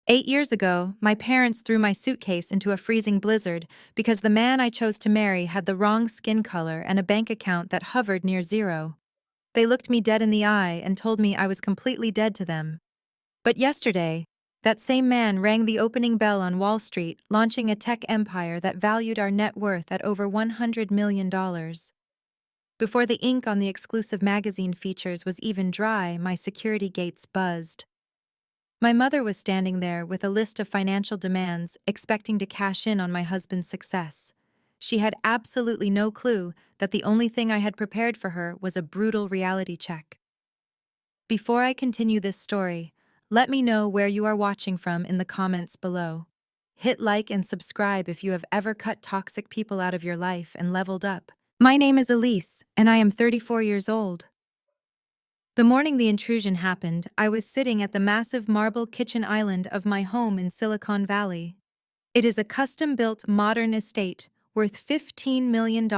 8 years ago, my parents threw my suitcase into a freezing blizzard because the man I chose to marry had the wrong skin color and a bank account that hovered near zero. They looked me dead in the eye and told me I was completely dead to them. But yesterday, that same man rang the opening bell on Wall Street, launching a tech empire that valued our net worth at over $100 million. Before the ink on the exclusive magazine features was even dry, my security gates buzzed. My mother was standing there with a list of financial demands, expecting to cash in on my husband's success. She had absolutely no clue that the only thing I had prepared for her was a brutal reality check. Before I continue this story, let me know where you are watching from in the comments below. Hit like and subscribe if you have ever cut toxic people out of your life and leveled up. My name is Elise, and I am 34 years old. The morning the intrusion happened, I was sitting at the massive marble kitchen island of my home in Silicon Valley. It is a custom-built modern estate worth $15 million,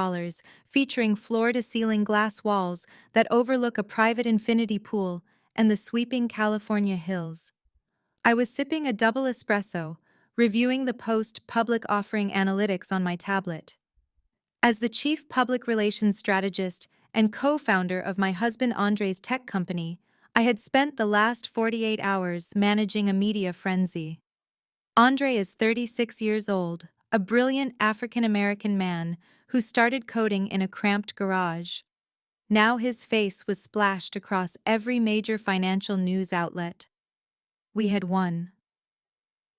featuring floor-to-ceiling glass walls that overlook a private infinity pool and the sweeping California hills. I was sipping a double espresso, reviewing the post-public offering analytics on my tablet. As the chief public relations strategist and co-founder of my husband Andre's tech company, I had spent the last 48 hours managing a media frenzy. Andre is 36 years old, a brilliant African-American man who started coding in a cramped garage. Now his face was splashed across every major financial news outlet. We had won.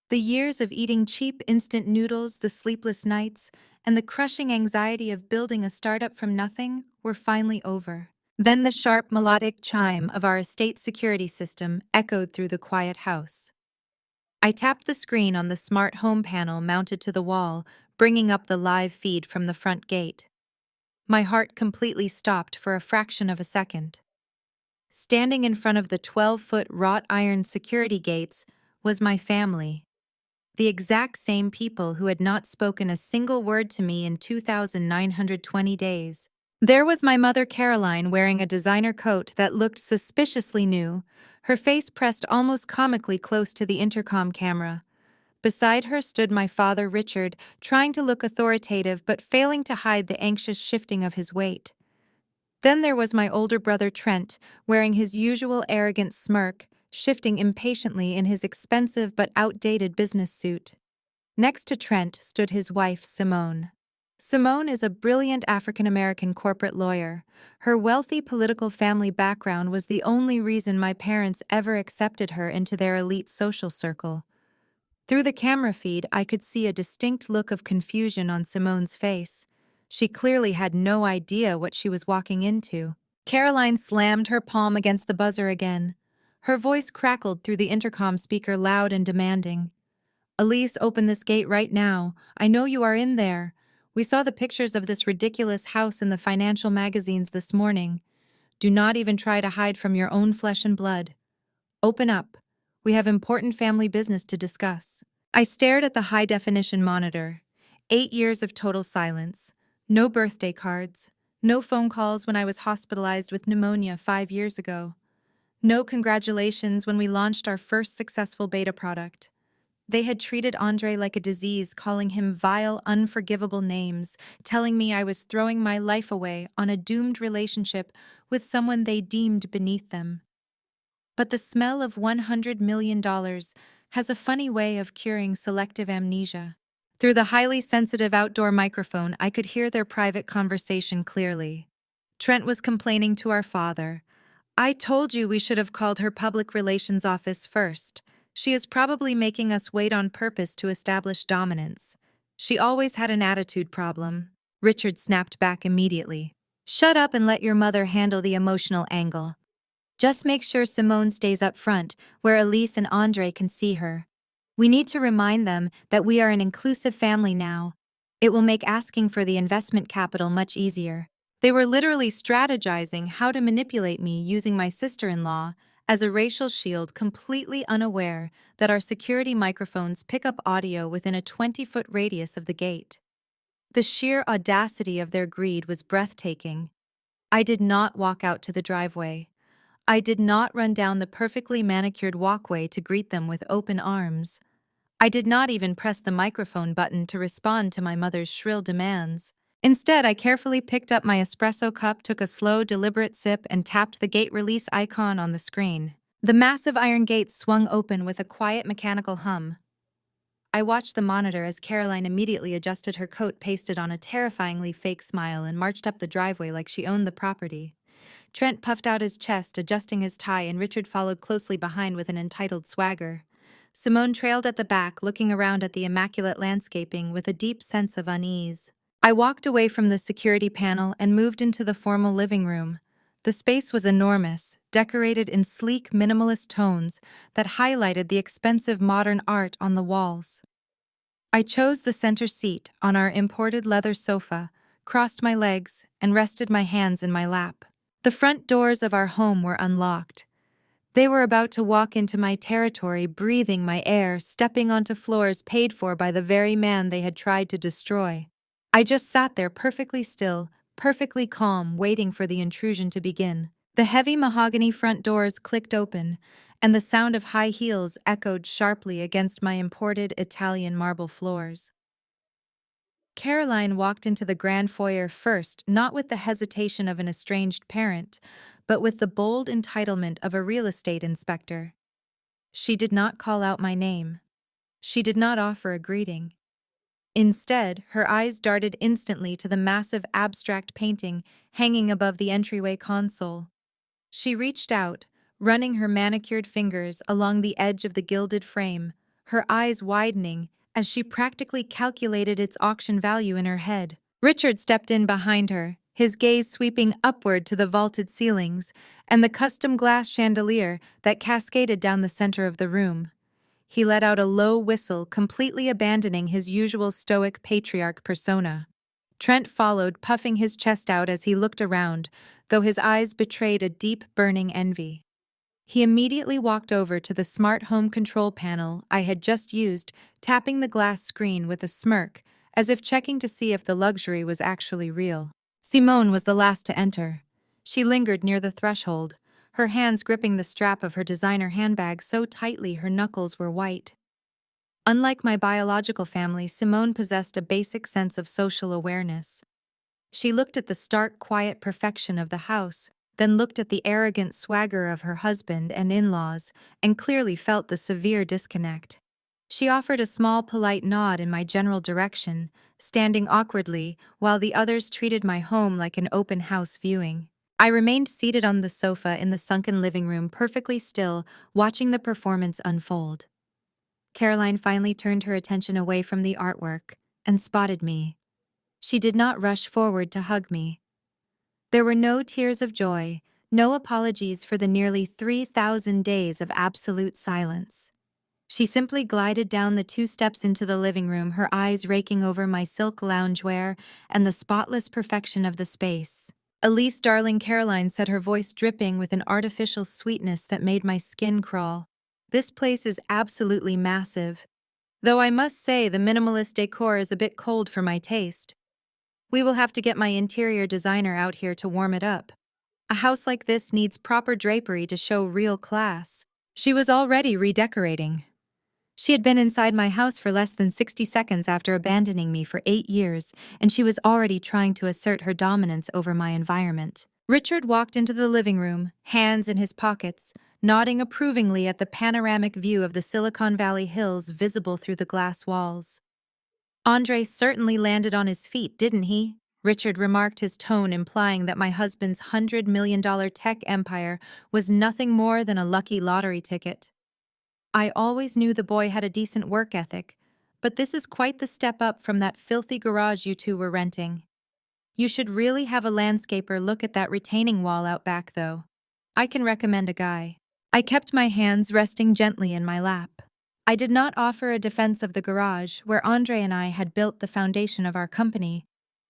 The years of eating cheap instant noodles, the sleepless nights, and the crushing anxiety of building a startup from nothing were finally over. Then the sharp melodic chime of our estate security system echoed through the quiet house. I tapped the screen on the smart home panel mounted to the wall, bringing up the live feed from the front gate. My heart completely stopped for a fraction of a second. Standing in front of the 12-foot wrought iron security gates was my family. The exact same people who had not spoken a single word to me in 2,920 days. There was my mother Caroline wearing a designer coat that looked suspiciously new, her face pressed almost comically close to the intercom camera. Beside her stood my father Richard, trying to look authoritative but failing to hide the anxious shifting of his weight. Then there was my older brother Trent, wearing his usual arrogant smirk, shifting impatiently in his expensive but outdated business suit. Next to Trent stood his wife, Simone. Simone is a brilliant African-American corporate lawyer. Her wealthy political family background was the only reason my parents ever accepted her into their elite social circle. Through the camera feed, I could see a distinct look of confusion on Simone's face. She clearly had no idea what she was walking into. Caroline slammed her palm against the buzzer again. Her voice crackled through the intercom speaker, loud and demanding. "Elise, open this gate right now. I know you are in there. We saw the pictures of this ridiculous house in the financial magazines this morning. Do not even try to hide from your own flesh and blood. Open up. We have important family business to discuss." I stared at the high-definition monitor. 8 years of total silence. No birthday cards. No phone calls when I was hospitalized with pneumonia 5 years ago. No congratulations when we launched our first successful beta product. They had treated Andre like a disease, calling him vile, unforgivable names, telling me I was throwing my life away on a doomed relationship with someone they deemed beneath them. But the smell of $100 million has a funny way of curing selective amnesia. Through the highly sensitive outdoor microphone, I could hear their private conversation clearly. Trent was complaining to our father. "I told you we should have called her public relations office first. She is probably making us wait on purpose to establish dominance. She always had an attitude problem." Richard snapped back immediately. "Shut up and let your mother handle the emotional angle. Just make sure Simone stays up front, where Elise and Andre can see her. We need to remind them that we are an inclusive family now. It will make asking for the investment capital much easier." They were literally strategizing how to manipulate me using my sister-in-law as a racial shield, completely unaware that our security microphones pick up audio within a 20-foot radius of the gate. The sheer audacity of their greed was breathtaking. I did not walk out to the driveway. I did not run down the perfectly manicured walkway to greet them with open arms. I did not even press the microphone button to respond to my mother's shrill demands. Instead, I carefully picked up my espresso cup, took a slow, deliberate sip, and tapped the gate release icon on the screen. The massive iron gate swung open with a quiet mechanical hum. I watched the monitor as Caroline immediately adjusted her coat, pasted on a terrifyingly fake smile, and marched up the driveway like she owned the property. Trent puffed out his chest, adjusting his tie, and Richard followed closely behind with an entitled swagger. Simone trailed at the back, looking around at the immaculate landscaping with a deep sense of unease. I walked away from the security panel and moved into the formal living room. The space was enormous, decorated in sleek, minimalist tones that highlighted the expensive modern art on the walls. I chose the center seat on our imported leather sofa, crossed my legs, and rested my hands in my lap. The front doors of our home were unlocked. They were about to walk into my territory, breathing my air, stepping onto floors paid for by the very man they had tried to destroy. I just sat there perfectly still, perfectly calm, waiting for the intrusion to begin. The heavy mahogany front doors clicked open, and the sound of high heels echoed sharply against my imported Italian marble floors. Caroline walked into the grand foyer first, not with the hesitation of an estranged parent, but with the bold entitlement of a real estate inspector. She did not call out my name. She did not offer a greeting. Instead, her eyes darted instantly to the massive abstract painting hanging above the entryway console. She reached out, running her manicured fingers along the edge of the gilded frame, her eyes widening as she practically calculated its auction value in her head. Richard stepped in behind her, his gaze sweeping upward to the vaulted ceilings and the custom glass chandelier that cascaded down the center of the room. He let out a low whistle, completely abandoning his usual stoic patriarch persona. Trent followed, puffing his chest out as he looked around, though his eyes betrayed a deep, burning envy. He immediately walked over to the smart home control panel I had just used, tapping the glass screen with a smirk, as if checking to see if the luxury was actually real. Simone was the last to enter. She lingered near the threshold, her hands gripping the strap of her designer handbag so tightly her knuckles were white. Unlike my biological family, Simone possessed a basic sense of social awareness. She looked at the stark, quiet perfection of the house, then looked at the arrogant swagger of her husband and in-laws, and clearly felt the severe disconnect. She offered a small, polite nod in my general direction, standing awkwardly while the others treated my home like an open house viewing. I remained seated on the sofa in the sunken living room, perfectly still, watching the performance unfold. Caroline finally turned her attention away from the artwork and spotted me. She did not rush forward to hug me. There were no tears of joy, no apologies for the nearly 3,000 days of absolute silence. She simply glided down the 2 steps into the living room, her eyes raking over my silk loungewear and the spotless perfection of the space. "Elise, darling," Caroline said, her voice dripping with an artificial sweetness that made my skin crawl. "This place is absolutely massive. Though I must say the minimalist decor is a bit cold for my taste. We will have to get my interior designer out here to warm it up. A house like this needs proper drapery to show real class." She was already redecorating. She had been inside my house for less than 60 seconds after abandoning me for 8 years, and she was already trying to assert her dominance over my environment. Richard walked into the living room, hands in his pockets, nodding approvingly at the panoramic view of the Silicon Valley hills visible through the glass walls. "Andre certainly landed on his feet, didn't he?" Richard remarked, his tone implying that my husband's $100 million tech empire was nothing more than a lucky lottery ticket. I always knew the boy had a decent work ethic, but this is quite the step up from that filthy garage you two were renting. You should really have a landscaper look at that retaining wall out back, though. I can recommend a guy. I kept my hands resting gently in my lap. I did not offer a defense of the garage, where Andre and I had built the foundation of our company.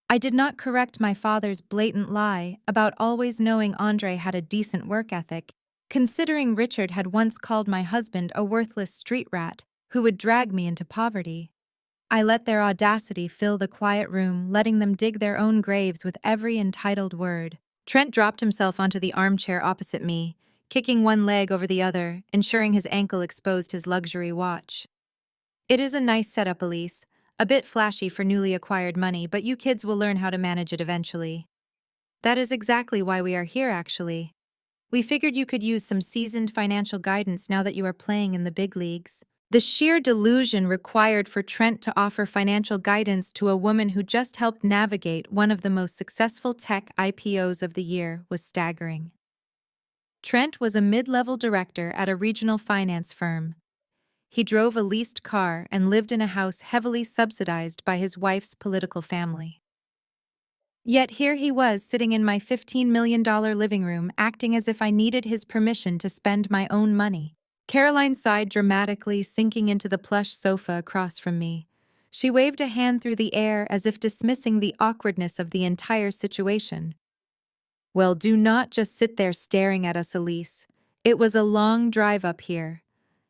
I did not correct my father's blatant lie about always knowing Andre had a decent work ethic, considering Richard had once called my husband a worthless street rat who would drag me into poverty. I let their audacity fill the quiet room, letting them dig their own graves with every entitled word. Trent dropped himself onto the armchair opposite me, kicking one leg over the other, ensuring his ankle exposed his luxury watch. It is a nice setup, Elise. A bit flashy for newly acquired money, but you kids will learn how to manage it eventually. That is exactly why we are here, actually. We figured you could use some seasoned financial guidance now that you are playing in the big leagues. The sheer delusion required for Trent to offer financial guidance to a woman who just helped navigate one of the most successful tech IPOs of the year was staggering. Trent was a mid-level director at a regional finance firm. He drove a leased car and lived in a house heavily subsidized by his wife's political family. Yet here he was sitting in my $15 million living room acting as if I needed his permission to spend my own money. Caroline sighed dramatically, sinking into the plush sofa across from me. She waved a hand through the air as if dismissing the awkwardness of the entire situation. Well, do not just sit there staring at us, Elise. It was a long drive up here.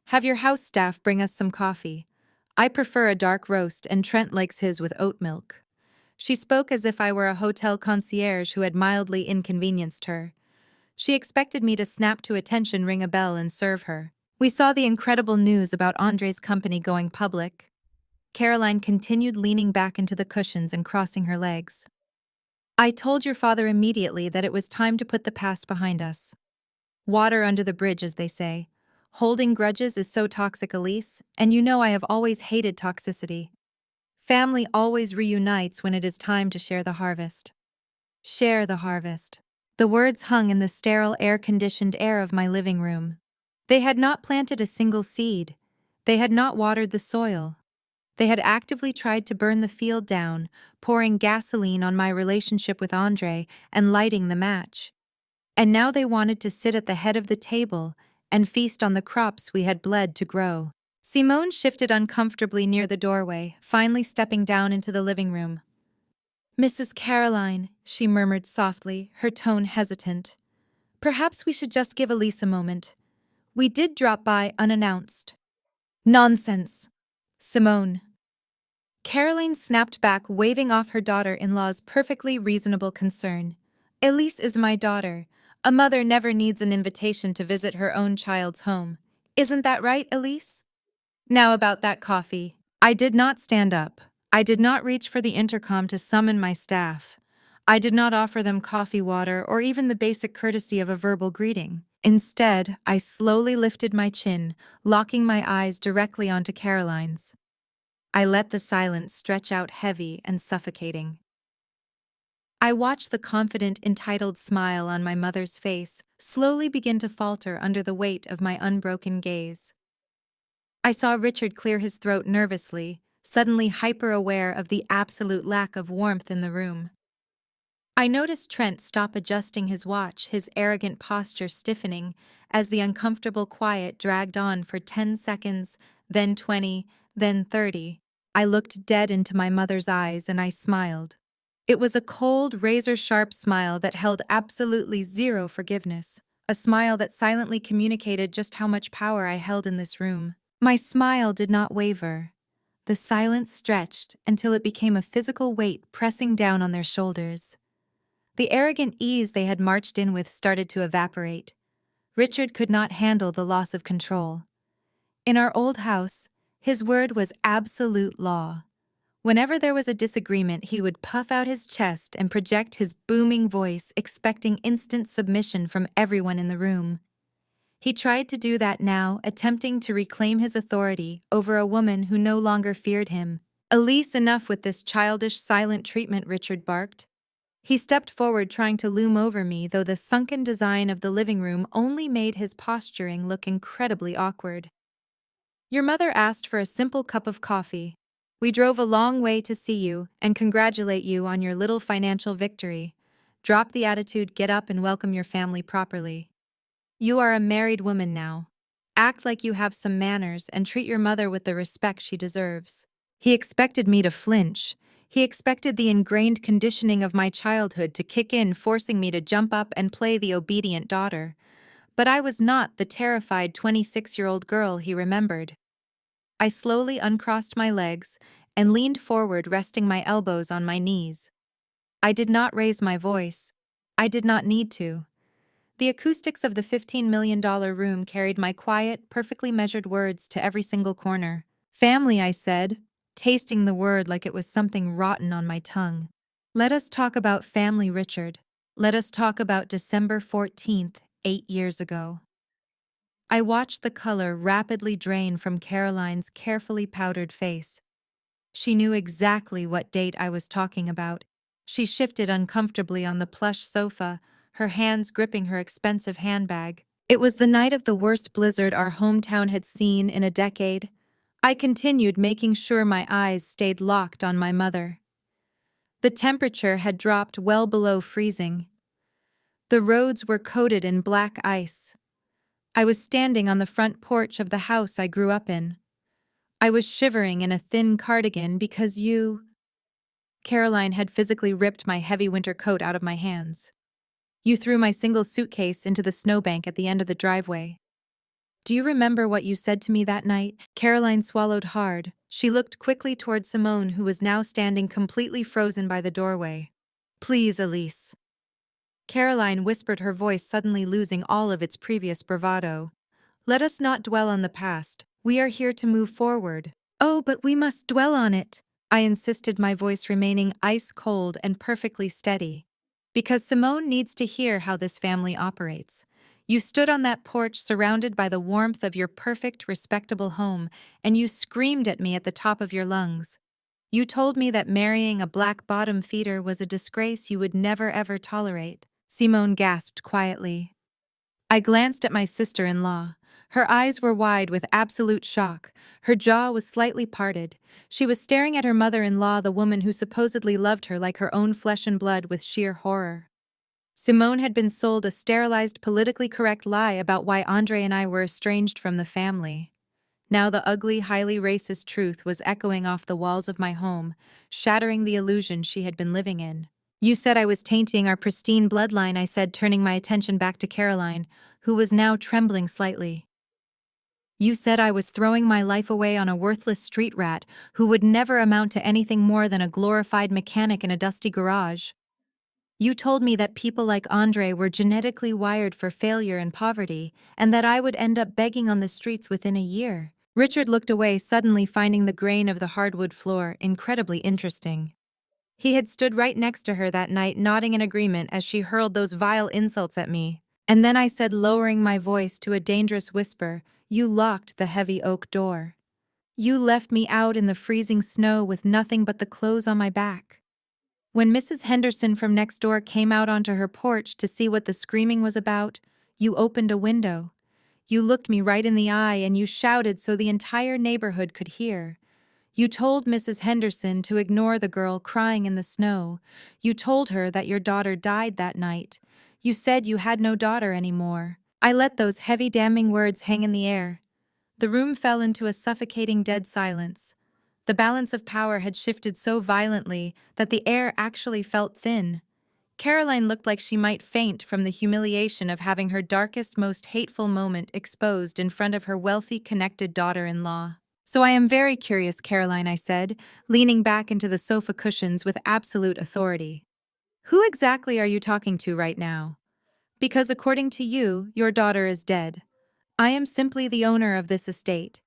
Have your house staff bring us some coffee. I prefer a dark roast and Trent likes his with oat milk. She spoke as if I were a hotel concierge who had mildly inconvenienced her. She expected me to snap to attention, ring a bell, and serve her. We saw the incredible news about Andre's company going public. Caroline continued, leaning back into the cushions and crossing her legs. I told your father immediately that it was time to put the past behind us. Water under the bridge, as they say. Holding grudges is so toxic, Elise, and you know I have always hated toxicity. Family always reunites when it is time to share the harvest. Share the harvest. The words hung in the sterile, air-conditioned air of my living room. They had not planted a single seed. They had not watered the soil. They had actively tried to burn the field down, pouring gasoline on my relationship with Andre and lighting the match. And now they wanted to sit at the head of the table and feast on the crops we had bled to grow. Simone shifted uncomfortably near the doorway, finally stepping down into the living room. Mrs. Caroline, she murmured softly, her tone hesitant. Perhaps we should just give Elise a moment. We did drop by unannounced. Nonsense. Simone. Caroline snapped back, waving off her daughter-in-law's perfectly reasonable concern. Elise is my daughter. A mother never needs an invitation to visit her own child's home. Isn't that right, Elise? Now about that coffee. I did not stand up. I did not reach for the intercom to summon my staff. I did not offer them coffee, water, or even the basic courtesy of a verbal greeting. Instead, I slowly lifted my chin, locking my eyes directly onto Caroline's. I let the silence stretch out heavy and suffocating. I watched the confident, entitled smile on my mother's face slowly begin to falter under the weight of my unbroken gaze. I saw Richard clear his throat nervously, suddenly hyper-aware of the absolute lack of warmth in the room. I noticed Trent stop adjusting his watch, his arrogant posture stiffening, as the uncomfortable quiet dragged on for 10 seconds, then 20, then 30. I looked dead into my mother's eyes and I smiled. It was a cold, razor-sharp smile that held absolutely zero forgiveness, a smile that silently communicated just how much power I held in this room. My smile did not waver. The silence stretched until it became a physical weight pressing down on their shoulders. The arrogant ease they had marched in with started to evaporate. Richard could not handle the loss of control. In our old house, his word was absolute law. Whenever there was a disagreement, he would puff out his chest and project his booming voice, expecting instant submission from everyone in the room. He tried to do that now, attempting to reclaim his authority over a woman who no longer feared him. Elise, enough with this childish, silent treatment, Richard barked. He stepped forward, trying to loom over me, though the sunken design of the living room only made his posturing look incredibly awkward. Your mother asked for a simple cup of coffee. We drove a long way to see you and congratulate you on your little financial victory. Drop the attitude, get up and welcome your family properly. You are a married woman now. Act like you have some manners and treat your mother with the respect she deserves. He expected me to flinch. He expected the ingrained conditioning of my childhood to kick in, forcing me to jump up and play the obedient daughter. But I was not the terrified 26-year-old girl he remembered. I slowly uncrossed my legs and leaned forward, resting my elbows on my knees. I did not raise my voice. I did not need to. The acoustics of the $15 million room carried my quiet, perfectly measured words to every single corner. Family, I said, tasting the word like it was something rotten on my tongue. Let us talk about family, Richard. Let us talk about December 14th, 8 years ago. I watched the color rapidly drain from Caroline's carefully powdered face. She knew exactly what date I was talking about. She shifted uncomfortably on the plush sofa, her hands gripping her expensive handbag. It was the night of the worst blizzard our hometown had seen in a decade. I continued, making sure my eyes stayed locked on my mother. The temperature had dropped well below freezing. The roads were coated in black ice. I was standing on the front porch of the house I grew up in. I was shivering in a thin cardigan because Caroline had physically ripped my heavy winter coat out of my hands. You threw my single suitcase into the snowbank at the end of the driveway. Do you remember what you said to me that night? Caroline swallowed hard. She looked quickly toward Simone, who was now standing completely frozen by the doorway. Please, Elise. Caroline whispered, her voice suddenly losing all of its previous bravado. Let us not dwell on the past. We are here to move forward. Oh, but we must dwell on it, I insisted, my voice remaining ice cold and perfectly steady. Because Simone needs to hear how this family operates. You stood on that porch surrounded by the warmth of your perfect, respectable home, and you screamed at me at the top of your lungs. You told me that marrying a black bottom feeder was a disgrace you would never ever tolerate. Simone gasped quietly. I glanced at my sister-in-law. Her eyes were wide with absolute shock. Her jaw was slightly parted. She was staring at her mother-in-law, the woman who supposedly loved her like her own flesh and blood, with sheer horror. Simone had been sold a sterilized, politically correct lie about why Andre and I were estranged from the family. Now the ugly, highly racist truth was echoing off the walls of my home, shattering the illusion she had been living in. You said I was tainting our pristine bloodline, I said, turning my attention back to Caroline, who was now trembling slightly. You said I was throwing my life away on a worthless street rat who would never amount to anything more than a glorified mechanic in a dusty garage. You told me that people like Andre were genetically wired for failure and poverty, and that I would end up begging on the streets within a year. Richard looked away, suddenly finding the grain of the hardwood floor incredibly interesting. He had stood right next to her that night, nodding in agreement as she hurled those vile insults at me. And then I said, lowering my voice to a dangerous whisper, you locked the heavy oak door. You left me out in the freezing snow with nothing but the clothes on my back. When Mrs. Henderson from next door came out onto her porch to see what the screaming was about, you opened a window. You looked me right in the eye and you shouted so the entire neighborhood could hear. You told Mrs. Henderson to ignore the girl crying in the snow. You told her that your daughter died that night. You said you had no daughter anymore. I let those heavy, damning words hang in the air. The room fell into a suffocating dead silence. The balance of power had shifted so violently that the air actually felt thin. Caroline looked like she might faint from the humiliation of having her darkest, most hateful moment exposed in front of her wealthy, connected daughter-in-law. So I am very curious, Caroline, I said, leaning back into the sofa cushions with absolute authority. Who exactly are you talking to right now? Because according to you, your daughter is dead. I am simply the owner of this estate.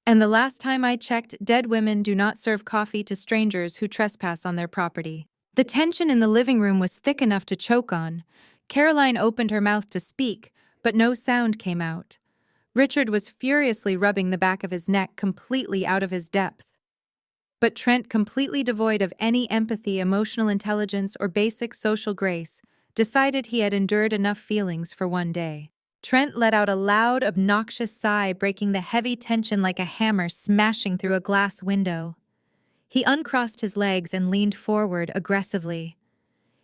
And the last time I checked, dead women do not serve coffee to strangers who trespass on their property. The tension in the living room was thick enough to choke on. Caroline opened her mouth to speak, but no sound came out. Richard was furiously rubbing the back of his neck, completely out of his depth. But Trent, completely devoid of any empathy, emotional intelligence, or basic social grace, decided he had endured enough feelings for one day. Trent let out a loud, obnoxious sigh, breaking the heavy tension like a hammer smashing through a glass window. He uncrossed his legs and leaned forward aggressively.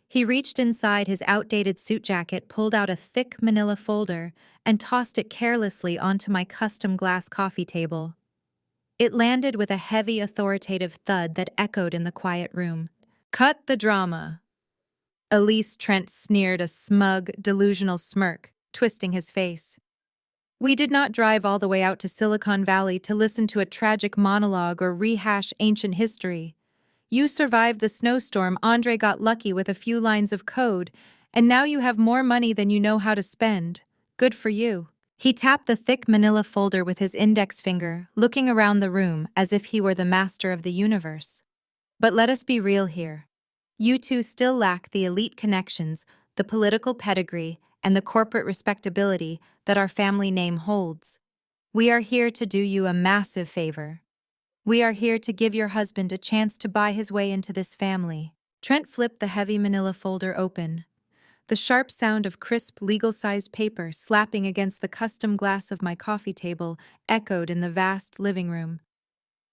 He reached inside his outdated suit jacket, pulled out a thick manila folder, and tossed it carelessly onto my custom glass coffee table. It landed with a heavy, authoritative thud that echoed in the quiet room. Cut the drama. Elise, Trent sneered, a smug, delusional smirk, twisting his face. We did not drive all the way out to Silicon Valley to listen to a tragic monologue or rehash ancient history. You survived the snowstorm. Andre got lucky with a few lines of code, And now you have more money than you know how to spend. Good for you. He tapped the thick manila folder with his index finger, looking around the room as if he were the master of the universe. But let us be real here. You two still lack the elite connections, the political pedigree, and the corporate respectability that our family name holds. We are here to do you a massive favor. We are here to give your husband a chance to buy his way into this family. Trent flipped the heavy manila folder open. The sharp sound of crisp, legal-sized paper slapping against the custom glass of my coffee table echoed in the vast living room.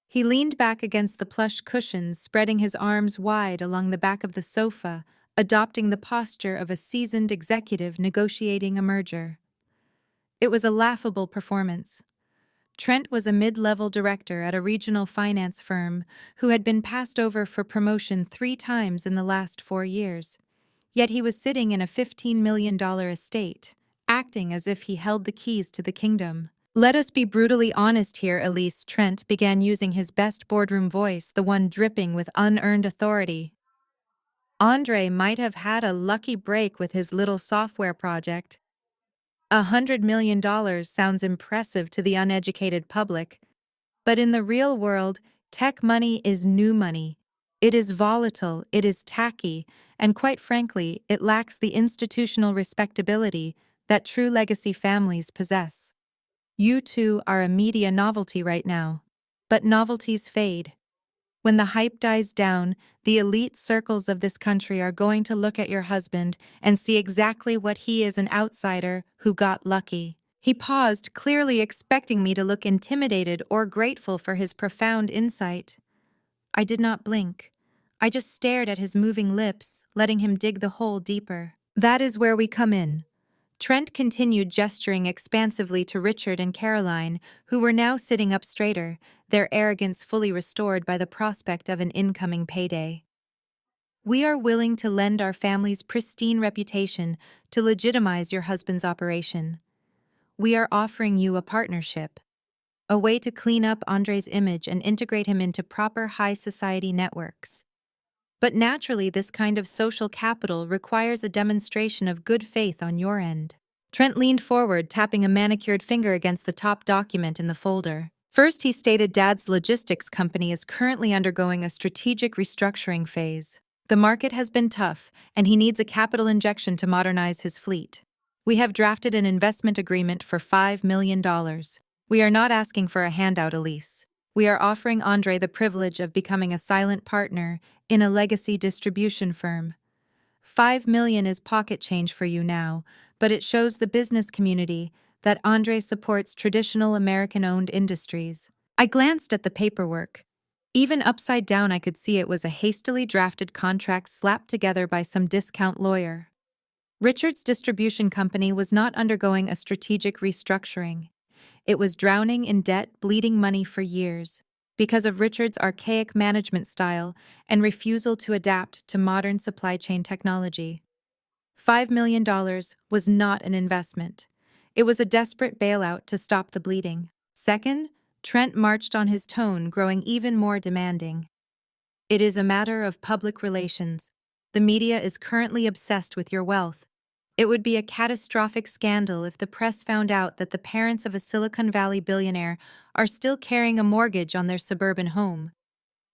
He leaned back against the plush cushions, spreading his arms wide along the back of the sofa, adopting the posture of a seasoned executive negotiating a merger. It was a laughable performance. Trent was a mid-level director at a regional finance firm who had been passed over for promotion 3 times in the last 4 years. Yet he was sitting in a $15 million estate, acting as if he held the keys to the kingdom. Let us be brutally honest here, Elise. Trent began using his best boardroom voice, the one dripping with unearned authority. Andre might have had a lucky break with his little software project. $100 million sounds impressive to the uneducated public, but in the real world, tech money is new money. It is volatile, it is tacky, and quite frankly, it lacks the institutional respectability that true legacy families possess. You two are a media novelty right now, but novelties fade. When the hype dies down, the elite circles of this country are going to look at your husband and see exactly what he is, an outsider who got lucky. He paused, clearly expecting me to look intimidated or grateful for his profound insight. I did not blink. I just stared at his moving lips, letting him dig the hole deeper. That is where we come in. Trent continued gesturing expansively to Richard and Caroline, who were now sitting up straighter, their arrogance fully restored by the prospect of an incoming payday. We are willing to lend our family's pristine reputation to legitimize your husband's operation. We are offering you a partnership, a way to clean up Andre's image and integrate him into proper high society networks. But naturally, this kind of social capital requires a demonstration of good faith on your end. Trent leaned forward, tapping a manicured finger against the top document in the folder. First, he stated Dad's logistics company is currently undergoing a strategic restructuring phase. The market has been tough, and he needs a capital injection to modernize his fleet. We have drafted an investment agreement for $5 million. We are not asking for a handout, Elise. We are offering Andre the privilege of becoming a silent partner in a legacy distribution firm. $5 million is pocket change for you now, but it shows the business community that Andre supports traditional American-owned industries. I glanced at the paperwork. Even upside down, I could see it was a hastily drafted contract slapped together by some discount lawyer. Richard's distribution company was not undergoing a strategic restructuring. It was drowning in debt, bleeding money for years, because of Richard's archaic management style and refusal to adapt to modern supply chain technology. $5 million was not an investment. It was a desperate bailout to stop the bleeding. Second, Trent marched on, his tone growing even more demanding. It is a matter of public relations. The media is currently obsessed with your wealth. It would be a catastrophic scandal if the press found out that the parents of a Silicon Valley billionaire are still carrying a mortgage on their suburban home.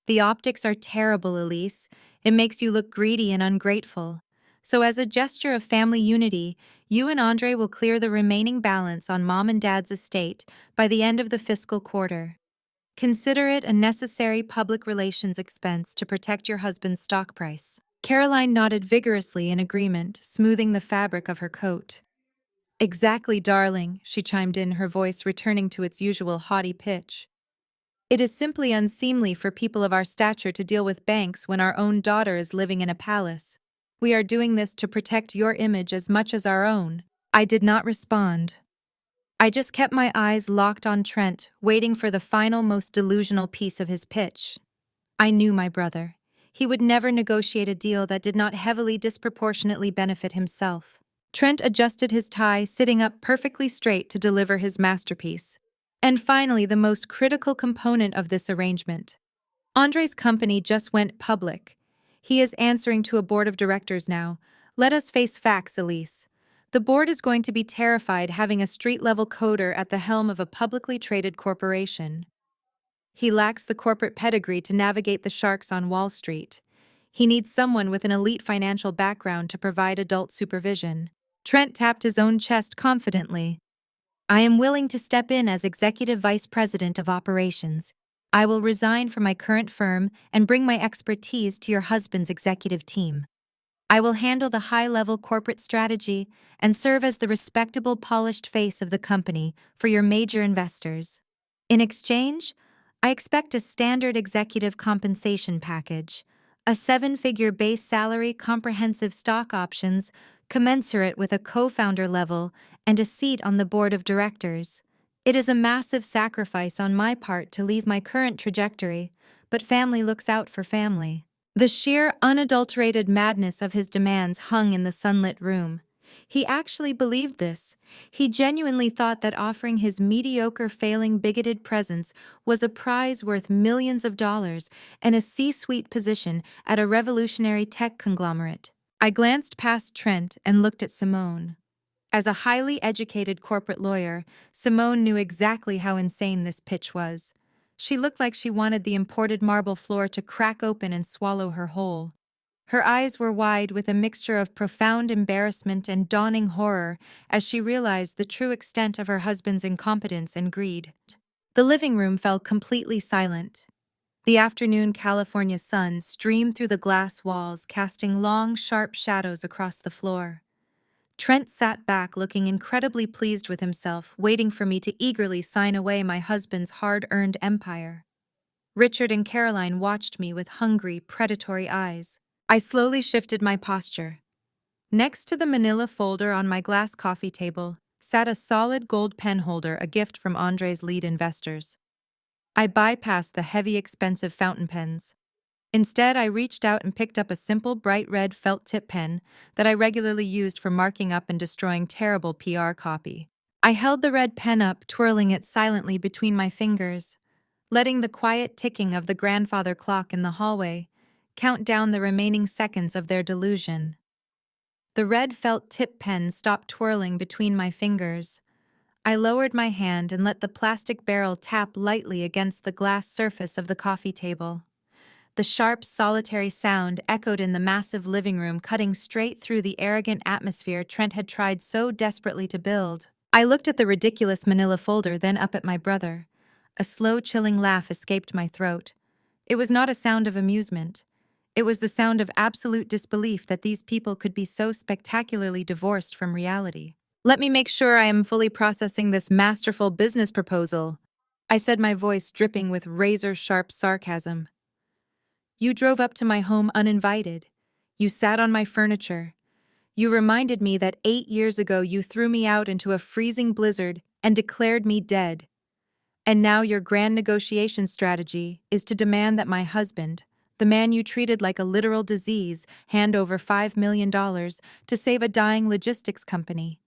The optics are terrible, Elise. It makes you look greedy and ungrateful. So as a gesture of family unity, you and Andre will clear the remaining balance on Mom and Dad's estate by the end of the fiscal quarter. Consider it a necessary public relations expense to protect your husband's stock price. Caroline nodded vigorously in agreement, smoothing the fabric of her coat. Exactly, darling, she chimed in, her voice returning to its usual haughty pitch. It is simply unseemly for people of our stature to deal with banks when our own daughter is living in a palace. We are doing this to protect your image as much as our own. I did not respond. I just kept my eyes locked on Trent, waiting for the final, most delusional piece of his pitch. I knew my brother. He would never negotiate a deal that did not heavily disproportionately benefit himself. Trent adjusted his tie, sitting up perfectly straight to deliver his masterpiece. And finally, the most critical component of this arrangement. Andre's company just went public. He is answering to a board of directors now, Let us face facts, Elise. The board is going to be terrified having a street-level coder at the helm of a publicly traded corporation. He lacks the corporate pedigree to navigate the sharks on Wall Street. He needs someone with an elite financial background to provide adult supervision. Trent tapped his own chest confidently. I am willing to step in as Executive Vice President of Operations. I will resign from my current firm and bring my expertise to your husband's executive team. I will handle the high-level corporate strategy and serve as the respectable, polished face of the company for your major investors. In exchange, I expect a standard executive compensation package, a seven-figure base salary, comprehensive stock options, commensurate with a co-founder level, and a seat on the board of directors. It is a massive sacrifice on my part to leave my current trajectory, but family looks out for family. The sheer, unadulterated madness of his demands hung in the sunlit room. He actually believed this. He genuinely thought that offering his mediocre, failing, bigoted presence was a prize worth millions of dollars and a C-suite position at a revolutionary tech conglomerate. I glanced past Trent and looked at Simone. As a highly educated corporate lawyer, Simone knew exactly how insane this pitch was. She looked like she wanted the imported marble floor to crack open and swallow her whole. Her eyes were wide with a mixture of profound embarrassment and dawning horror as she realized the true extent of her husband's incompetence and greed. The living room fell completely silent. The afternoon California sun streamed through the glass walls, casting long, sharp shadows across the floor. Trent sat back looking incredibly pleased with himself, waiting for me to eagerly sign away my husband's hard-earned empire. Richard and Caroline watched me with hungry, predatory eyes. I slowly shifted my posture. Next to the manila folder on my glass coffee table sat a solid gold pen holder, a gift from Andre's lead investors. I bypassed the heavy, expensive fountain pens. Instead, I reached out and picked up a simple, bright red felt tip pen that I regularly used for marking up and destroying terrible PR copy. I held the red pen up, twirling it silently between my fingers, letting the quiet ticking of the grandfather clock in the hallway count down the remaining seconds of their delusion. The red felt tip pen stopped twirling between my fingers. I lowered my hand and let the plastic barrel tap lightly against the glass surface of the coffee table. The sharp, solitary sound echoed in the massive living room, cutting straight through the arrogant atmosphere Trent had tried so desperately to build. I looked at the ridiculous manila folder, then up at my brother. A slow, chilling laugh escaped my throat. It was not a sound of amusement. It was the sound of absolute disbelief that these people could be so spectacularly divorced from reality. Let me make sure I am fully processing this masterful business proposal, I said, my voice dripping with razor-sharp sarcasm. You drove up to my home uninvited. You sat on my furniture. You reminded me that 8 years ago you threw me out into a freezing blizzard and declared me dead. And now your grand negotiation strategy is to demand that my husband, the man you treated like a literal disease, hand over $5 million to save a dying logistics company,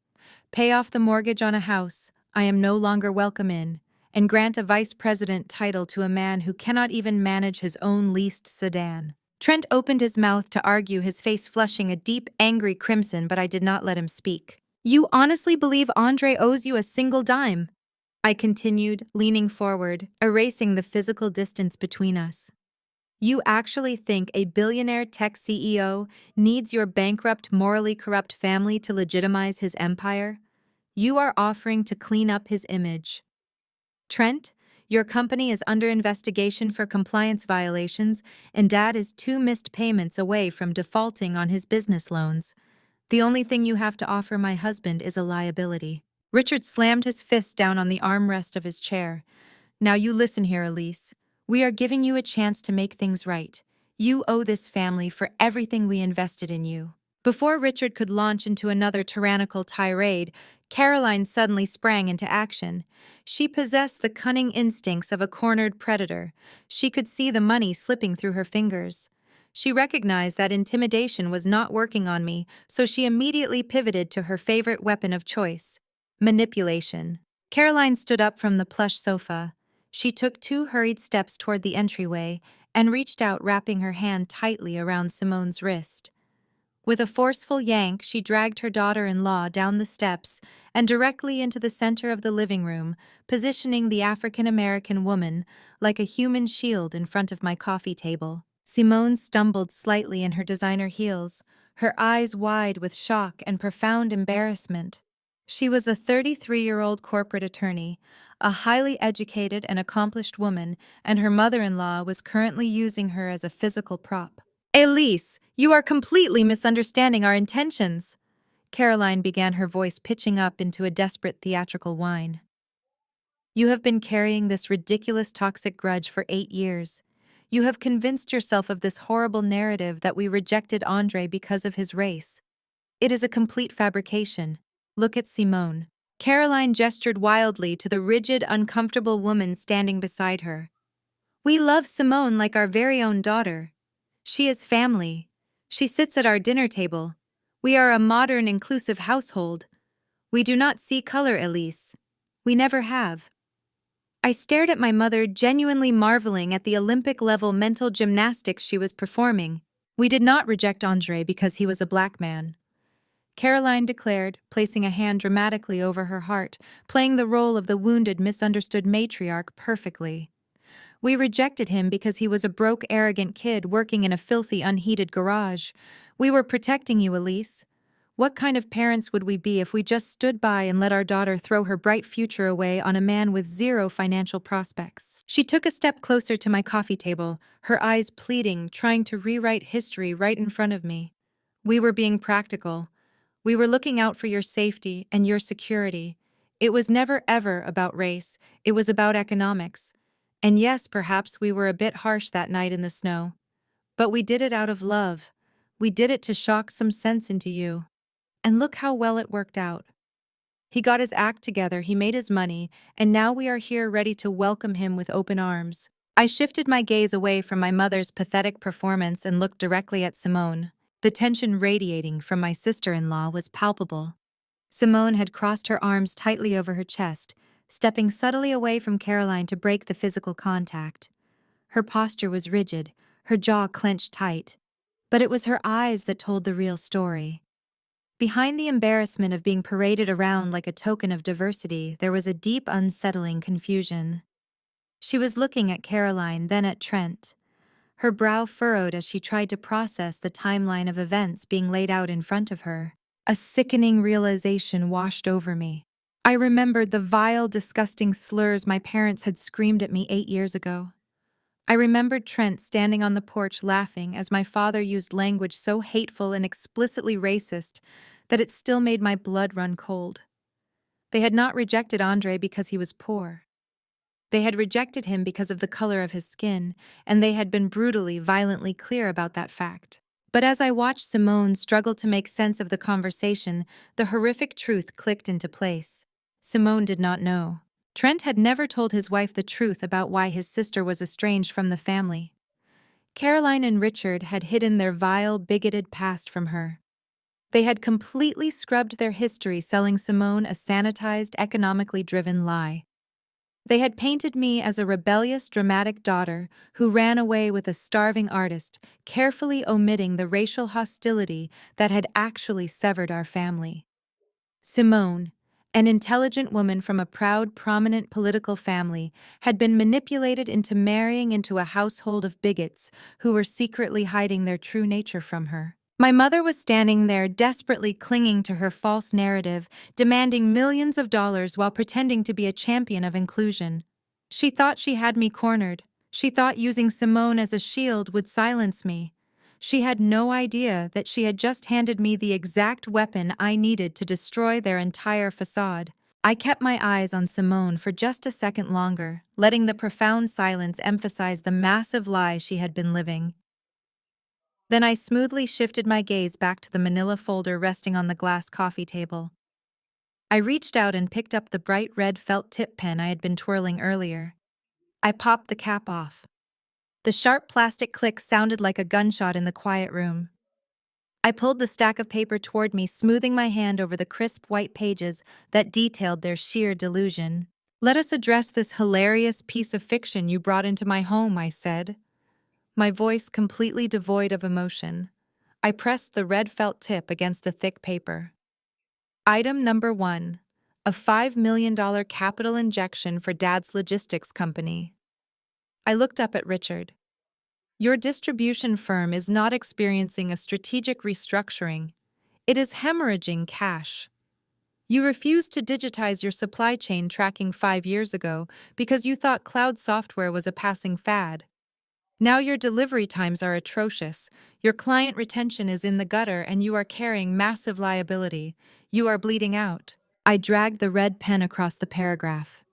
pay off the mortgage on a house I am no longer welcome in, and grant a vice president title to a man who cannot even manage his own leased sedan. Trent opened his mouth to argue, his face flushing a deep, angry crimson, but I did not let him speak. You honestly believe Andre owes you a single dime? I continued, leaning forward, erasing the physical distance between us. You actually think a billionaire tech CEO needs your bankrupt, morally corrupt family to legitimize his empire? You are offering to clean up his image. Trent, your company is under investigation for compliance violations, and Dad is 2 missed payments away from defaulting on his business loans. The only thing you have to offer my husband is a liability. Richard slammed his fist down on the armrest of his chair. Now you listen here, Elise. We are giving you a chance to make things right. You owe this family for everything we invested in you. Before Richard could launch into another tyrannical tirade, Caroline suddenly sprang into action. She possessed the cunning instincts of a cornered predator. She could see the money slipping through her fingers. She recognized that intimidation was not working on me, so she immediately pivoted to her favorite weapon of choice: manipulation. Caroline stood up from the plush sofa. She took 2 hurried steps toward the entryway and reached out, wrapping her hand tightly around Simone's wrist. With a forceful yank, she dragged her daughter-in-law down the steps and directly into the center of the living room, positioning the African-American woman like a human shield in front of my coffee table. Simone stumbled slightly in her designer heels, her eyes wide with shock and profound embarrassment. She was a 33-year-old corporate attorney, a highly educated and accomplished woman, and her mother-in-law was currently using her as a physical prop. Elise, you are completely misunderstanding our intentions. Caroline began, her voice pitching up into a desperate theatrical whine. You have been carrying this ridiculous toxic grudge for 8 years. You have convinced yourself of this horrible narrative that we rejected Andre because of his race. It is a complete fabrication. Look at Simone. Caroline gestured wildly to the rigid, uncomfortable woman standing beside her. We love Simone like our very own daughter. She is family. She sits at our dinner table. We are a modern, inclusive household. We do not see color, Elise. We never have. I stared at my mother, genuinely marveling at the Olympic-level mental gymnastics she was performing. We did not reject Andre because he was a black man, Caroline declared, placing a hand dramatically over her heart, playing the role of the wounded, misunderstood matriarch perfectly. We rejected him because he was a broke, arrogant kid working in a filthy, unheated garage. We were protecting you, Elise. What kind of parents would we be if we just stood by and let our daughter throw her bright future away on a man with zero financial prospects? She took a step closer to my coffee table, her eyes pleading, trying to rewrite history right in front of me. We were being practical. We were looking out for your safety and your security. It was never ever about race, it was about economics. And yes, perhaps we were a bit harsh that night in the snow. But we did it out of love. We did it to shock some sense into you. And look how well it worked out. He got his act together, he made his money, and now we are here ready to welcome him with open arms. I shifted my gaze away from my mother's pathetic performance and looked directly at Simone. The tension radiating from my sister-in-law was palpable. Simone had crossed her arms tightly over her chest, stepping subtly away from Caroline to break the physical contact. Her posture was rigid, her jaw clenched tight. But it was her eyes that told the real story. Behind the embarrassment of being paraded around like a token of diversity, there was a deep, unsettling confusion. She was looking at Caroline, then at Trent. Her brow furrowed as she tried to process the timeline of events being laid out in front of her. A sickening realization washed over me. I remembered the vile, disgusting slurs my parents had screamed at me 8 years ago. I remembered Trent standing on the porch laughing as my father used language so hateful and explicitly racist that it still made my blood run cold. They had not rejected Andre because he was poor. They had rejected him because of the color of his skin, and they had been brutally, violently clear about that fact. But as I watched Simone struggle to make sense of the conversation, the horrific truth clicked into place. Simone did not know. Trent had never told his wife the truth about why his sister was estranged from the family. Caroline and Richard had hidden their vile, bigoted past from her. They had completely scrubbed their history, selling Simone a sanitized, economically driven lie. They had painted me as a rebellious, dramatic daughter who ran away with a starving artist, carefully omitting the racial hostility that had actually severed our family. Simone, an intelligent woman from a proud, prominent political family, had been manipulated into marrying into a household of bigots who were secretly hiding their true nature from her. My mother was standing there, desperately clinging to her false narrative, demanding millions of dollars while pretending to be a champion of inclusion. She thought she had me cornered. She thought using Simone as a shield would silence me. She had no idea that she had just handed me the exact weapon I needed to destroy their entire facade. I kept my eyes on Simone for just a second longer, letting the profound silence emphasize the massive lie she had been living. Then I smoothly shifted my gaze back to the manila folder resting on the glass coffee table. I reached out and picked up the bright red felt tip pen I had been twirling earlier. I popped the cap off. The sharp plastic click sounded like a gunshot in the quiet room. I pulled the stack of paper toward me, smoothing my hand over the crisp white pages that detailed their sheer delusion. Let us address this hilarious piece of fiction you brought into my home, I said, my voice completely devoid of emotion. I pressed the red felt tip against the thick paper. Item number 1. A $5 million capital injection for Dad's logistics company. I looked up at Richard. Your distribution firm is not experiencing a strategic restructuring. It is hemorrhaging cash. You refused to digitize your supply chain tracking 5 years ago because you thought cloud software was a passing fad. Now your delivery times are atrocious, your client retention is in the gutter, and you are carrying massive liability. You are bleeding out. I dragged the red pen across the paragraph.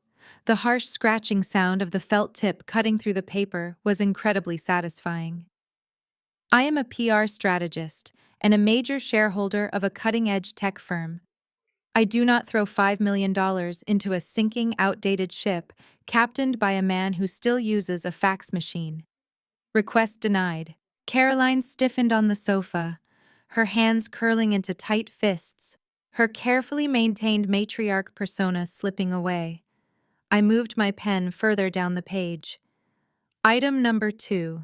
The harsh scratching sound of the felt tip cutting through the paper was incredibly satisfying. I am a PR strategist and a major shareholder of a cutting-edge tech firm. I do not throw $5 million into a sinking, outdated ship captained by a man who still uses a fax machine. Request denied. Caroline stiffened on the sofa, her hands curling into tight fists, her carefully maintained matriarch persona slipping away. I moved my pen further down the page. Item number 2.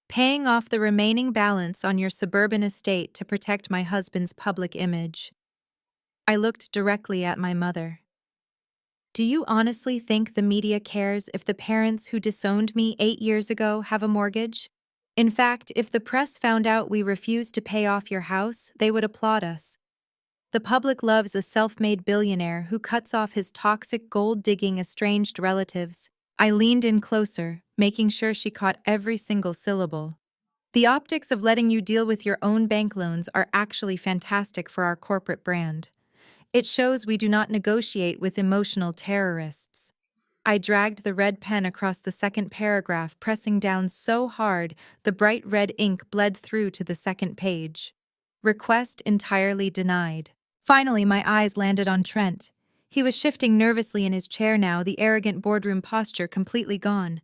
Paying off the remaining balance on your suburban estate to protect my husband's public image. I looked directly at my mother. Do you honestly think the media cares if the parents who disowned me 8 years ago have a mortgage? In fact, if the press found out we refused to pay off your house, they would applaud us. The public loves a self-made billionaire who cuts off his toxic gold-digging estranged relatives. I leaned in closer, making sure she caught every single syllable. The optics of letting you deal with your own bank loans are actually fantastic for our corporate brand. It shows we do not negotiate with emotional terrorists. I dragged the red pen across the second paragraph, pressing down so hard the bright red ink bled through to the second page. Request entirely denied. Finally, my eyes landed on Trent. He was shifting nervously in his chair now, the arrogant boardroom posture completely gone.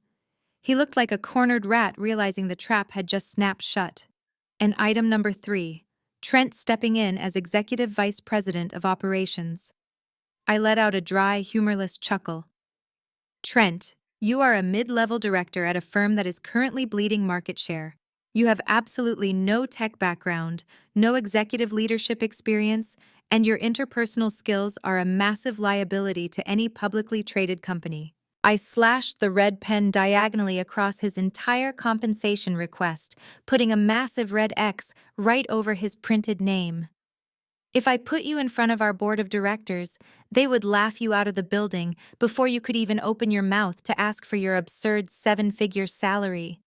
He looked like a cornered rat realizing the trap had just snapped shut. And item number 3. Trent stepping in as Executive Vice President of Operations. I let out a dry, humorless chuckle. Trent, you are a mid-level director at a firm that is currently bleeding market share. You have absolutely no tech background, no executive leadership experience, and your interpersonal skills are a massive liability to any publicly traded company. I slashed the red pen diagonally across his entire compensation request, putting a massive red X right over his printed name. If I put you in front of our board of directors, they would laugh you out of the building before you could even open your mouth to ask for your absurd 7-figure salary.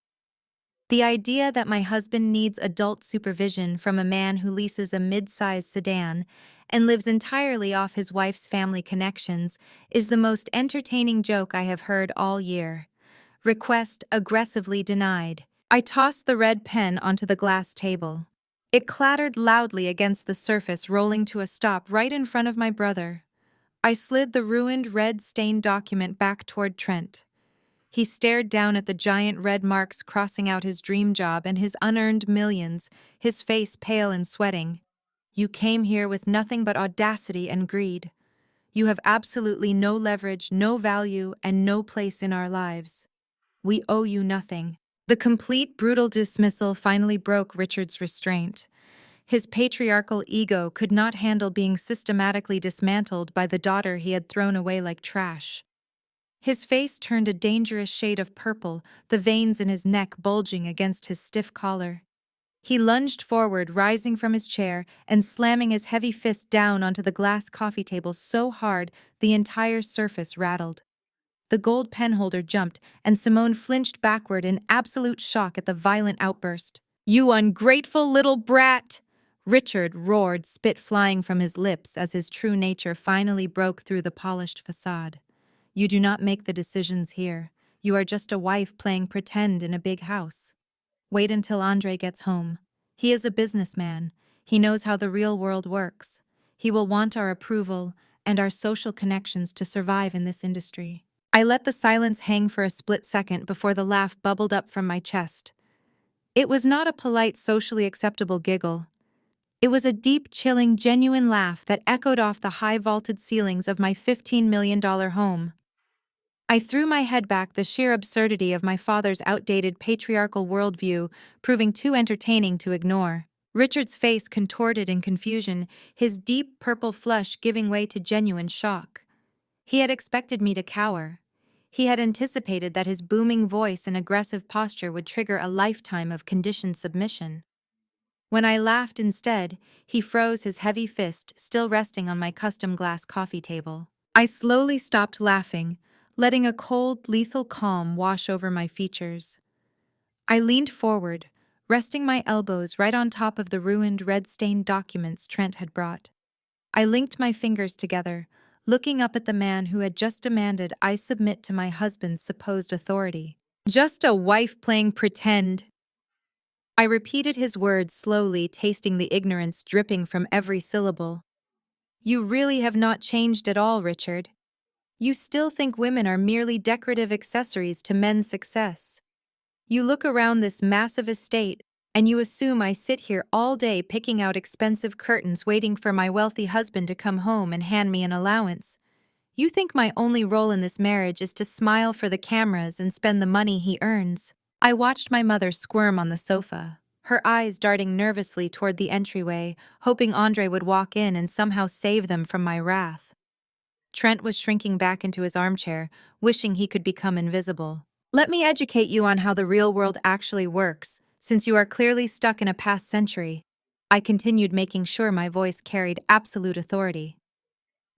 The idea that my husband needs adult supervision from a man who leases a mid-sized sedan and lives entirely off his wife's family connections is the most entertaining joke I have heard all year. Request aggressively denied. I tossed the red pen onto the glass table. It clattered loudly against the surface, rolling to a stop right in front of my brother. I slid the ruined red-stained document back toward Trent. He stared down at the giant red marks crossing out his dream job and his unearned millions, his face pale and sweating. You came here with nothing but audacity and greed. You have absolutely no leverage, no value, and no place in our lives. We owe you nothing. The complete, brutal dismissal finally broke Richard's restraint. His patriarchal ego could not handle being systematically dismantled by the daughter he had thrown away like trash. His face turned a dangerous shade of purple, the veins in his neck bulging against his stiff collar. He lunged forward, rising from his chair and slamming his heavy fist down onto the glass coffee table so hard the entire surface rattled. The gold penholder jumped, and Simone flinched backward in absolute shock at the violent outburst. "You ungrateful little brat!" Richard roared, spit flying from his lips as his true nature finally broke through the polished facade. "You do not make the decisions here. You are just a wife playing pretend in a big house. Wait until Andre gets home. He is a businessman. He knows how the real world works. He will want our approval and our social connections to survive in this industry." I let the silence hang for a split second before the laugh bubbled up from my chest. It was not a polite, socially acceptable giggle. It was a deep, chilling, genuine laugh that echoed off the high vaulted ceilings of my $15 million home. I threw my head back, the sheer absurdity of my father's outdated patriarchal worldview proving too entertaining to ignore. Richard's face contorted in confusion, his deep purple flush giving way to genuine shock. He had expected me to cower. He had anticipated that his booming voice and aggressive posture would trigger a lifetime of conditioned submission. When I laughed instead, he froze, his heavy fist still resting on my custom glass coffee table. I slowly stopped laughing, letting a cold, lethal calm wash over my features. I leaned forward, resting my elbows right on top of the ruined, red-stained documents Trent had brought. I linked my fingers together, looking up at the man who had just demanded I submit to my husband's supposed authority. Just a wife playing pretend. I repeated his words slowly, tasting the ignorance dripping from every syllable. You really have not changed at all, Richard. You still think women are merely decorative accessories to men's success. You look around this massive estate, and you assume I sit here all day picking out expensive curtains waiting for my wealthy husband to come home and hand me an allowance. You think my only role in this marriage is to smile for the cameras and spend the money he earns. I watched my mother squirm on the sofa, her eyes darting nervously toward the entryway, hoping Andre would walk in and somehow save them from my wrath. Trent was shrinking back into his armchair, wishing he could become invisible. Let me educate you on how the real world actually works, since you are clearly stuck in a past century. I continued, making sure my voice carried absolute authority.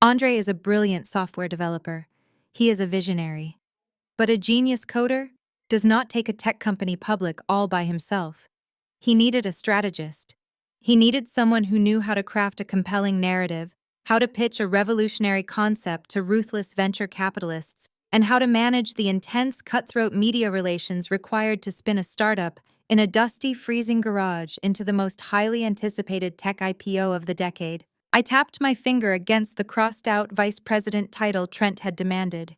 Andre is a brilliant software developer. He is a visionary. But a genius coder does not take a tech company public all by himself. He needed a strategist. He needed someone who knew how to craft a compelling narrative, how to pitch a revolutionary concept to ruthless venture capitalists, and how to manage the intense, cutthroat media relations required to spin a startup in a dusty, freezing garage into the most highly anticipated tech IPO of the decade. I tapped my finger against the crossed-out vice president title Trent had demanded.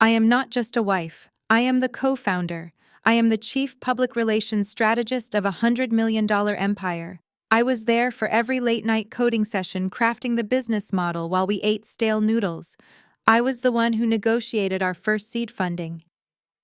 I am not just a wife. I am the co-founder. I am the chief public relations strategist of $100 million empire. I was there for every late-night coding session crafting the business model while we ate stale noodles. I was the one who negotiated our first seed funding.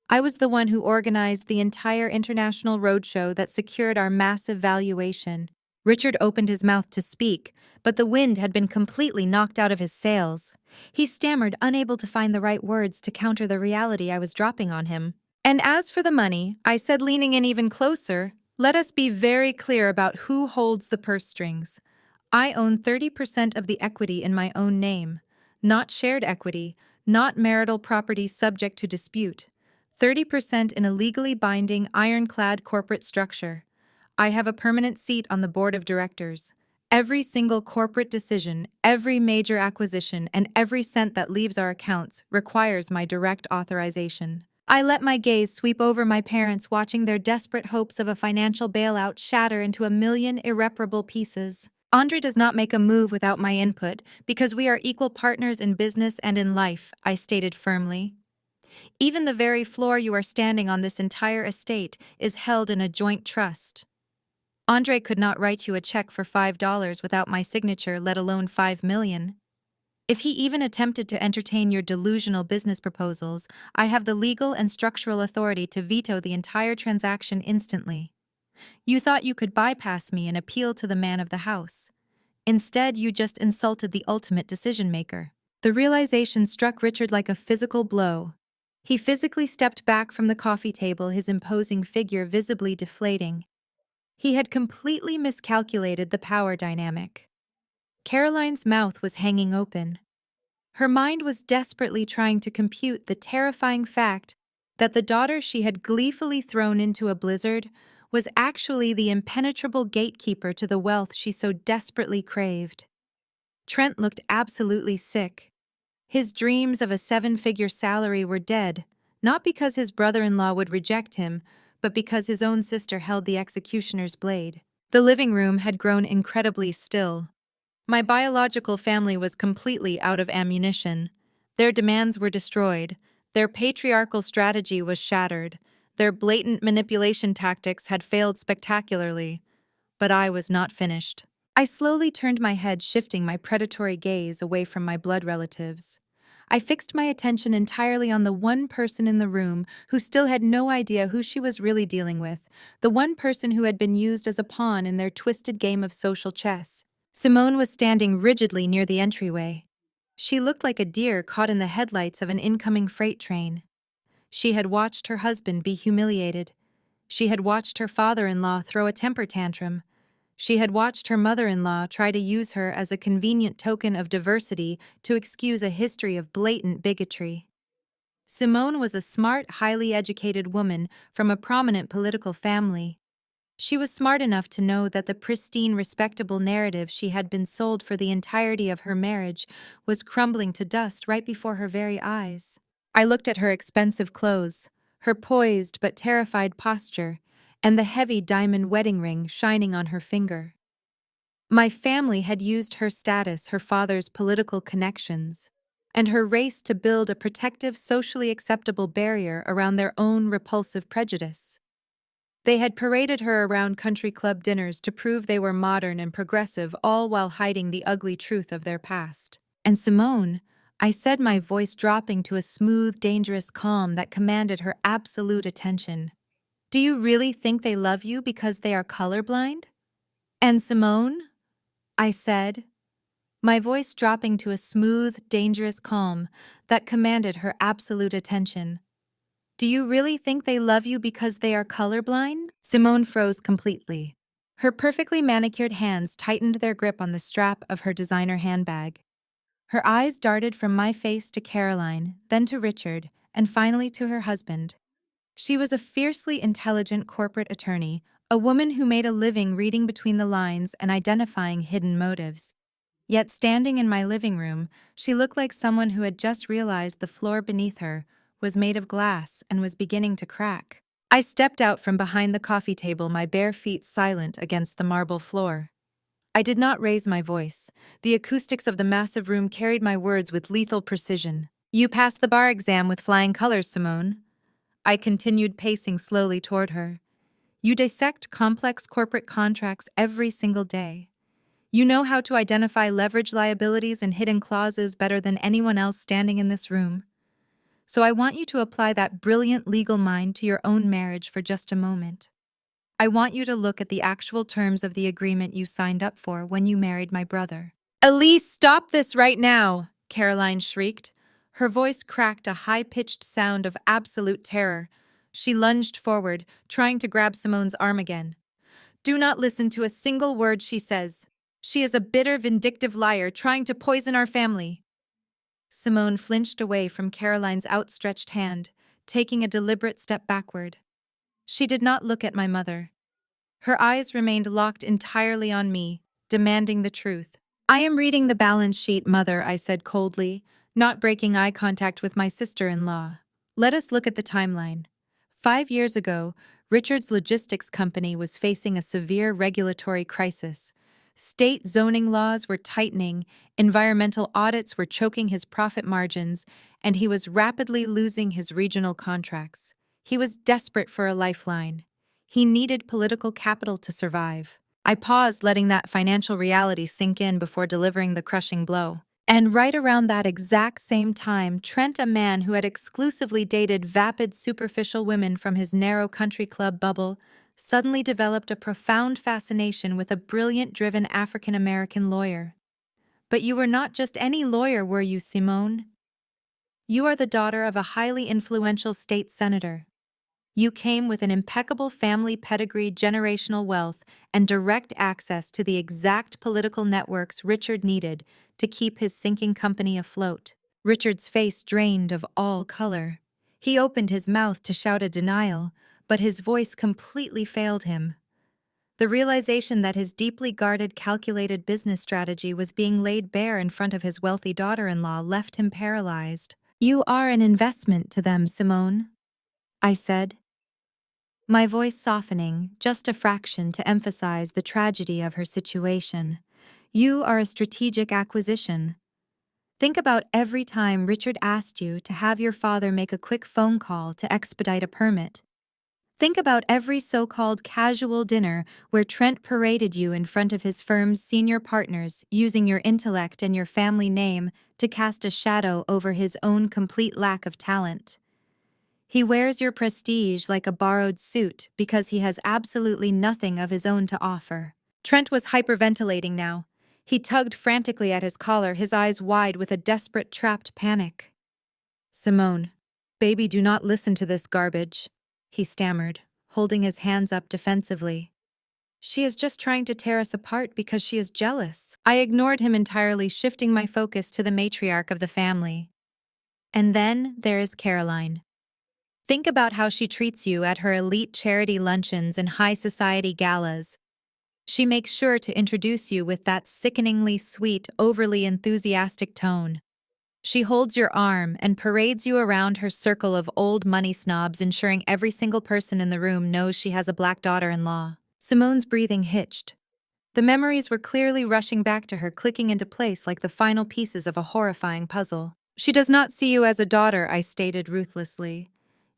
I was the one who organized the entire international roadshow that secured our massive valuation. Richard opened his mouth to speak, but the wind had been completely knocked out of his sails. He stammered, unable to find the right words to counter the reality I was dropping on him. And as for the money, I said, leaning in even closer, let us be very clear about who holds the purse strings. I own 30% of the equity in my own name. Not shared equity, not marital property subject to dispute. 30% in a legally binding, ironclad corporate structure. I have a permanent seat on the board of directors. Every single corporate decision, every major acquisition, and every cent that leaves our accounts requires my direct authorization. I let my gaze sweep over my parents, watching their desperate hopes of a financial bailout shatter into a million irreparable pieces. Andre does not make a move without my input, because we are equal partners in business and in life, I stated firmly. Even the very floor you are standing on, this entire estate, is held in a joint trust. Andre could not write you a check for $5 without my signature, let alone 5 million. If he even attempted to entertain your delusional business proposals, I have the legal and structural authority to veto the entire transaction instantly. You thought you could bypass me and appeal to the man of the house. Instead, you just insulted the ultimate decision-maker. The realization struck Richard like a physical blow. He physically stepped back from the coffee table, his imposing figure visibly deflating. He had completely miscalculated the power dynamic. Caroline's mouth was hanging open. Her mind was desperately trying to compute the terrifying fact that the daughter she had gleefully thrown into a blizzard was actually the impenetrable gatekeeper to the wealth she so desperately craved. Trent looked absolutely sick. His dreams of a 7-figure salary were dead, not because his brother-in-law would reject him, but because his own sister held the executioner's blade. The living room had grown incredibly still. My biological family was completely out of ammunition. Their demands were destroyed. Their patriarchal strategy was shattered. Their blatant manipulation tactics had failed spectacularly. But I was not finished. I slowly turned my head, shifting my predatory gaze away from my blood relatives. I fixed my attention entirely on the one person in the room who still had no idea who she was really dealing with, the one person who had been used as a pawn in their twisted game of social chess. Simone was standing rigidly near the entryway. She looked like a deer caught in the headlights of an incoming freight train. She had watched her husband be humiliated. She had watched her father-in-law throw a temper tantrum. She had watched her mother-in-law try to use her as a convenient token of diversity to excuse a history of blatant bigotry. Simone was a smart, highly educated woman from a prominent political family. She was smart enough to know that the pristine, respectable narrative she had been sold for the entirety of her marriage was crumbling to dust right before her very eyes. I looked at her expensive clothes, her poised but terrified posture, and the heavy diamond wedding ring shining on her finger. My family had used her status, her father's political connections, and her race to build a protective, socially acceptable barrier around their own repulsive prejudice. They had paraded her around country club dinners to prove they were modern and progressive, all while hiding the ugly truth of their past. And Simone, I said, my voice dropping to a smooth, dangerous calm that commanded her absolute attention. Do you really think they love you because they are colorblind? And Simone, I said, my voice dropping to a smooth, dangerous calm that commanded her absolute attention. Do you really think they love you because they are colorblind? Simone froze completely. Her perfectly manicured hands tightened their grip on the strap of her designer handbag. Her eyes darted from my face to Caroline, then to Richard, and finally to her husband. She was a fiercely intelligent corporate attorney, a woman who made a living reading between the lines and identifying hidden motives. Yet standing in my living room, she looked like someone who had just realized the floor beneath her was made of glass and was beginning to crack. I stepped out from behind the coffee table, my bare feet silent against the marble floor. I did not raise my voice. The acoustics of the massive room carried my words with lethal precision. You passed the bar exam with flying colors, Simone. I continued, pacing slowly toward her. You dissect complex corporate contracts every single day. You know how to identify leverage liabilities and hidden clauses better than anyone else standing in this room. So I want you to apply that brilliant legal mind to your own marriage for just a moment. I want you to look at the actual terms of the agreement you signed up for when you married my brother. Elise, stop this right now, Caroline shrieked. Her voice cracked a high-pitched sound of absolute terror. She lunged forward, trying to grab Simone's arm again. Do not listen to a single word she says. She is a bitter, vindictive liar trying to poison our family. Simone flinched away from Caroline's outstretched hand, taking a deliberate step backward. She did not look at my mother. Her eyes remained locked entirely on me, demanding the truth. I am reading the balance sheet, Mother, I said coldly, not breaking eye contact with my sister-in-law. Let us look at the timeline. 5 years ago, Richard's logistics company was facing a severe regulatory crisis. State zoning laws were tightening, environmental audits were choking his profit margins, and he was rapidly losing his regional contracts. He was desperate for a lifeline. He needed political capital to survive. I paused, letting that financial reality sink in before delivering the crushing blow. And right around that exact same time, Trent, a man who had exclusively dated vapid, superficial women from his narrow country club bubble, suddenly developed a profound fascination with a brilliant, driven African-American lawyer. But you were not just any lawyer, were you, Simone? You are the daughter of a highly influential state senator. You came with an impeccable family pedigree, generational wealth, and direct access to the exact political networks Richard needed to keep his sinking company afloat. Richard's face drained of all color. He opened his mouth to shout a denial, but his voice completely failed him. The realization that his deeply guarded, calculated business strategy was being laid bare in front of his wealthy daughter-in-law left him paralyzed. You are an investment to them, Simone, I said, my voice softening just a fraction to emphasize the tragedy of her situation. You are a strategic acquisition. Think about every time Richard asked you to have your father make a quick phone call to expedite a permit. Think about every so-called casual dinner where Trent paraded you in front of his firm's senior partners, using your intellect and your family name to cast a shadow over his own complete lack of talent. He wears your prestige like a borrowed suit because he has absolutely nothing of his own to offer. Trent was hyperventilating now. He tugged frantically at his collar, his eyes wide with a desperate, trapped panic. "Simone, baby, do not listen to this garbage," he stammered, holding his hands up defensively. "She is just trying to tear us apart because she is jealous." I ignored him entirely, shifting my focus to the matriarch of the family. And then there is Caroline. Think about how she treats you at her elite charity luncheons and high society galas. She makes sure to introduce you with that sickeningly sweet, overly enthusiastic tone. She holds your arm and parades you around her circle of old money snobs, ensuring every single person in the room knows she has a black daughter-in-law. Simone's breathing hitched. The memories were clearly rushing back to her, clicking into place like the final pieces of a horrifying puzzle. "She does not see you as a daughter," I stated ruthlessly.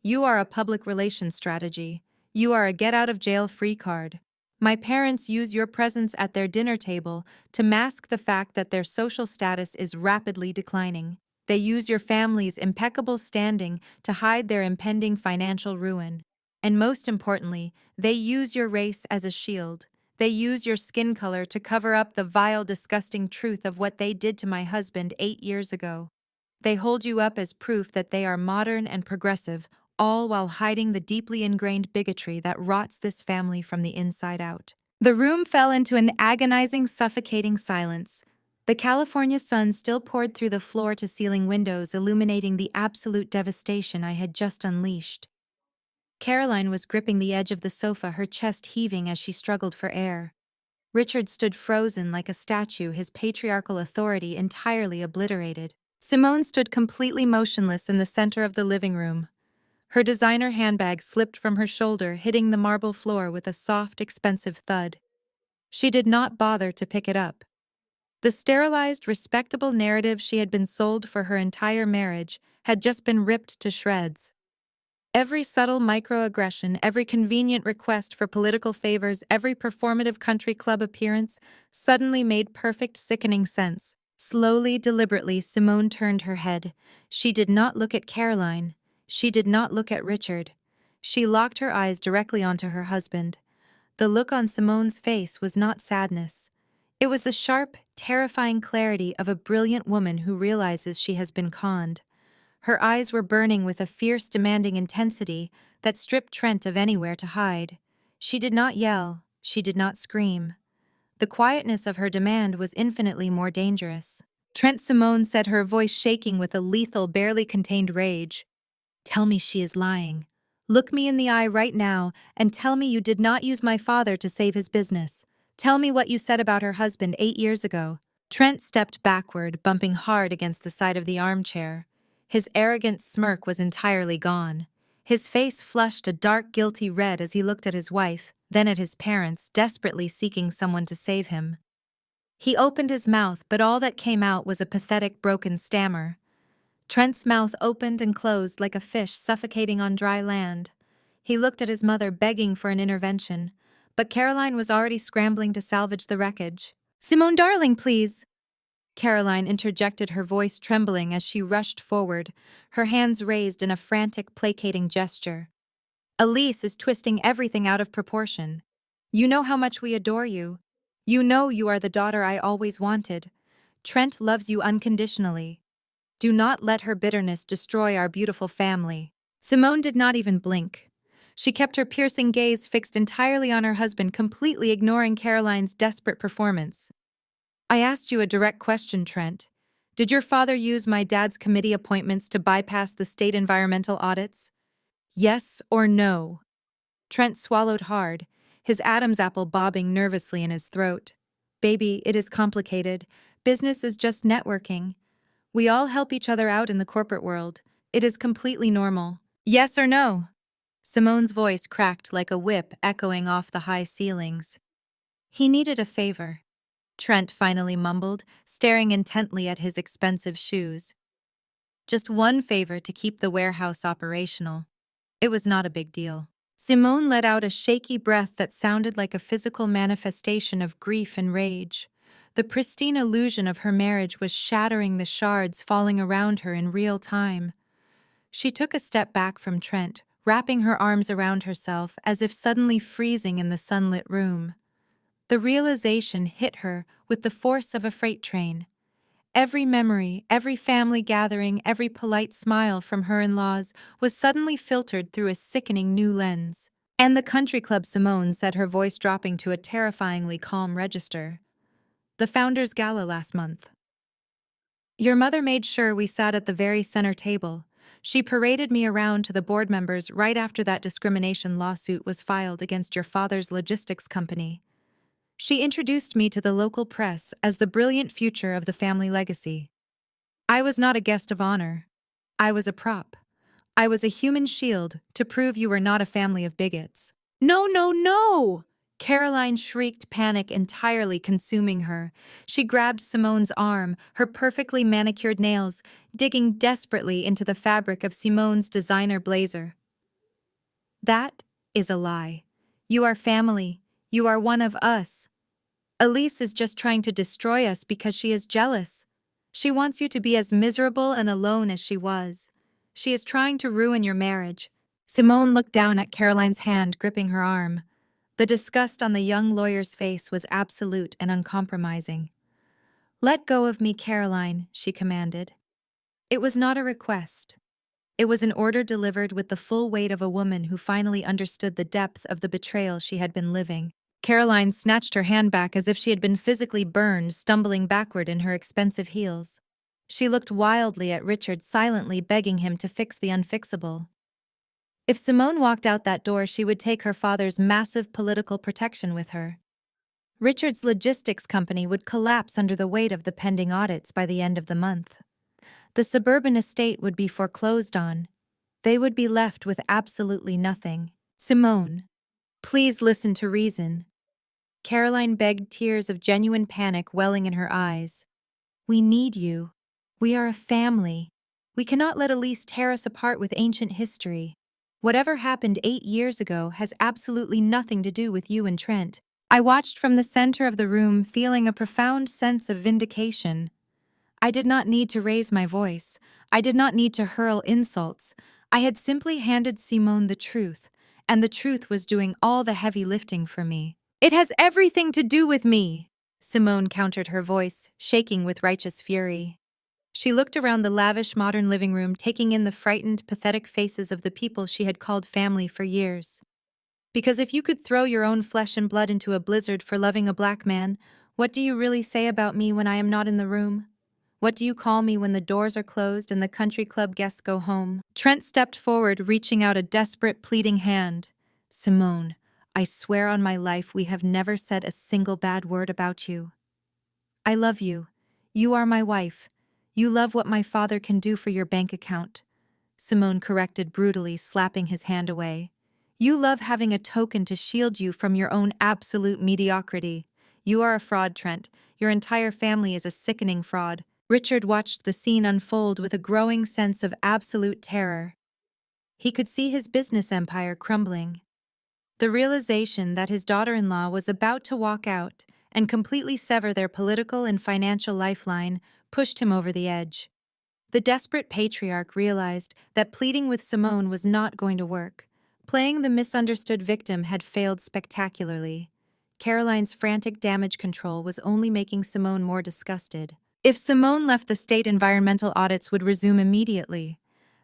"You are a public relations strategy. You are a get-out-of-jail-free card. My parents use your presence at their dinner table to mask the fact that their social status is rapidly declining. They use your family's impeccable standing to hide their impending financial ruin. And most importantly, they use your race as a shield. They use your skin color to cover up the vile, disgusting truth of what they did to my husband 8 years ago. They hold you up as proof that they are modern and progressive, all while hiding the deeply ingrained bigotry that rots this family from the inside out." The room fell into an agonizing, suffocating silence. The California sun still poured through the floor-to-ceiling windows, illuminating the absolute devastation I had just unleashed. Caroline was gripping the edge of the sofa, her chest heaving as she struggled for air. Richard stood frozen like a statue, his patriarchal authority entirely obliterated. Simone stood completely motionless in the center of the living room. Her designer handbag slipped from her shoulder, hitting the marble floor with a soft, expensive thud. She did not bother to pick it up. The sterilized, respectable narrative she had been sold for her entire marriage had just been ripped to shreds. Every subtle microaggression, every convenient request for political favors, every performative country club appearance suddenly made perfect, sickening sense. Slowly, deliberately, Simone turned her head. She did not look at Caroline. She did not look at Richard. She locked her eyes directly onto her husband. The look on Simone's face was not sadness. It was the sharp, terrifying clarity of a brilliant woman who realizes she has been conned. Her eyes were burning with a fierce, demanding intensity that stripped Trent of anywhere to hide. She did not yell. She did not scream. The quietness of her demand was infinitely more dangerous. "Trent," Simone said, her voice shaking with a lethal, barely contained rage. "Tell me she is lying. Look me in the eye right now and tell me you did not use my father to save his business. Tell me what you said about her husband 8 years ago." Trent stepped backward, bumping hard against the side of the armchair. His arrogant smirk was entirely gone. His face flushed a dark, guilty red as he looked at his wife, then at his parents, desperately seeking someone to save him. He opened his mouth, but all that came out was a pathetic, broken stammer. Trent's mouth opened and closed like a fish suffocating on dry land. He looked at his mother, begging for an intervention, but Caroline was already scrambling to salvage the wreckage. "Simone, darling, please!" Caroline interjected, her voice trembling as she rushed forward, her hands raised in a frantic, placating gesture. "Elise is twisting everything out of proportion. You know how much we adore you. You know you are the daughter I always wanted. Trent loves you unconditionally. Do not let her bitterness destroy our beautiful family." Simone did not even blink. She kept her piercing gaze fixed entirely on her husband, completely ignoring Caroline's desperate performance. "I asked you a direct question, Trent. Did your father use my dad's committee appointments to bypass the state environmental audits? Yes or no?" Trent swallowed hard, his Adam's apple bobbing nervously in his throat. "Baby, it is complicated. Business is just networking. We all help each other out in the corporate world. It is completely normal. Yes or no?" Simone's voice cracked like a whip echoing off the high ceilings. "He needed a favor," Trent finally mumbled, staring intently at his expensive shoes. "Just one favor to keep the warehouse operational. It was not a big deal." Simone let out a shaky breath that sounded like a physical manifestation of grief and rage. The pristine illusion of her marriage was shattering, the shards falling around her in real time. She took a step back from Trent, wrapping her arms around herself as if suddenly freezing in the sunlit room. The realization hit her with the force of a freight train. Every memory, every family gathering, every polite smile from her in-laws was suddenly filtered through a sickening new lens. "And the country club," Simone said, her voice dropping to a terrifyingly calm register. "The Founders' Gala last month. Your mother made sure we sat at the very center table. She paraded me around to the board members right after that discrimination lawsuit was filed against your father's logistics company. She introduced me to the local press as the brilliant future of the family legacy. I was not a guest of honor. I was a prop. I was a human shield to prove you were not a family of bigots." "No, no, no!" Caroline shrieked, panic entirely consuming her. She grabbed Simone's arm, her perfectly manicured nails digging desperately into the fabric of Simone's designer blazer. "That is a lie. You are family. You are one of us. Elise is just trying to destroy us because she is jealous. She wants you to be as miserable and alone as she was. She is trying to ruin your marriage." Simone looked down at Caroline's hand gripping her arm. The disgust on the young lawyer's face was absolute and uncompromising. "Let go of me, Caroline," she commanded. It was not a request. It was an order delivered with the full weight of a woman who finally understood the depth of the betrayal she had been living. Caroline snatched her hand back as if she had been physically burned, stumbling backward in her expensive heels. She looked wildly at Richard, silently begging him to fix the unfixable. If Simone walked out that door, she would take her father's massive political protection with her. Richard's logistics company would collapse under the weight of the pending audits by the end of the month. The suburban estate would be foreclosed on. They would be left with absolutely nothing. "Simone, please listen to reason." Caroline begged, tears of genuine panic welling in her eyes. "We need you. We are a family. We cannot let Elise tear us apart with ancient history. Whatever happened 8 years ago has absolutely nothing to do with you and Trent." I watched from the center of the room, feeling a profound sense of vindication. I did not need to raise my voice. I did not need to hurl insults. I had simply handed Simone the truth, and the truth was doing all the heavy lifting for me. "It has everything to do with me," Simone countered, her voice shaking with righteous fury. She looked around the lavish modern living room, taking in the frightened, pathetic faces of the people she had called family for years. "Because if you could throw your own flesh and blood into a blizzard for loving a black man, what do you really say about me when I am not in the room? What do you call me when the doors are closed and the country club guests go home?" Trent stepped forward, reaching out a desperate, pleading hand. "Simone, I swear on my life we have never said a single bad word about you. I love you. You are my wife. You love what my father can do for your bank account," Simone corrected brutally, slapping his hand away. "You love having a token to shield you from your own absolute mediocrity. You are a fraud, Trent. Your entire family is a sickening fraud." Richard watched the scene unfold with a growing sense of absolute terror. He could see his business empire crumbling. The realization that his daughter-in-law was about to walk out and completely sever their political and financial lifeline pushed him over the edge. The desperate patriarch realized that pleading with Simone was not going to work. Playing the misunderstood victim had failed spectacularly. Caroline's frantic damage control was only making Simone more disgusted. If Simone left, the state environmental audits would resume immediately.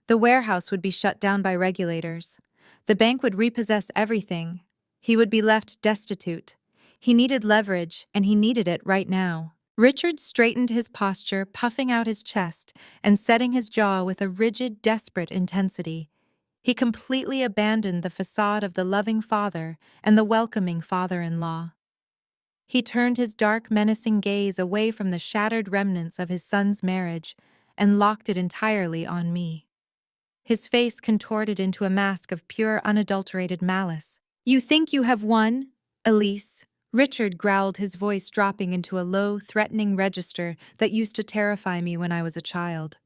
The warehouse would be shut down by regulators. The bank would repossess everything. He would be left destitute. He needed leverage, and he needed it right now. Richard straightened his posture, puffing out his chest and setting his jaw with a rigid, desperate intensity. He completely abandoned the facade of the loving father and the welcoming father-in-law. He turned his dark, menacing gaze away from the shattered remnants of his son's marriage and locked it entirely on me. His face contorted into a mask of pure, unadulterated malice. "You think you have won, Elise?" Richard growled, his voice dropping into a low, threatening register that used to terrify me when I was a child.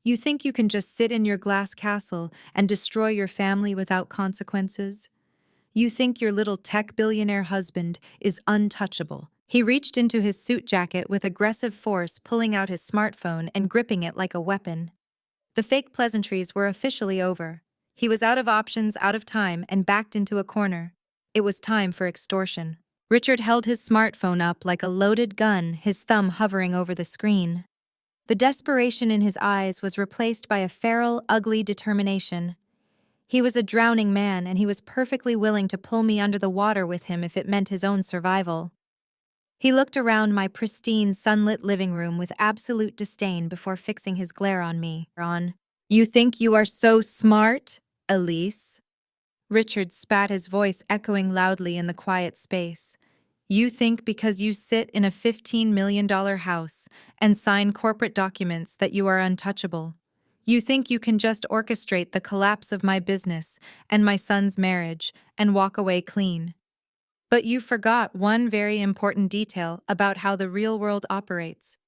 "You think you can just sit in your glass castle and destroy your family without consequences? You think your little tech billionaire husband is untouchable. He reached into his suit jacket with aggressive force, pulling out his smartphone and gripping it like a weapon. The fake pleasantries were officially over. He was out of options, out of time, and backed into a corner. It was time for extortion. Richard held his smartphone up like a loaded gun, his thumb hovering over the screen. The desperation in his eyes was replaced by a feral, ugly determination. He was a drowning man, and he was perfectly willing to pull me under the water with him if it meant his own survival. He looked around my pristine, sunlit living room with absolute disdain before fixing his glare on me. You think you are so smart, Elise? Richard spat, his voice echoing loudly in the quiet space. You think because you sit in a $15 million house and sign corporate documents that you are untouchable. You think you can just orchestrate the collapse of my business and my son's marriage and walk away clean. But you forgot one very important detail about how the real world operates.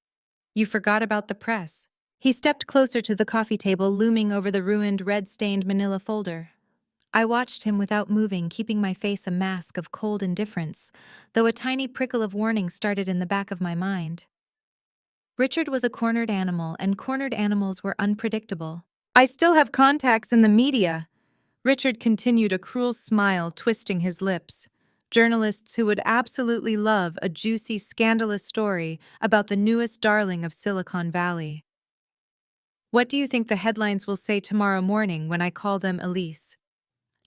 You forgot about the press. He stepped closer to the coffee table, looming over the ruined, red-stained manila folder. I watched him without moving, keeping my face a mask of cold indifference, though a tiny prickle of warning started in the back of my mind. Richard was a cornered animal, and cornered animals were unpredictable. I still have contacts in the media. Richard continued, a cruel smile twisting his lips. Journalists who would absolutely love a juicy, scandalous story about the newest darling of Silicon Valley. What do you think the headlines will say tomorrow morning when I call them Elise?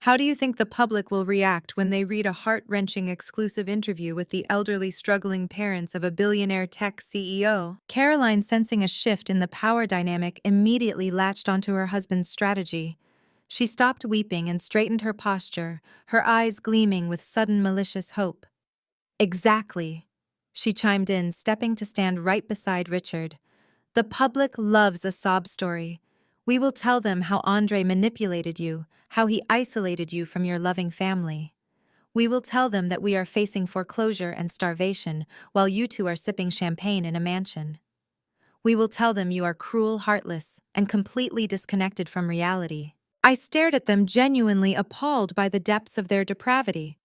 How do you think the public will react when they read a heart-wrenching exclusive interview with the elderly, struggling parents of a billionaire tech CEO? Caroline, sensing a shift in the power dynamic, immediately latched onto her husband's strategy. She stopped weeping and straightened her posture, her eyes gleaming with sudden malicious hope. Exactly, she chimed in, stepping to stand right beside Richard. The public loves a sob story. We will tell them how Andre manipulated you, how he isolated you from your loving family. We will tell them that we are facing foreclosure and starvation while you two are sipping champagne in a mansion. We will tell them you are cruel, heartless, and completely disconnected from reality. I stared at them, genuinely appalled by the depths of their depravity.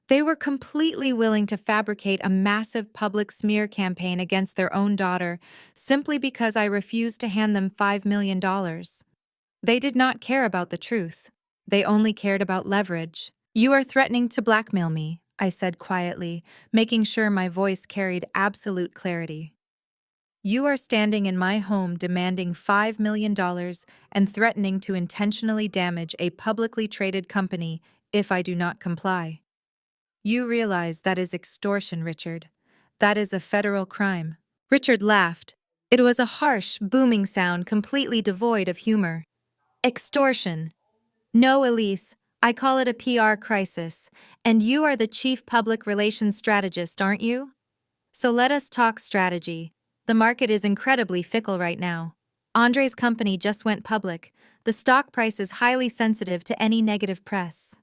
They were completely willing to fabricate a massive public smear campaign against their own daughter simply because I refused to hand them $5 million. They did not care about the truth. They only cared about leverage. You are threatening to blackmail me, I said quietly, making sure my voice carried absolute clarity. You are standing in my home demanding $5 million and threatening to intentionally damage a publicly traded company if I do not comply. You realize that is extortion, Richard. That is a federal crime. Richard laughed. It was a harsh, booming sound completely devoid of humor. Extortion. No, Elise, I call it a PR crisis, and you are the chief public relations strategist, aren't you? So let us talk strategy. The market is incredibly fickle right now. Andre's company just went public. The stock price is highly sensitive to any negative press.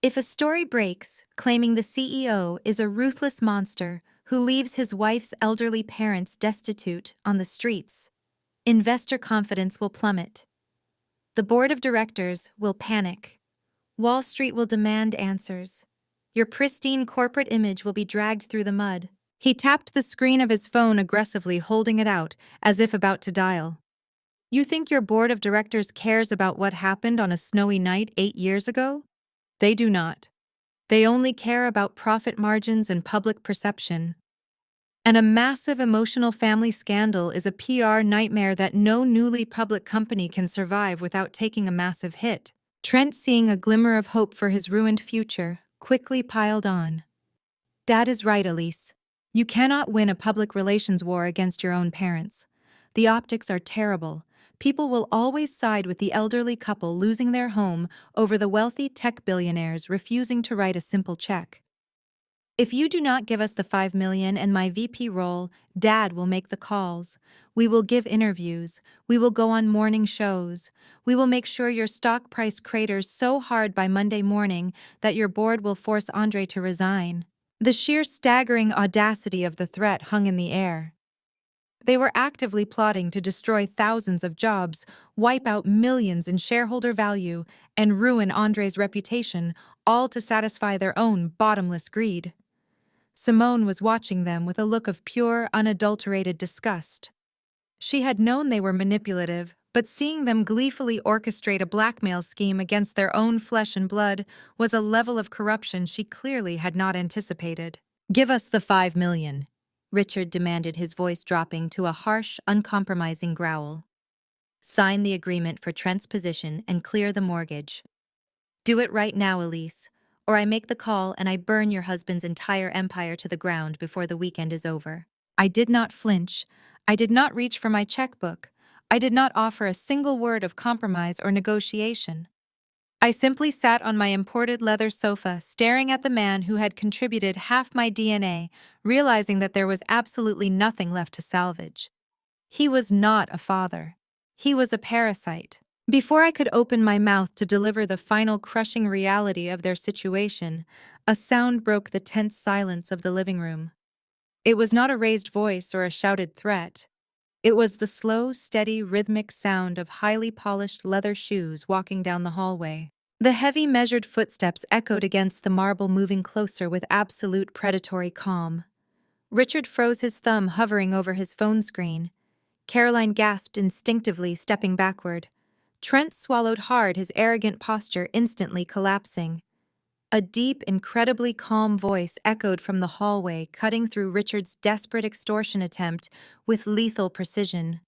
If a story breaks, claiming the CEO is a ruthless monster who leaves his wife's elderly parents destitute on the streets, investor confidence will plummet. The board of directors will panic. Wall Street will demand answers. Your pristine corporate image will be dragged through the mud. He tapped the screen of his phone aggressively, holding it out, as if about to dial. You think your board of directors cares about what happened on a snowy night 8 years ago? They do not. They only care about profit margins and public perception. And a massive emotional family scandal is a PR nightmare that no newly public company can survive without taking a massive hit. Trent, seeing a glimmer of hope for his ruined future, quickly piled on. Dad is right, Elise. You cannot win a public relations war against your own parents. The optics are terrible. People will always side with the elderly couple losing their home over the wealthy tech billionaires refusing to write a simple check. If you do not give us the $5 million and my VP role, Dad will make the calls. We will give interviews. We will go on morning shows. We will make sure your stock price craters so hard by Monday morning that your board will force Andre to resign. The sheer staggering audacity of the threat hung in the air. They were actively plotting to destroy thousands of jobs, wipe out millions in shareholder value, and ruin Andre's reputation, all to satisfy their own bottomless greed. Simone was watching them with a look of pure, unadulterated disgust. She had known they were manipulative, but seeing them gleefully orchestrate a blackmail scheme against their own flesh and blood was a level of corruption she clearly had not anticipated. "Give us the 5 million," Richard demanded, his voice dropping to a harsh, uncompromising growl. "Sign the agreement for Trent's position and clear the mortgage. Do it right now, Elise, or I make the call and I burn your husband's entire empire to the ground before the weekend is over." I did not flinch. I did not reach for my checkbook. I did not offer a single word of compromise or negotiation. I simply sat on my imported leather sofa, staring at the man who had contributed half my DNA, realizing that there was absolutely nothing left to salvage. He was not a father. He was a parasite. Before I could open my mouth to deliver the final crushing reality of their situation, a sound broke the tense silence of the living room. It was not a raised voice or a shouted threat. It was the slow, steady, rhythmic sound of highly polished leather shoes walking down the hallway. The heavy, measured footsteps echoed against the marble, moving closer with absolute predatory calm. Richard froze, his thumb hovering over his phone screen. Caroline gasped instinctively, stepping backward. Trent swallowed hard, his arrogant posture instantly collapsing. A deep, incredibly calm voice echoed from the hallway, cutting through Richard's desperate extortion attempt with lethal precision.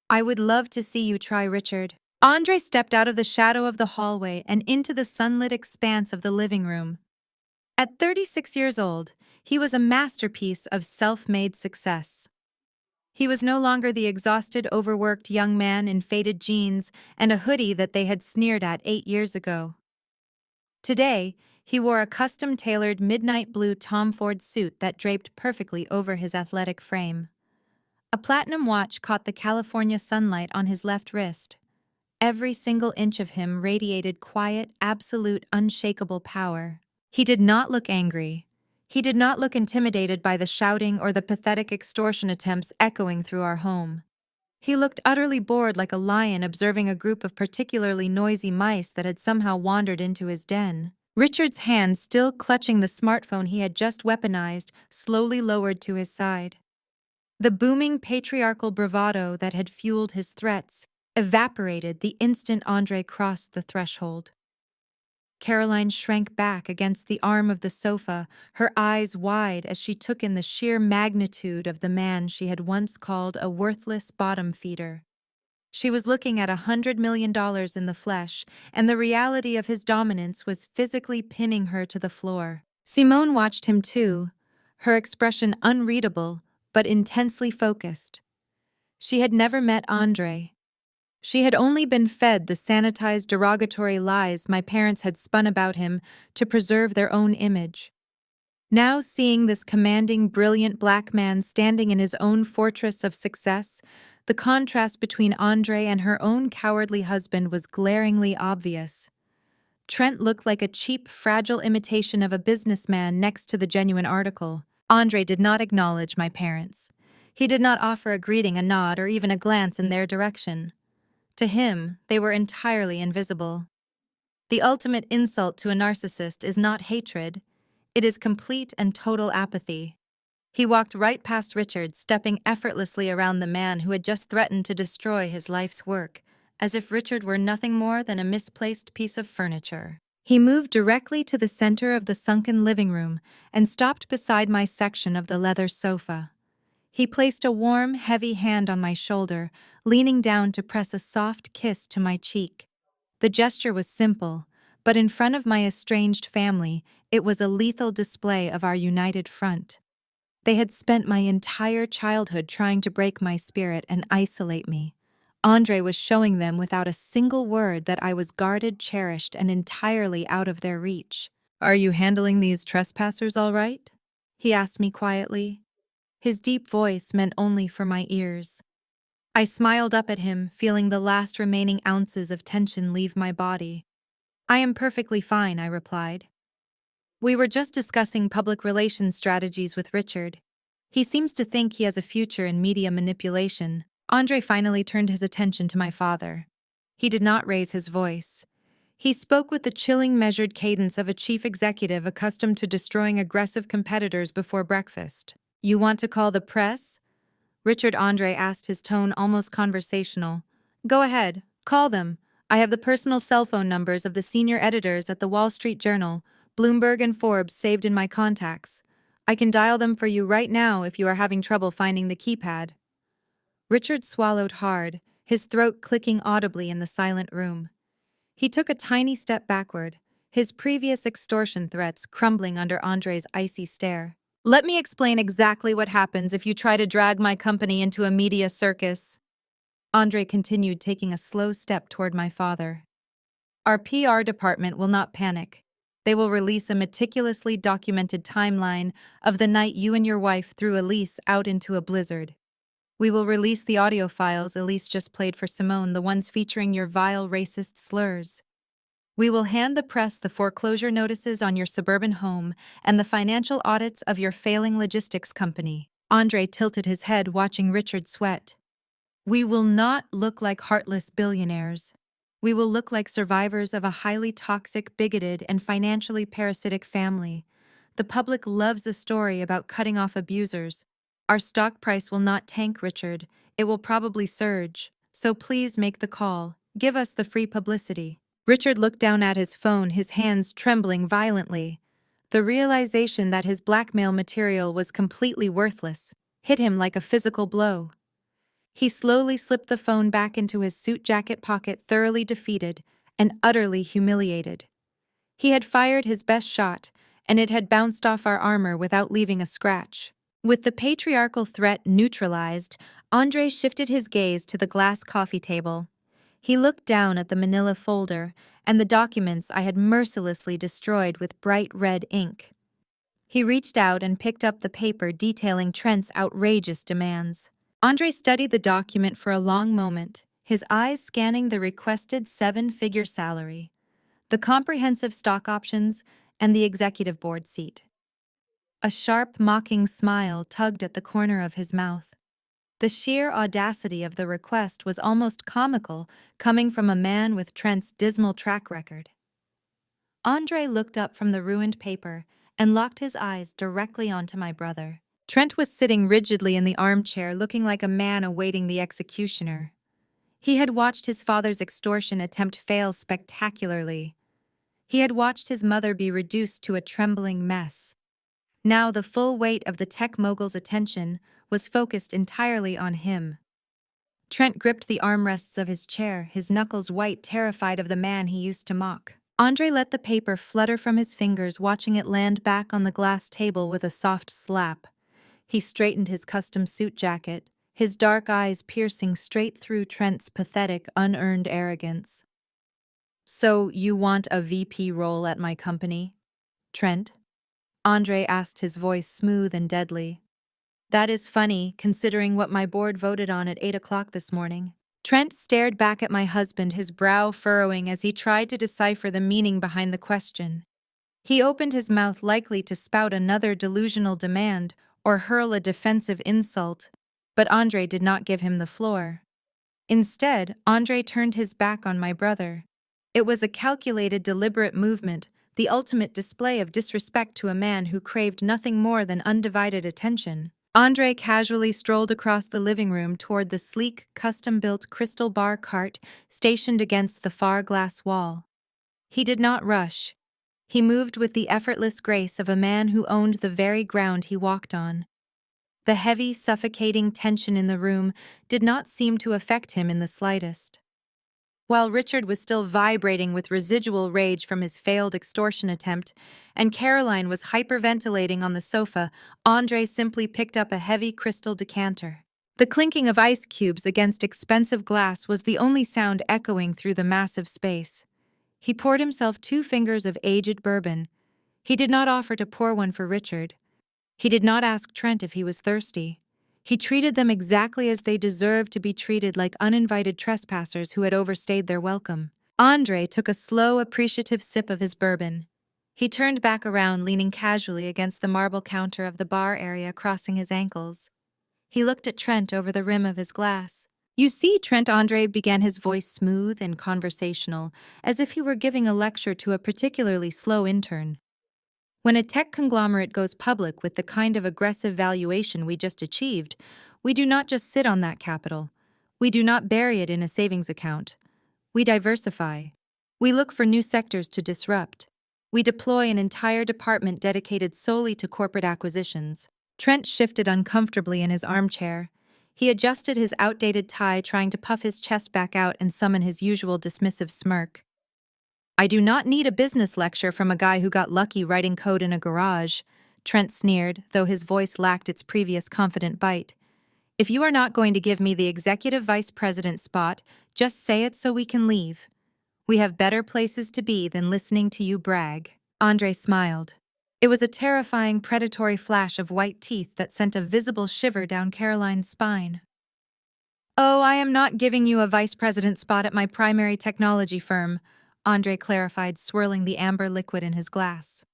"I would love to see you try, Richard." Andre stepped out of the shadow of the hallway and into the sunlit expanse of the living room. At 36 years old, he was a masterpiece of self-made success. He was no longer the exhausted, overworked young man in faded jeans and a hoodie that they had sneered at 8 years ago. Today, he wore a custom-tailored midnight blue Tom Ford suit that draped perfectly over his athletic frame. A platinum watch caught the California sunlight on his left wrist. Every single inch of him radiated quiet, absolute, unshakable power. He did not look angry. He did not look intimidated by the shouting or the pathetic extortion attempts echoing through our home. He looked utterly bored, like a lion observing a group of particularly noisy mice that had somehow wandered into his den. Richard's hand, still clutching the smartphone he had just weaponized, slowly lowered to his side. The booming patriarchal bravado that had fueled his threats evaporated the instant Andre crossed the threshold. Caroline shrank back against the arm of the sofa, her eyes wide as she took in the sheer magnitude of the man she had once called a worthless bottom feeder. She was looking at $100 million in the flesh, and the reality of his dominance was physically pinning her to the floor. Simone watched him too, her expression unreadable but intensely focused. She had never met Andre. She had only been fed the sanitized, derogatory lies my parents had spun about him to preserve their own image. Now, seeing this commanding, brilliant black man standing in his own fortress of success, the contrast between Andre and her own cowardly husband was glaringly obvious. Trent looked like a cheap, fragile imitation of a businessman next to the genuine article. Andre did not acknowledge my parents. He did not offer a greeting, a nod, or even a glance in their direction. To him, they were entirely invisible. The ultimate insult to a narcissist is not hatred. It is complete and total apathy. He walked right past Richard, stepping effortlessly around the man who had just threatened to destroy his life's work, as if Richard were nothing more than a misplaced piece of furniture. He moved directly to the center of the sunken living room and stopped beside my section of the leather sofa. He placed a warm, heavy hand on my shoulder, leaning down to press a soft kiss to my cheek. The gesture was simple, but in front of my estranged family, it was a lethal display of our united front. They had spent my entire childhood trying to break my spirit and isolate me. Andre was showing them without a single word that I was guarded, cherished, and entirely out of their reach. "Are you handling these trespassers all right?" he asked me quietly. His deep voice meant only for my ears. I smiled up at him, feeling the last remaining ounces of tension leave my body. "I am perfectly fine," I replied. "We were just discussing public relations strategies with Richard. He seems to think he has a future in media manipulation. Andre finally turned his attention to my father. He did not raise his voice. He spoke with the chilling, measured cadence of a chief executive accustomed to destroying aggressive competitors before breakfast. "You want to call the press?" Richard Andre asked, his tone almost conversational. "Go ahead, call them. I have the personal cell phone numbers of the senior editors at the Wall Street Journal, Bloomberg and Forbes saved in my contacts. I can dial them for you right now if you are having trouble finding the keypad." Richard swallowed hard, his throat clicking audibly in the silent room. He took a tiny step backward, his previous extortion threats crumbling under Andre's icy stare. "Let me explain exactly what happens if you try to drag my company into a media circus." Andre continued, taking a slow step toward my father. "Our PR department will not panic. They will release a meticulously documented timeline of the night you and your wife threw Elise out into a blizzard. We will release the audio files Elise just played for Simone, the ones featuring your vile racist slurs. We will hand the press the foreclosure notices on your suburban home and the financial audits of your failing logistics company." Andre tilted his head, watching Richard sweat. "We will not look like heartless billionaires. We will look like survivors of a highly toxic, bigoted, and financially parasitic family. The public loves a story about cutting off abusers. Our stock price will not tank, Richard. It will probably surge. So please make the call. Give us the free publicity." Richard looked down at his phone, his hands trembling violently. The realization that his blackmail material was completely worthless hit him like a physical blow. He slowly slipped the phone back into his suit jacket pocket, thoroughly defeated and utterly humiliated. He had fired his best shot, and it had bounced off our armor without leaving a scratch. With the patriarchal threat neutralized, Andre shifted his gaze to the glass coffee table. He looked down at the manila folder and the documents I had mercilessly destroyed with bright red ink. He reached out and picked up the paper detailing Trent's outrageous demands. Andre studied the document for a long moment, his eyes scanning the requested 7-figure salary, the comprehensive stock options, and the executive board seat. A sharp, mocking smile tugged at the corner of his mouth. The sheer audacity of the request was almost comical, coming from a man with Trent's dismal track record. Andre looked up from the ruined paper and locked his eyes directly onto my brother. Trent was sitting rigidly in the armchair, looking like a man awaiting the executioner. He had watched his father's extortion attempt fail spectacularly. He had watched his mother be reduced to a trembling mess. Now the full weight of the tech mogul's attention was focused entirely on him. Trent gripped the armrests of his chair, his knuckles white, terrified of the man he used to mock. Andre let the paper flutter from his fingers, watching it land back on the glass table with a soft slap. He straightened his custom suit jacket, his dark eyes piercing straight through Trent's pathetic, unearned arrogance. "So you want a VP role at my company, Trent?" Andre asked, his voice smooth and deadly. "That is funny, considering what my board voted on at 8 o'clock this morning." Trent stared back at my husband, his brow furrowing as he tried to decipher the meaning behind the question. He opened his mouth, likely to spout another delusional demand or hurl a defensive insult, but Andre did not give him the floor. Instead, Andre turned his back on my brother. It was a calculated, deliberate movement, the ultimate display of disrespect to a man who craved nothing more than undivided attention. Andre casually strolled across the living room toward the sleek, custom-built crystal bar cart stationed against the far glass wall. He did not rush. He moved with the effortless grace of a man who owned the very ground he walked on. The heavy, suffocating tension in the room did not seem to affect him in the slightest. While Richard was still vibrating with residual rage from his failed extortion attempt, and Caroline was hyperventilating on the sofa, Andre simply picked up a heavy crystal decanter. The clinking of ice cubes against expensive glass was the only sound echoing through the massive space. He poured himself 2 fingers of aged bourbon. He did not offer to pour one for Richard. He did not ask Trent if he was thirsty. He treated them exactly as they deserved to be treated, like uninvited trespassers who had overstayed their welcome. Andre took a slow, appreciative sip of his bourbon. He turned back around, leaning casually against the marble counter of the bar area, crossing his ankles. He looked at Trent over the rim of his glass. "You see," Trent Andre began, his voice smooth and conversational, as if he were giving a lecture to a particularly slow intern. "When a tech conglomerate goes public with the kind of aggressive valuation we just achieved, we do not just sit on that capital. We do not bury it in a savings account. We diversify. We look for new sectors to disrupt. We deploy an entire department dedicated solely to corporate acquisitions." Trent shifted uncomfortably in his armchair. He adjusted his outdated tie, trying to puff his chest back out and summon his usual dismissive smirk. "I do not need a business lecture from a guy who got lucky writing code in a garage," Trent sneered, though his voice lacked its previous confident bite. "If you are not going to give me the executive vice president spot, just say it so we can leave. We have better places to be than listening to you brag." Andre smiled. It was a terrifying, predatory flash of white teeth that sent a visible shiver down Caroline's spine. "Oh, I am not giving you a vice president spot at my primary technology firm," Andre clarified, swirling the amber liquid in his glass.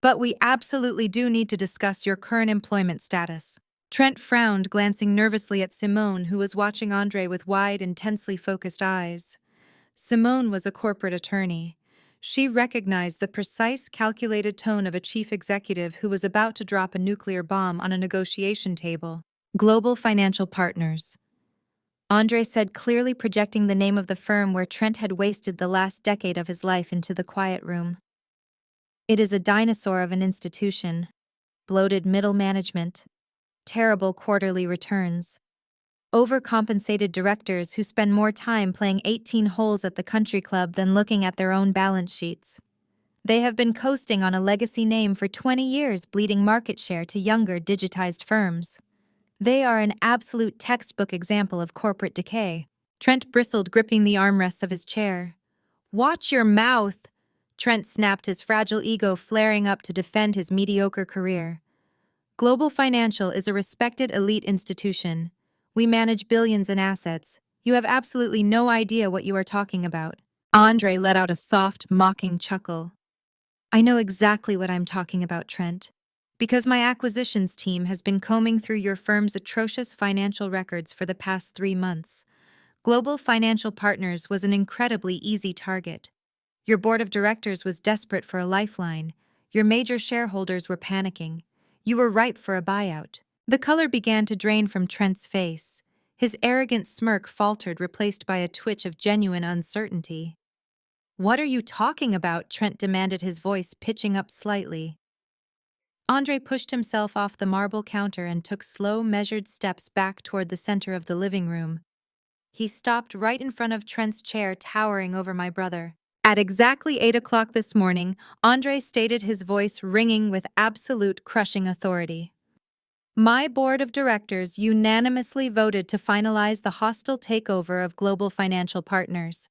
"But we absolutely do need to discuss your current employment status." Trent frowned, glancing nervously at Simone, who was watching Andre with wide, intensely focused eyes. Simone was a corporate attorney. She recognized the precise, calculated tone of a chief executive who was about to drop a nuclear bomb on a negotiation table. "Global Financial Partners," Andre said, clearly projecting the name of the firm where Trent had wasted the last decade of his life into the quiet room. "It is a dinosaur of an institution. Bloated middle management. Terrible quarterly returns. Overcompensated directors who spend more time playing 18 holes at the country club than looking at their own balance sheets. They have been coasting on a legacy name for 20 years, bleeding market share to younger, digitized firms. They are an absolute textbook example of corporate decay." Trent bristled, gripping the armrests of his chair. "Watch your mouth!" Trent snapped, his fragile ego flaring up to defend his mediocre career. "Global Financial is a respected elite institution. We manage billions in assets. You have absolutely no idea what you are talking about." Andre let out a soft, mocking chuckle. "I know exactly what I'm talking about, Trent. Because my acquisitions team has been combing through your firm's atrocious financial records for the past 3 months. Global Financial Partners was an incredibly easy target. Your board of directors was desperate for a lifeline. Your major shareholders were panicking. You were ripe for a buyout." The color began to drain from Trent's face. His arrogant smirk faltered, replaced by a twitch of genuine uncertainty. "What are you talking about?" Trent demanded, his voice pitching up slightly. Andre pushed himself off the marble counter and took slow, measured steps back toward the center of the living room. He stopped right in front of Trent's chair, towering over my brother. "At exactly 8 o'clock this morning," Andre stated, his voice ringing with absolute, crushing authority, "my board of directors unanimously voted to finalize the hostile takeover of Global Financial Partners.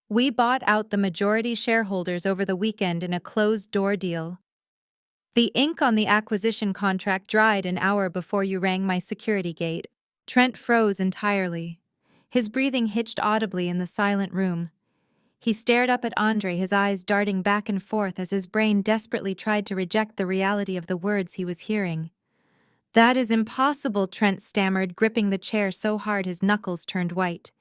We bought out the majority shareholders over the weekend in a closed-door deal. The ink on the acquisition contract dried an hour before you rang my security gate." Trent froze entirely. His breathing hitched audibly in the silent room. He stared up at Andre, his eyes darting back and forth as his brain desperately tried to reject the reality of the words he was hearing. "That is impossible," Trent stammered, gripping the chair so hard his knuckles turned white.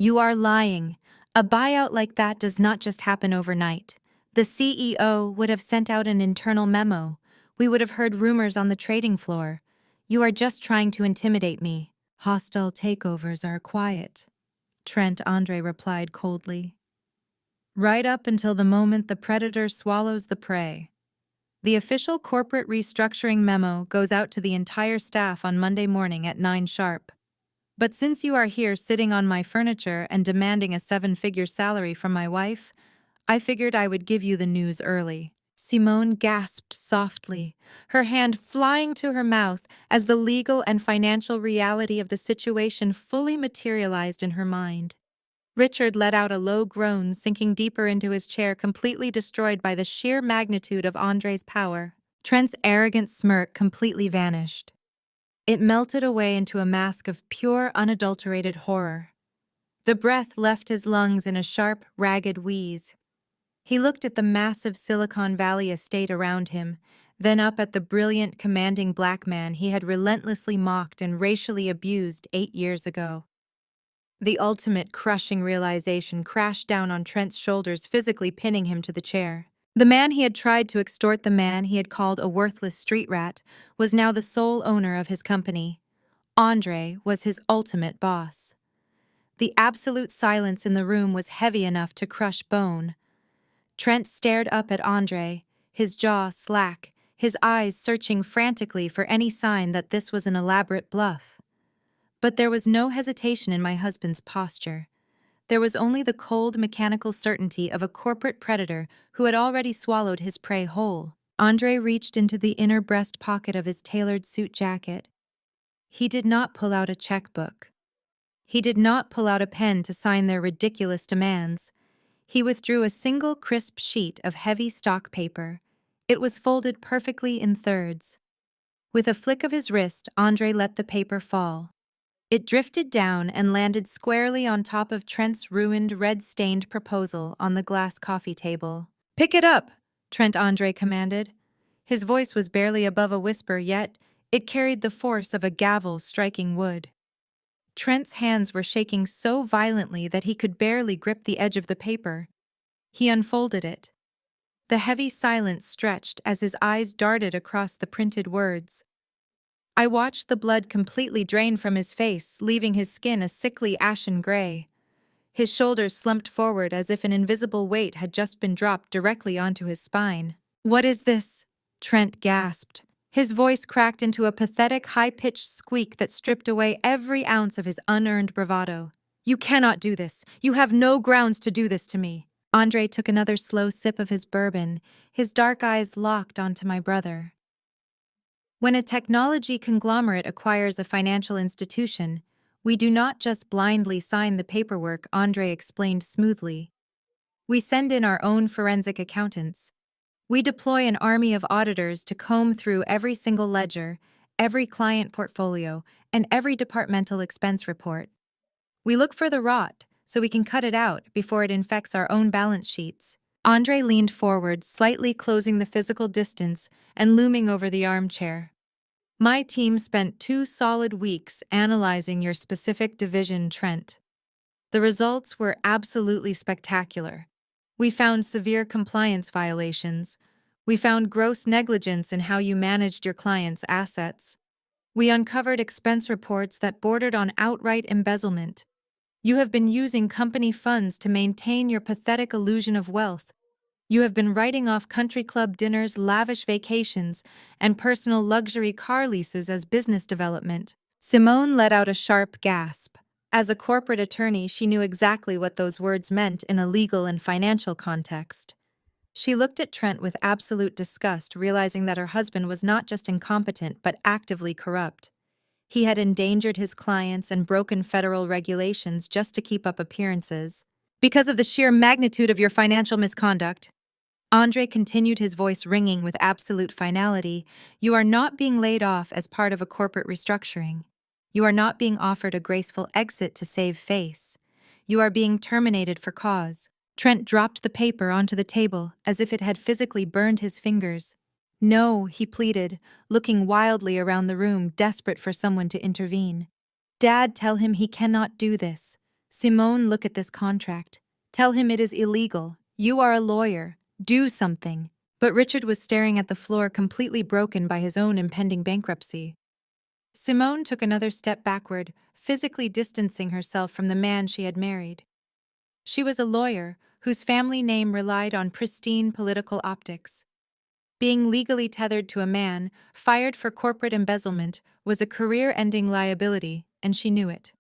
"You are lying. A buyout like that does not just happen overnight. The CEO would have sent out an internal memo. We would have heard rumors on the trading floor. You are just trying to intimidate me." "Hostile takeovers are quiet," Trent Andre replied coldly. "Right up until the moment the predator swallows the prey. The official corporate restructuring memo goes out to the entire staff on Monday morning at 9 sharp. But since you are here sitting on my furniture and demanding a 7-figure salary from my wife, I figured I would give you the news early." Simone gasped softly, her hand flying to her mouth as the legal and financial reality of the situation fully materialized in her mind. Richard let out a low groan, sinking deeper into his chair, completely destroyed by the sheer magnitude of Andre's power. Trent's arrogant smirk completely vanished. It melted away into a mask of pure, unadulterated horror. The breath left his lungs in a sharp, ragged wheeze. He looked at the massive Silicon Valley estate around him, then up at the brilliant, commanding black man he had relentlessly mocked and racially abused 8 years ago. The ultimate crushing realization crashed down on Trent's shoulders, physically pinning him to the chair. The man he had tried to extort, the man he had called a worthless street rat, was now the sole owner of his company. Andre was his ultimate boss. The absolute silence in the room was heavy enough to crush bone. Trent stared up at Andre, his jaw slack, his eyes searching frantically for any sign that this was an elaborate bluff. But there was no hesitation in my husband's posture. There was only the cold, mechanical certainty of a corporate predator who had already swallowed his prey whole. Andre reached into the inner breast pocket of his tailored suit jacket. He did not pull out a checkbook. He did not pull out a pen to sign their ridiculous demands. He withdrew a single crisp sheet of heavy stock paper. It was folded perfectly in thirds. With a flick of his wrist, Andre let the paper fall. It drifted down and landed squarely on top of Trent's ruined, red-stained proposal on the glass coffee table. "Pick it up," Trent Andre commanded. His voice was barely above a whisper, yet it carried the force of a gavel striking wood. Trent's hands were shaking so violently that he could barely grip the edge of the paper. He unfolded it. The heavy silence stretched as his eyes darted across the printed words. I watched the blood completely drain from his face, leaving his skin a sickly ashen gray. His shoulders slumped forward as if an invisible weight had just been dropped directly onto his spine. "What is this?" Trent gasped. His voice cracked into a pathetic, high-pitched squeak that stripped away every ounce of his unearned bravado. "You cannot do this. You have no grounds to do this to me." Andre took another slow sip of his bourbon, his dark eyes locked onto my brother. When a technology conglomerate acquires a financial institution, we do not just blindly sign the paperwork, Andre explained smoothly. We send in our own forensic accountants. We deploy an army of auditors to comb through every single ledger, every client portfolio, and every departmental expense report. We look for the rot, so we can cut it out before it infects our own balance sheets. Andre leaned forward, slightly closing the physical distance and looming over the armchair. My team spent 2 solid weeks analyzing your specific division, Trent. The results were absolutely spectacular. We found severe compliance violations. We found gross negligence in how you managed your clients' assets. We uncovered expense reports that bordered on outright embezzlement. You have been using company funds to maintain your pathetic illusion of wealth. You have been writing off country club dinners, lavish vacations, and personal luxury car leases as business development. Simone let out a sharp gasp. As a corporate attorney, she knew exactly what those words meant in a legal and financial context. She looked at Trent with absolute disgust, realizing that her husband was not just incompetent but actively corrupt. He had endangered his clients and broken federal regulations just to keep up appearances. "Because of the sheer magnitude of your financial misconduct," Andre continued, his voice ringing with absolute finality, "you are not being laid off as part of a corporate restructuring. You are not being offered a graceful exit to save face. You are being terminated for cause." Trent dropped the paper onto the table as if it had physically burned his fingers. "No," he pleaded, looking wildly around the room, desperate for someone to intervene. "Dad, tell him he cannot do this. Simone, look at this contract. Tell him it is illegal. You are a lawyer. Do something." But Richard was staring at the floor, completely broken by his own impending bankruptcy. Simone took another step backward, physically distancing herself from the man she had married. She was a lawyer whose family name relied on pristine political optics. Being legally tethered to a man, fired for corporate embezzlement, was a career-ending liability, and she knew it.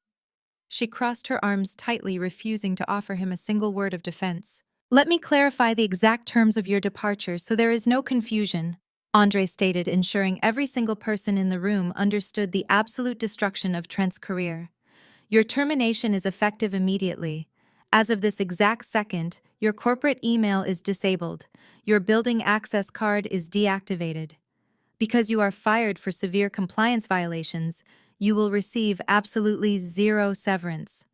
She crossed her arms tightly, refusing to offer him a single word of defense. "Let me clarify the exact terms of your departure so there is no confusion," Andre stated, ensuring every single person in the room understood the absolute destruction of Trent's career. "Your termination is effective immediately. As of this exact second, your corporate email is disabled. Your building access card is deactivated. Because you are fired for severe compliance violations, you will receive absolutely zero severance.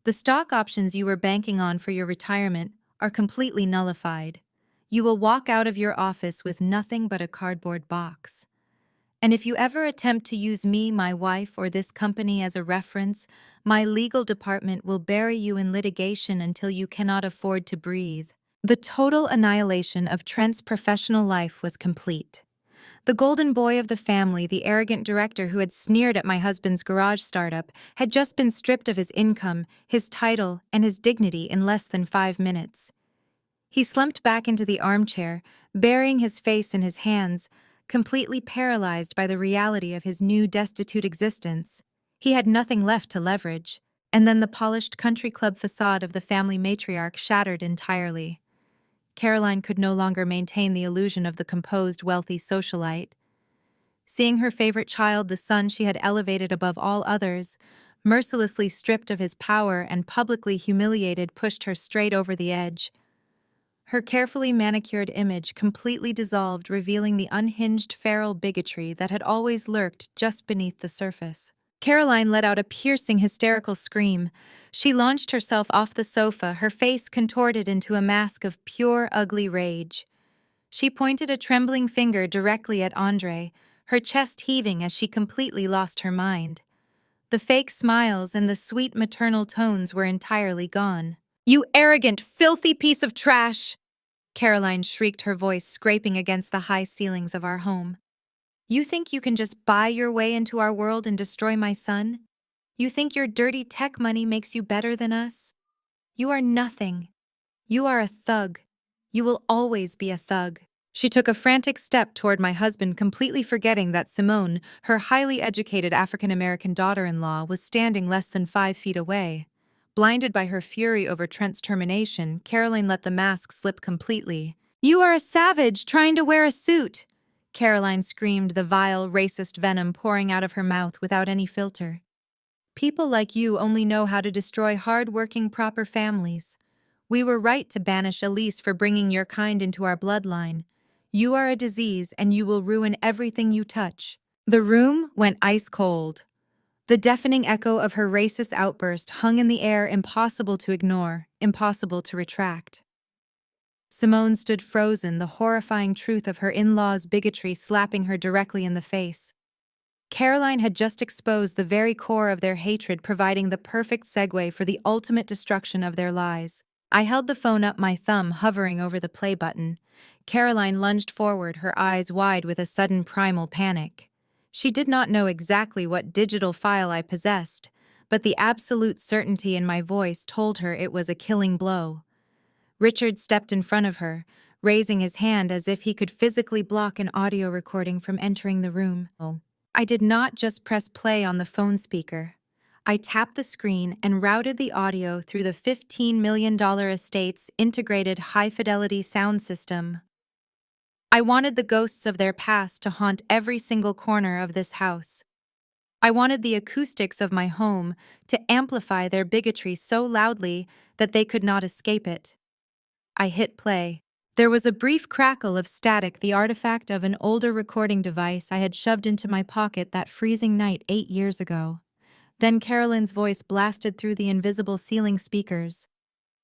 The stock options you were banking on for your retirement are completely nullified. You will walk out of your office with nothing but a cardboard box. And if you ever attempt to use me, my wife, or this company as a reference, my legal department will bury you in litigation until you cannot afford to breathe. The total annihilation of Trent's professional life was complete. The golden boy of the family, the arrogant director who had sneered at my husband's garage startup, had just been stripped of his income, his title, and his dignity in less than 5 minutes. He slumped back into the armchair, burying his face in his hands, completely paralyzed by the reality of his new destitute existence. He had nothing left to leverage, and then the polished country club facade of the family matriarch shattered entirely. Caroline could no longer maintain the illusion of the composed, wealthy socialite. Seeing her favorite child, the son she had elevated above all others, mercilessly stripped of his power and publicly humiliated, pushed her straight over the edge. Her carefully manicured image completely dissolved, revealing the unhinged feral bigotry that had always lurked just beneath the surface. Caroline let out a piercing, hysterical scream. She launched herself off the sofa, her face contorted into a mask of pure, ugly rage. She pointed a trembling finger directly at Andre, her chest heaving as she completely lost her mind. The fake smiles and the sweet maternal tones were entirely gone. "You arrogant, filthy piece of trash!" Caroline shrieked, her voice scraping against the high ceilings of our home. "You think you can just buy your way into our world and destroy my son? You think your dirty tech money makes you better than us? You are nothing. You are a thug. You will always be a thug." She took a frantic step toward my husband, completely forgetting that Simone, her highly educated African-American daughter-in-law, was standing less than 5 feet away. Blinded by her fury over Trent's termination, Caroline let the mask slip completely. "You are a savage trying to wear a suit!" Caroline screamed, the vile, racist venom pouring out of her mouth without any filter. "People like you only know how to destroy hard-working, proper families. We were right to banish Elise for bringing your kind into our bloodline. You are a disease, and you will ruin everything you touch." The room went ice cold. The deafening echo of her racist outburst hung in the air, impossible to ignore, impossible to retract. Simone stood frozen, the horrifying truth of her in-laws' bigotry slapping her directly in the face. Caroline had just exposed the very core of their hatred, providing the perfect segue for the ultimate destruction of their lies. I held the phone up, my thumb hovering over the play button. Caroline lunged forward, her eyes wide with a sudden primal panic. She did not know exactly what digital file I possessed, but the absolute certainty in my voice told her it was a killing blow. Richard stepped in front of her, raising his hand as if he could physically block an audio recording from entering the room. I did not just press play on the phone speaker. I tapped the screen and routed the audio through the $15 million estate's integrated high-fidelity sound system. I wanted the ghosts of their past to haunt every single corner of this house. I wanted the acoustics of my home to amplify their bigotry so loudly that they could not escape it. I hit play. There was a brief crackle of static, the artifact of an older recording device I had shoved into my pocket that freezing night 8 years ago. Then Caroline's voice blasted through the invisible ceiling speakers.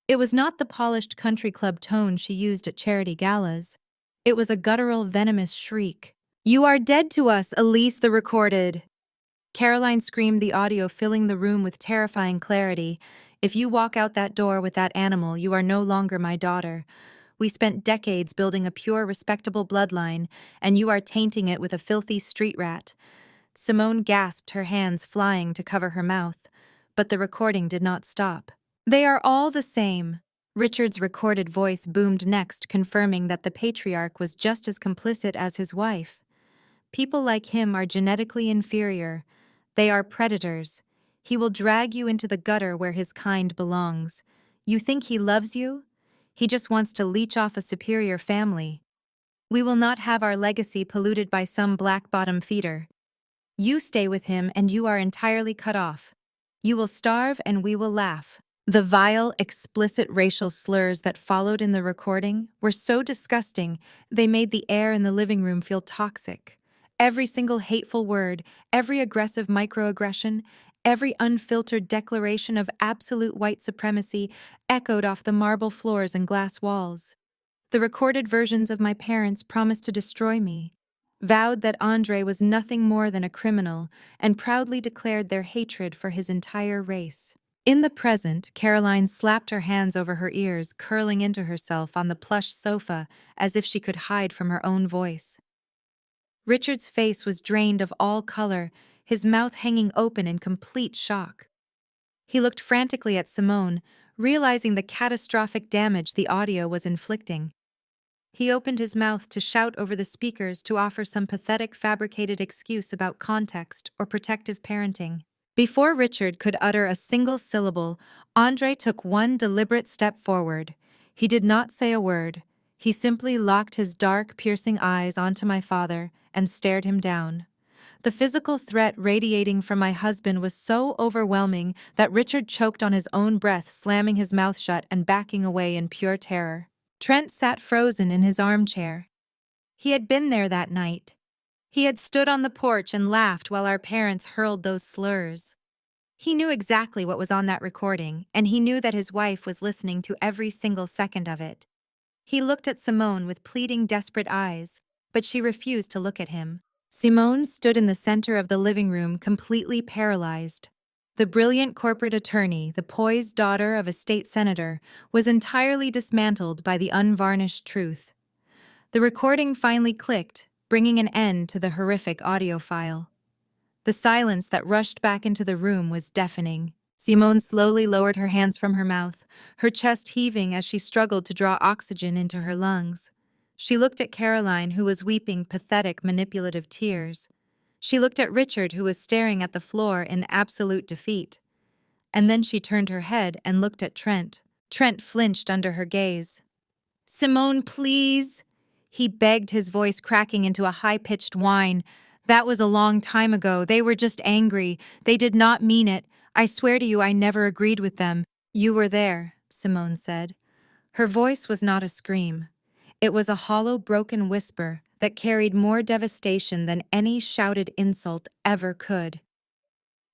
It was not the polished country club tone she used at charity galas. It was a guttural, venomous shriek. "You are dead to us, Elise the Recorded!" Caroline screamed, the audio filling the room with terrifying clarity. "If you walk out that door with that animal, you are no longer my daughter. We spent decades building a pure, respectable bloodline, and you are tainting it with a filthy street rat." Simone gasped, her hands flying to cover her mouth, but the recording did not stop. "They are all the same." Richard's recorded voice boomed next, confirming that the patriarch was just as complicit as his wife. "People like him are genetically inferior. They are predators. He will drag you into the gutter where his kind belongs. You think he loves you? He just wants to leech off a superior family. We will not have our legacy polluted by some black bottom feeder. You stay with him and you are entirely cut off. You will starve and we will laugh." The vile, explicit racial slurs that followed in the recording were so disgusting they made the air in the living room feel toxic. Every single hateful word, every aggressive microaggression, Every unfiltered declaration of absolute white supremacy echoed off the marble floors and glass walls. The recorded versions of my parents promised to destroy me, vowed that Andre was nothing more than a criminal, and proudly declared their hatred for his entire race. In the present, Caroline slapped her hands over her ears, curling into herself on the plush sofa as if she could hide from her own voice. Richard's face was drained of all color, his mouth hanging open in complete shock. He looked frantically at Simone, realizing the catastrophic damage the audio was inflicting. He opened his mouth to shout over the speakers to offer some pathetic fabricated excuse about context or protective parenting. Before Richard could utter a single syllable, Andre took one deliberate step forward. He did not say a word. He simply locked his dark, piercing eyes onto my father and stared him down. The physical threat radiating from my husband was so overwhelming that Richard choked on his own breath, slamming his mouth shut and backing away in pure terror. Trent sat frozen in his armchair. He had been there that night. He had stood on the porch and laughed while our parents hurled those slurs. He knew exactly what was on that recording, and he knew that his wife was listening to every single second of it. He looked at Simone with pleading, desperate eyes, but she refused to look at him. Simone stood in the center of the living room, completely paralyzed. The brilliant corporate attorney, the poised daughter of a state senator, was entirely dismantled by the unvarnished truth. The recording finally clicked, bringing an end to the horrific audio file. The silence that rushed back into the room was deafening. Simone slowly lowered her hands from her mouth, her chest heaving as she struggled to draw oxygen into her lungs. She looked at Caroline, who was weeping pathetic, manipulative tears. She looked at Richard, who was staring at the floor in absolute defeat. And then she turned her head and looked at Trent. Trent flinched under her gaze. "Simone, please," he begged, his voice cracking into a high-pitched whine. "That was a long time ago. They were just angry. They did not mean it. I swear to you I never agreed with them." "You were there," Simone said. Her voice was not a scream. It was a hollow, broken whisper that carried more devastation than any shouted insult ever could.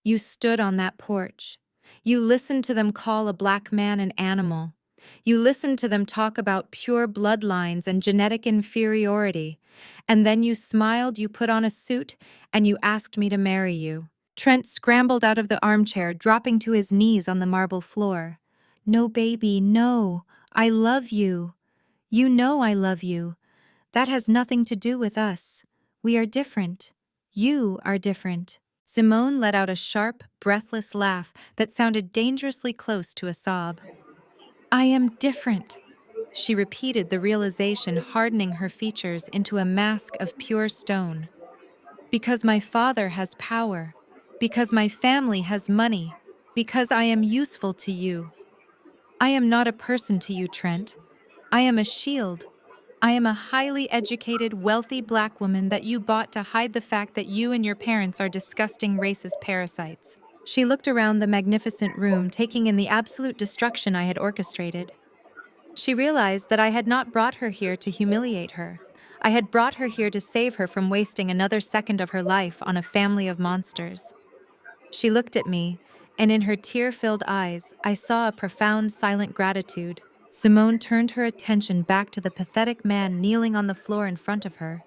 "You stood on that porch. You listened to them call a black man an animal. You listened to them talk about pure bloodlines and genetic inferiority. And then you smiled, you put on a suit, and you asked me to marry you." Trent scrambled out of the armchair, dropping to his knees on the marble floor. "No, baby, no. I love you. You know I love you. That has nothing to do with us. We are different. You are different." Simone let out a sharp, breathless laugh that sounded dangerously close to a sob. "I am different," she repeated, the realization hardening her features into a mask of pure stone. "Because my father has power. Because my family has money. Because I am useful to you. I am not a person to you, Trent. I am a shield. I am a highly educated, wealthy black woman that you bought to hide the fact that you and your parents are disgusting racist parasites." She looked around the magnificent room, taking in the absolute destruction I had orchestrated. She realized that I had not brought her here to humiliate her. I had brought her here to save her from wasting another second of her life on a family of monsters. She looked at me, and in her tear-filled eyes, I saw a profound, silent gratitude. Simone turned her attention back to the pathetic man kneeling on the floor in front of her.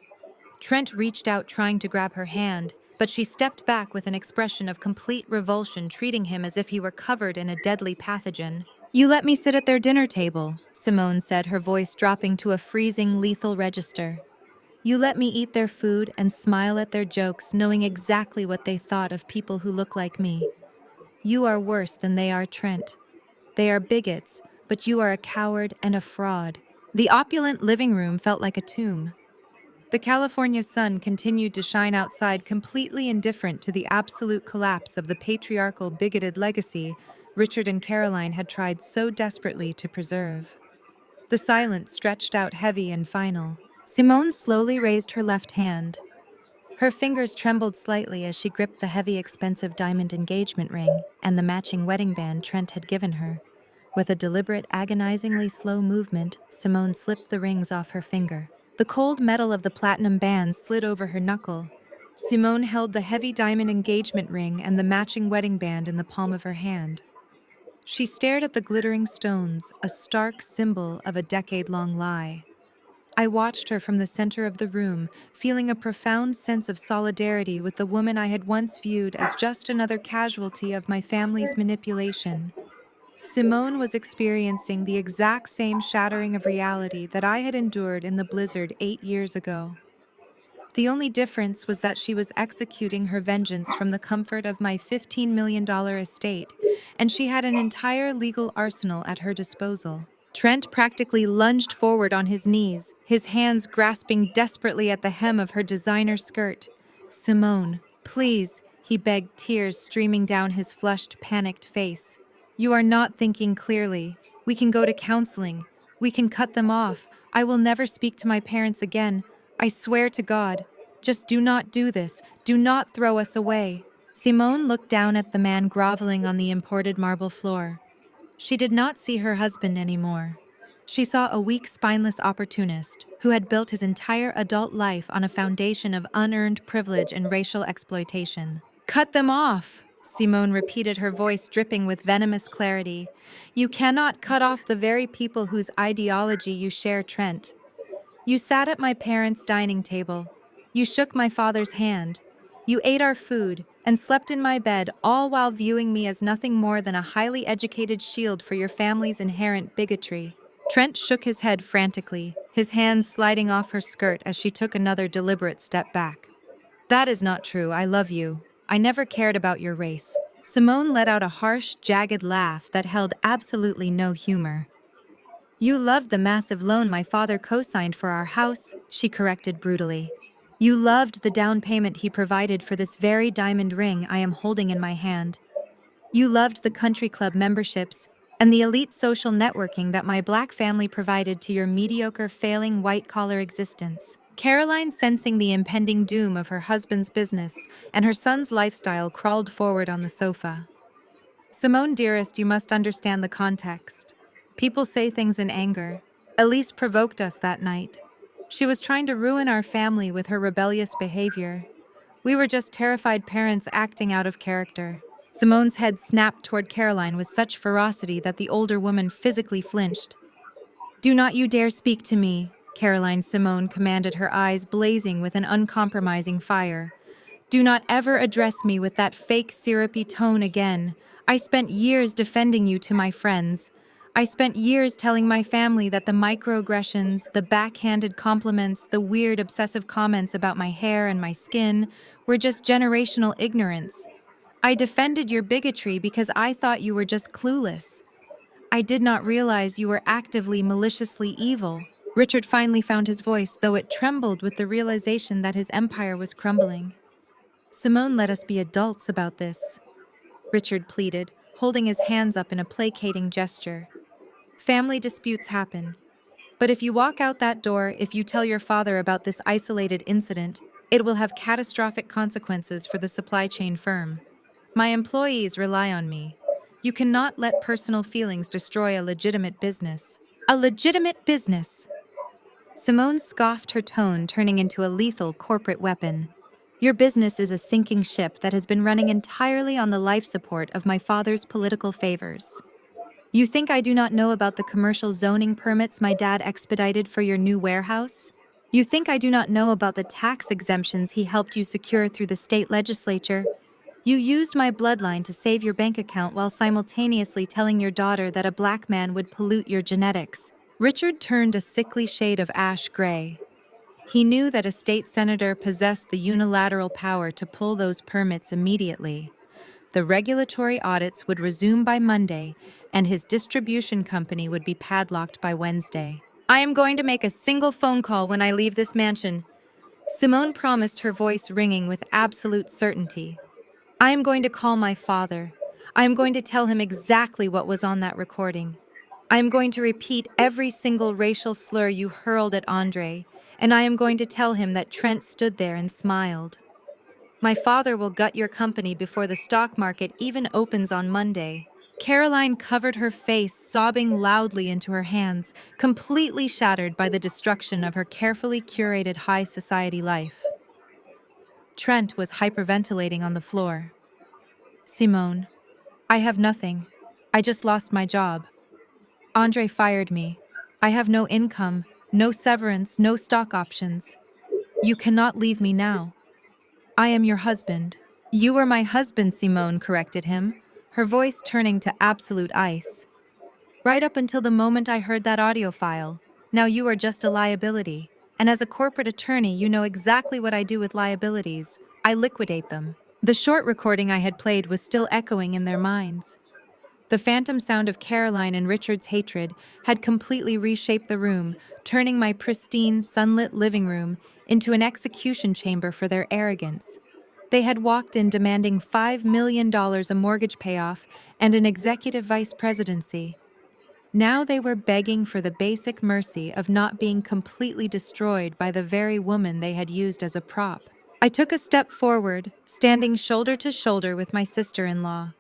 Trent reached out, trying to grab her hand, but she stepped back with an expression of complete revulsion, treating him as if he were covered in a deadly pathogen. "You let me sit at their dinner table," Simone said, her voice dropping to a freezing, lethal register. "You let me eat their food and smile at their jokes, knowing exactly what they thought of people who look like me. You are worse than they are, Trent. They are bigots, but you are a coward and a fraud." The opulent living room felt like a tomb. The California sun continued to shine outside, completely indifferent to the absolute collapse of the patriarchal, bigoted legacy Richard and Caroline had tried so desperately to preserve. The silence stretched out heavy and final. Simone slowly raised her left hand. Her fingers trembled slightly as she gripped the heavy, expensive diamond engagement ring and the matching wedding band Trent had given her. With a deliberate, agonizingly slow movement, Simone slipped the rings off her finger. The cold metal of the platinum band slid over her knuckle, Simone held the heavy diamond engagement ring and the matching wedding band in the palm of her hand. She stared at the glittering stones, a stark symbol of a decade-long lie. I watched her from the center of the room, feeling a profound sense of solidarity with the woman I had once viewed as just another casualty of my family's manipulation. Simone was experiencing the exact same shattering of reality that I had endured in the blizzard 8 years ago. The only difference was that she was executing her vengeance from the comfort of my $15 million estate, and she had an entire legal arsenal at her disposal. Trent practically lunged forward on his knees, his hands grasping desperately at the hem of her designer skirt. "Simone, please," he begged, tears streaming down his flushed, panicked face. "You are not thinking clearly. We can go to counseling. We can cut them off. I will never speak to my parents again. I swear to God. Just do not do this. Do not throw us away." Simone looked down at the man groveling on the imported marble floor. She did not see her husband anymore. She saw a weak, spineless opportunist who had built his entire adult life on a foundation of unearned privilege and racial exploitation. "Cut them off!" Simone repeated, her voice dripping with venomous clarity. "You cannot cut off the very people whose ideology you share, Trent. You sat at my parents' dining table. You shook my father's hand. You ate our food and slept in my bed, all while viewing me as nothing more than a highly educated shield for your family's inherent bigotry." Trent shook his head frantically, his hands sliding off her skirt as she took another deliberate step back. "That is not true. I love you. I never cared about your race." Simone let out a harsh, jagged laugh that held absolutely no humor. "You loved the massive loan my father co-signed for our house," she corrected brutally. "You loved the down payment he provided for this very diamond ring I am holding in my hand. You loved the country club memberships and the elite social networking that my black family provided to your mediocre, failing white-collar existence." Caroline, sensing the impending doom of her husband's business and her son's lifestyle, crawled forward on the sofa. "Simone, dearest, you must understand the context. People say things in anger. Elise provoked us that night. She was trying to ruin our family with her rebellious behavior. We were just terrified parents acting out of character." Simone's head snapped toward Caroline with such ferocity that the older woman physically flinched. "Do not you dare speak to me," Caroline Simone commanded, her eyes blazing with an uncompromising fire. "Do not ever address me with that fake syrupy tone again. I spent years defending you to my friends. I spent years telling my family that the microaggressions, the backhanded compliments, the weird obsessive comments about my hair and my skin were just generational ignorance. I defended your bigotry because I thought you were just clueless. I did not realize you were actively, maliciously evil." Richard finally found his voice, though it trembled with the realization that his empire was crumbling. "Simone, let us be adults about this," Richard pleaded, holding his hands up in a placating gesture. "Family disputes happen. But if you walk out that door, if you tell your father about this isolated incident, it will have catastrophic consequences for the supply chain firm. My employees rely on me. You cannot let personal feelings destroy a legitimate business." "A legitimate business?" Simone scoffed, her tone turning into a lethal corporate weapon. "Your business is a sinking ship that has been running entirely on the life support of my father's political favors. You think I do not know about the commercial zoning permits my dad expedited for your new warehouse? You think I do not know about the tax exemptions he helped you secure through the state legislature? You used my bloodline to save your bank account while simultaneously telling your daughter that a black man would pollute your genetics." Richard turned a sickly shade of ash gray. He knew that a state senator possessed the unilateral power to pull those permits immediately. The regulatory audits would resume by Monday, and his distribution company would be padlocked by Wednesday. "I am going to make a single phone call when I leave this mansion," Simone promised, her voice ringing with absolute certainty. "I am going to call my father. I am going to tell him exactly what was on that recording. I am going to repeat every single racial slur you hurled at Andre, and I am going to tell him that Trent stood there and smiled. My father will gut your company before the stock market even opens on Monday." Caroline covered her face, sobbing loudly into her hands, completely shattered by the destruction of her carefully curated high society life. Trent was hyperventilating on the floor. Simone, I have nothing. I just lost my job. Andre fired me. I have no income, no severance, no stock options. You cannot leave me now. I am your husband. You were my husband, Simone corrected him, her voice turning to absolute ice. Right up until the moment I heard that audio file. Now you are just a liability. And as a corporate attorney, you know exactly what I do with liabilities. I liquidate them. The short recording I had played was still echoing in their minds. The phantom sound of Caroline and Richard's hatred had completely reshaped the room, turning my pristine, sunlit living room into an execution chamber for their arrogance. They had walked in demanding $5 million a mortgage payoff and an executive vice presidency. Now they were begging for the basic mercy of not being completely destroyed by the very woman they had used as a prop. I took a step forward, standing shoulder to shoulder with my sister-in-law.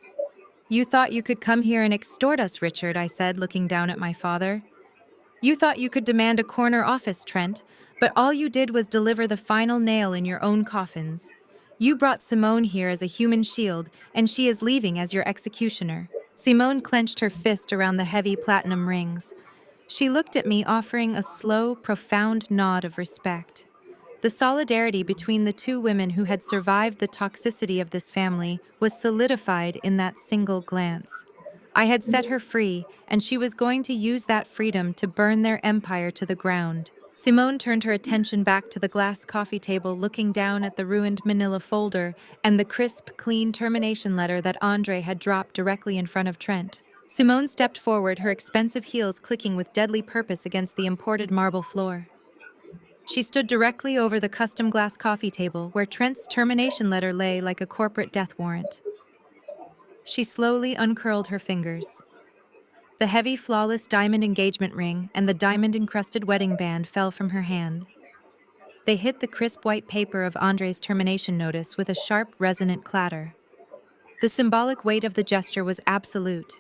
You thought you could come here and extort us, Richard, I said, looking down at my father. You thought you could demand a corner office, Trent, but all you did was deliver the final nail in your own coffins. You brought Simone here as a human shield, and she is leaving as your executioner. Simone clenched her fist around the heavy platinum rings. She looked at me, offering a slow, profound nod of respect. The solidarity between the two women who had survived the toxicity of this family was solidified in that single glance. I had set her free, and she was going to use that freedom to burn their empire to the ground. Simone turned her attention back to the glass coffee table, looking down at the ruined manila folder and the crisp, clean termination letter that Andre had dropped directly in front of Trent. Simone stepped forward, her expensive heels clicking with deadly purpose against the imported marble floor. She stood directly over the custom glass coffee table where Trent's termination letter lay like a corporate death warrant. She slowly uncurled her fingers. The heavy, flawless diamond engagement ring and the diamond-encrusted wedding band fell from her hand. They hit the crisp white paper of Andre's termination notice with a sharp, resonant clatter. The symbolic weight of the gesture was absolute.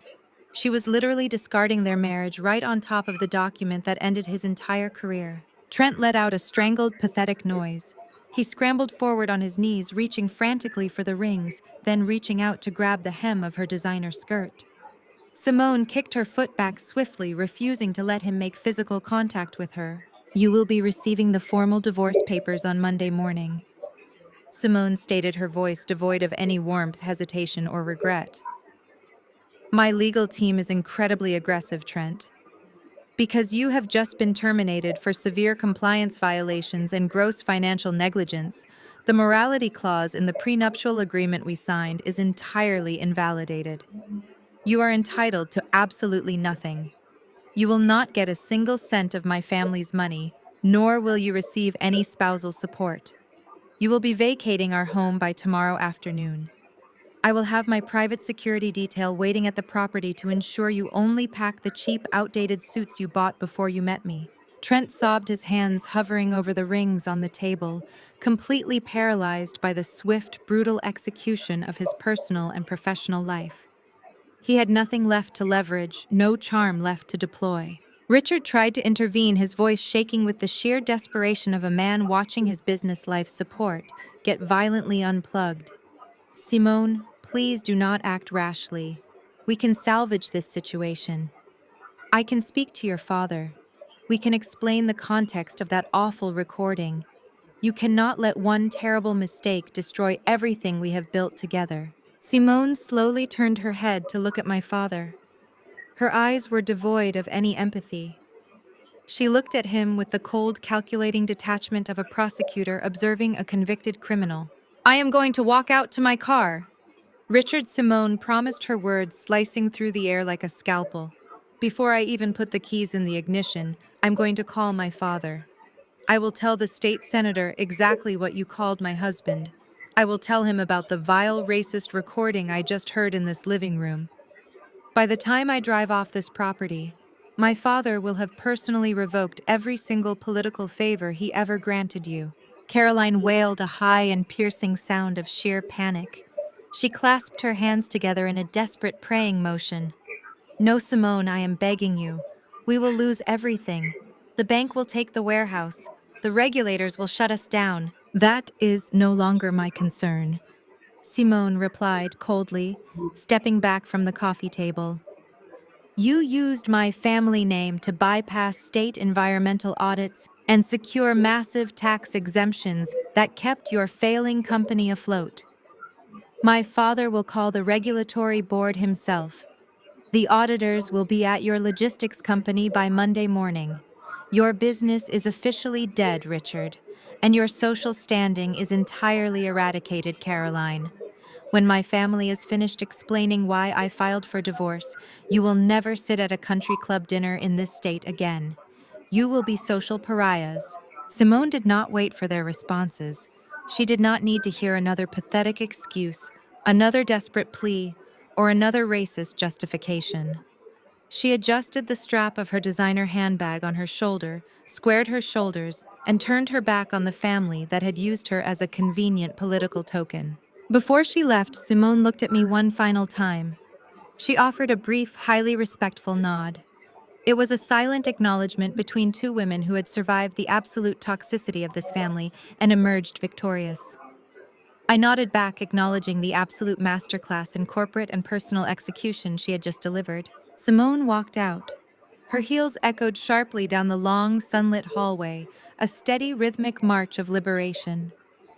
She was literally discarding their marriage right on top of the document that ended his entire career. Trent let out a strangled, pathetic noise. He scrambled forward on his knees, reaching frantically for the rings, then reaching out to grab the hem of her designer skirt. Simone kicked her foot back swiftly, refusing to let him make physical contact with her. You will be receiving the formal divorce papers on Monday morning. Simone stated, her voice devoid of any warmth, hesitation, or regret. My legal team is incredibly aggressive, Trent. Because you have just been terminated for severe compliance violations and gross financial negligence, the morality clause in the prenuptial agreement we signed is entirely invalidated. You are entitled to absolutely nothing. You will not get a single cent of my family's money, nor will you receive any spousal support. You will be vacating our home by tomorrow afternoon. I will have my private security detail waiting at the property to ensure you only pack the cheap, outdated suits you bought before you met me. Trent sobbed, his hands hovering over the rings on the table, completely paralyzed by the swift, brutal execution of his personal and professional life. He had nothing left to leverage, no charm left to deploy. Richard tried to intervene, his voice shaking with the sheer desperation of a man watching his business life support get violently unplugged. Simone, please do not act rashly. We can salvage this situation. I can speak to your father. We can explain the context of that awful recording. You cannot let one terrible mistake destroy everything we have built together. Simone slowly turned her head to look at my father. Her eyes were devoid of any empathy. She looked at him with the cold, calculating detachment of a prosecutor observing a convicted criminal. I am going to walk out to my car. Richard, Simone promised, her words slicing through the air like a scalpel. Before I even put the keys in the ignition, I'm going to call my father. I will tell the state senator exactly what you called my husband. I will tell him about the vile, racist recording I just heard in this living room. By the time I drive off this property, my father will have personally revoked every single political favor he ever granted you. Caroline wailed, a high and piercing sound of sheer panic. She clasped her hands together in a desperate praying motion. No, Simone, I am begging you. We will lose everything. The bank will take the warehouse. The regulators will shut us down. That is no longer my concern, Simone replied coldly, stepping back from the coffee table. You used my family name to bypass state environmental audits and secure massive tax exemptions that kept your failing company afloat. My father will call the regulatory board himself. The auditors will be at your logistics company by Monday morning. Your business is officially dead, Richard, and your social standing is entirely eradicated, Caroline. When my family is finished explaining why I filed for divorce, you will never sit at a country club dinner in this state again. You will be social pariahs. Simone did not wait for their responses. She did not need to hear another pathetic excuse, another desperate plea, or another racist justification. She adjusted the strap of her designer handbag on her shoulder, squared her shoulders, and turned her back on the family that had used her as a convenient political token. Before she left, Simone looked at me one final time. She offered a brief, highly respectful nod. It was a silent acknowledgement between two women who had survived the absolute toxicity of this family and emerged victorious. I nodded back, acknowledging the absolute masterclass in corporate and personal execution she had just delivered. Simone walked out. Her heels echoed sharply down the long, sunlit hallway, a steady, rhythmic march of liberation.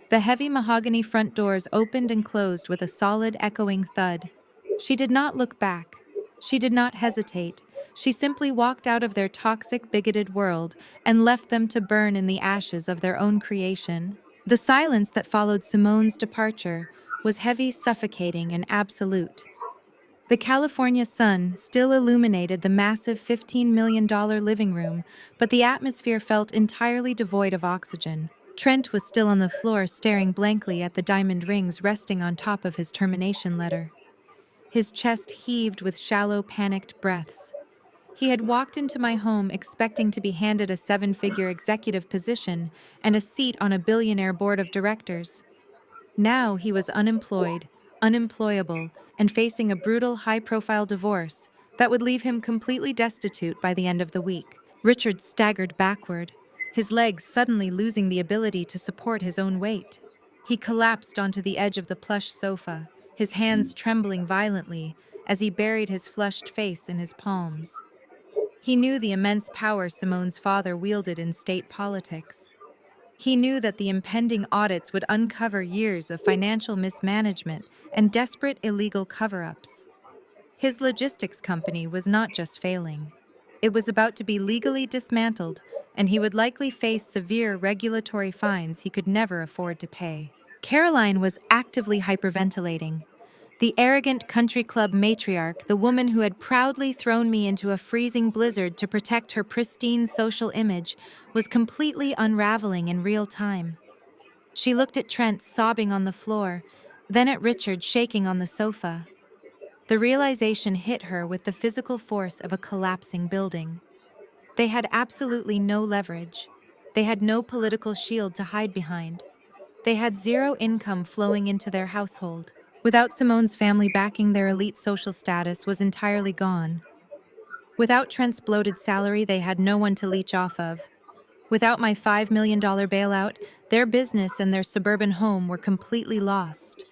The heavy mahogany front doors opened and closed with a solid, echoing thud. She did not look back. She did not hesitate. She simply walked out of their toxic, bigoted world and left them to burn in the ashes of their own creation. The silence that followed Simone's departure was heavy, suffocating, and absolute. The California sun still illuminated the massive $15 million living room, but the atmosphere felt entirely devoid of oxygen. Trent was still on the floor, staring blankly at the diamond rings resting on top of his termination letter. His chest heaved with shallow, panicked breaths. He had walked into my home expecting to be handed a seven-figure executive position and a seat on a billionaire board of directors. Now he was unemployed, unemployable, and facing a brutal, high-profile divorce that would leave him completely destitute by the end of the week. Richard staggered backward, his legs suddenly losing the ability to support his own weight. He collapsed onto the edge of the plush sofa, his hands trembling violently as he buried his flushed face in his palms. He knew the immense power Simone's father wielded in state politics. He knew that the impending audits would uncover years of financial mismanagement and desperate illegal cover-ups. His logistics company was not just failing. It was about to be legally dismantled, and he would likely face severe regulatory fines he could never afford to pay. Caroline was actively hyperventilating. The arrogant country club matriarch, the woman who had proudly thrown me into a freezing blizzard to protect her pristine social image, was completely unraveling in real time. She looked at Trent sobbing on the floor, then at Richard shaking on the sofa. The realization hit her with the physical force of a collapsing building. They had absolutely no leverage. They had no political shield to hide behind. They had zero income flowing into their household. Without Simone's family backing, their elite social status was entirely gone. Without Trent's bloated salary, they had no one to leech off of. Without my $5 million bailout, their business and their suburban home were completely lost.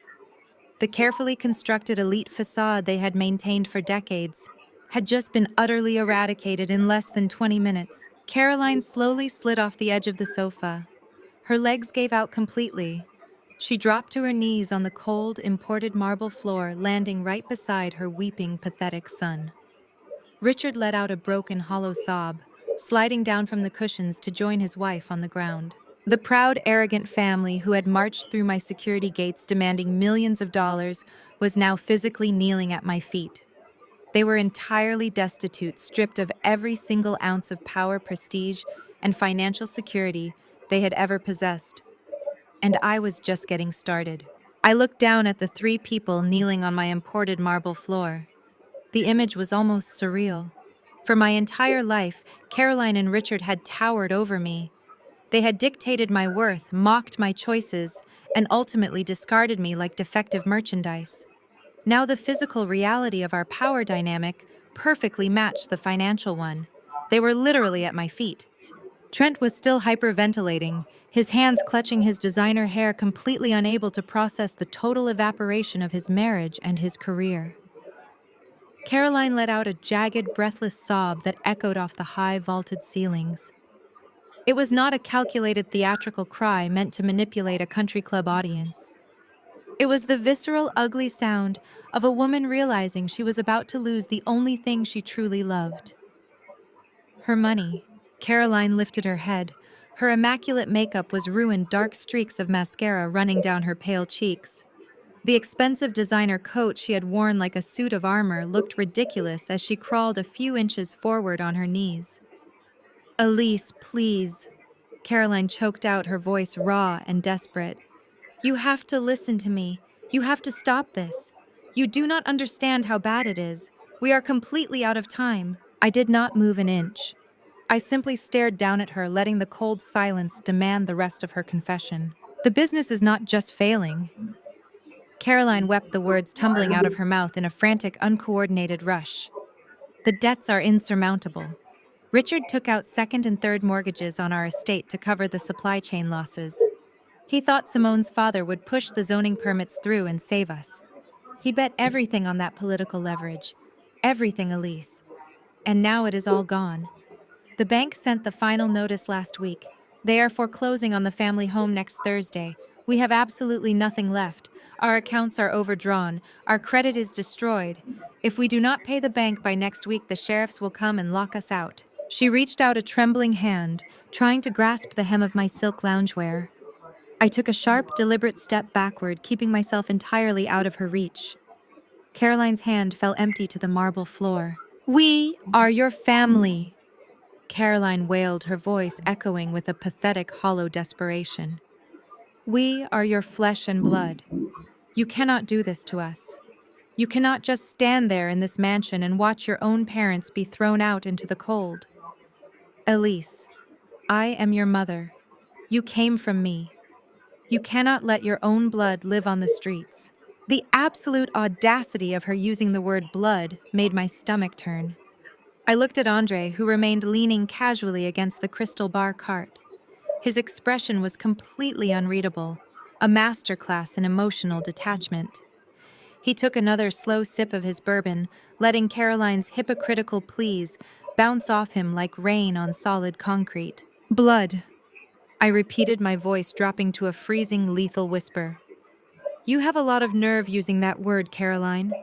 The carefully constructed elite facade they had maintained for decades had just been utterly eradicated in less than 20 minutes. Caroline slowly slid off the edge of the sofa. Her legs gave out completely. She dropped to her knees on the cold, imported marble floor, landing right beside her weeping, pathetic son. Richard let out a broken, hollow sob, sliding down from the cushions to join his wife on the ground. The proud, arrogant family who had marched through my security gates demanding millions of dollars was now physically kneeling at my feet. They were entirely destitute, stripped of every single ounce of power, prestige, and financial security they had ever possessed. And I was just getting started. I looked down at the three people kneeling on my imported marble floor. The image was almost surreal. For my entire life, Caroline and Richard had towered over me. They had dictated my worth, mocked my choices, and ultimately discarded me like defective merchandise. Now the physical reality of our power dynamic perfectly matched the financial one. They were literally at my feet. Trent was still hyperventilating, his hands clutching his designer hair, completely unable to process the total evaporation of his marriage and his career. Caroline let out a jagged, breathless sob that echoed off the high, vaulted ceilings. It was not a calculated theatrical cry meant to manipulate a country club audience. It was the visceral, ugly sound of a woman realizing she was about to lose the only thing she truly loved. Her money. Caroline lifted her head. Her immaculate makeup was ruined, dark streaks of mascara running down her pale cheeks. The expensive designer coat she had worn like a suit of armor looked ridiculous as she crawled a few inches forward on her knees. "Elise, please." Caroline choked out, her voice raw and desperate. "You have to listen to me. You have to stop this. You do not understand how bad it is. We are completely out of time." I did not move an inch. I simply stared down at her, letting the cold silence demand the rest of her confession. "The business is not just failing." Caroline wept, the words tumbling out of her mouth in a frantic, uncoordinated rush. "The debts are insurmountable. Richard took out second and third mortgages on our estate to cover the supply chain losses. He thought Simone's father would push the zoning permits through and save us. He bet everything on that political leverage. Everything, Elise. And now it is all gone. The bank sent the final notice last week. They are foreclosing on the family home next Thursday. We have absolutely nothing left. Our accounts are overdrawn. Our credit is destroyed. If we do not pay the bank by next week, the sheriffs will come and lock us out." She reached out a trembling hand, trying to grasp the hem of my silk loungewear. I took a sharp, deliberate step backward, keeping myself entirely out of her reach. Caroline's hand fell empty to the marble floor. "We are your family," Caroline wailed, her voice echoing with a pathetic, hollow desperation. "We are your flesh and blood. You cannot do this to us. You cannot just stand there in this mansion and watch your own parents be thrown out into the cold. Elise, I am your mother. You came from me. You cannot let your own blood live on the streets." The absolute audacity of her using the word blood made my stomach turn. I looked at Andre, who remained leaning casually against the crystal bar cart. His expression was completely unreadable, a masterclass in emotional detachment. He took another slow sip of his bourbon, letting Caroline's hypocritical pleas bounce off him like rain on solid concrete. "Blood," I repeated, my voice dropping to a freezing, lethal whisper. "You have a lot of nerve using that word, Caroline.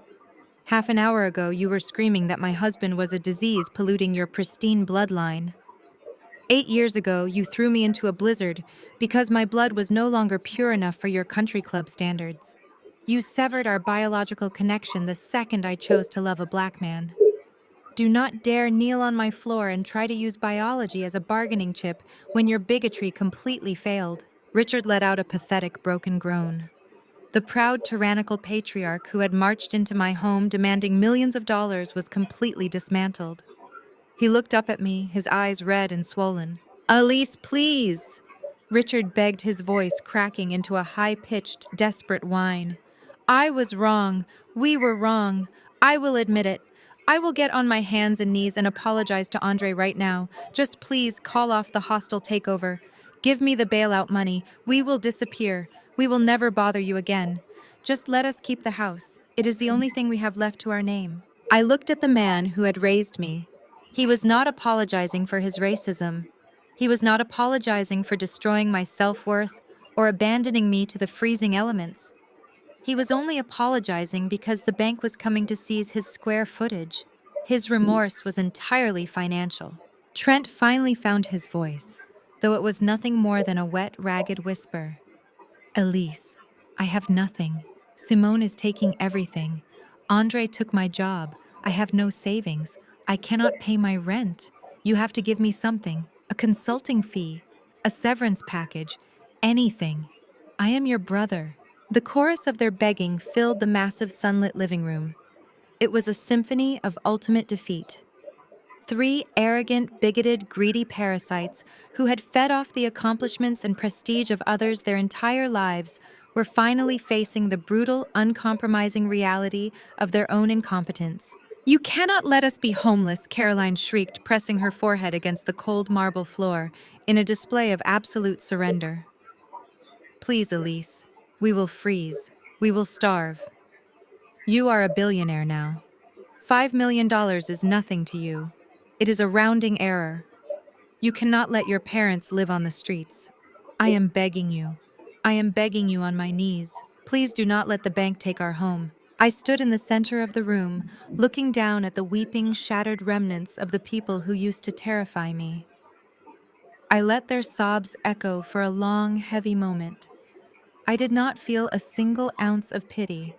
Half an hour ago, you were screaming that my husband was a disease polluting your pristine bloodline. 8 years ago, you threw me into a blizzard because my blood was no longer pure enough for your country club standards. You severed our biological connection the second I chose to love a black man. Do not dare kneel on my floor and try to use biology as a bargaining chip when your bigotry completely failed." Richard let out a pathetic, broken groan. The proud, tyrannical patriarch who had marched into my home demanding millions of dollars was completely dismantled. He looked up at me, his eyes red and swollen. "Elise, please!" Richard begged, his voice cracking into a high-pitched, desperate whine. "I was wrong. We were wrong. I will admit it. I will get on my hands and knees and apologize to Andre right now. Just please call off the hostile takeover. Give me the bailout money. We will disappear. We will never bother you again. Just let us keep the house. It is the only thing we have left to our name." I looked at the man who had raised me. He was not apologizing for his racism. He was not apologizing for destroying my self-worth or abandoning me to the freezing elements. He was only apologizing because the bank was coming to seize his square footage. His remorse was entirely financial. Trent finally found his voice, though it was nothing more than a wet, ragged whisper. "Elise, I have nothing. Simone is taking everything. Andre took my job. I have no savings. I cannot pay my rent. You have to give me something, a consulting fee, a severance package, anything. I am your brother." The chorus of their begging filled the massive sunlit living room. It was a symphony of ultimate defeat. Three arrogant, bigoted, greedy parasites who had fed off the accomplishments and prestige of others their entire lives were finally facing the brutal, uncompromising reality of their own incompetence. You cannot let us be homeless, Caroline shrieked, pressing her forehead against the cold marble floor in a display of absolute surrender. Please, Elise. We will freeze. We will starve. You are a billionaire now. $5 million is nothing to you. It is a rounding error. You cannot let your parents live on the streets. I am begging you. I am begging you on my knees. Please do not let the bank take our home. I stood in the center of the room, looking down at the weeping, shattered remnants of the people who used to terrify me. I let their sobs echo for a long, heavy moment. I did not feel a single ounce of pity.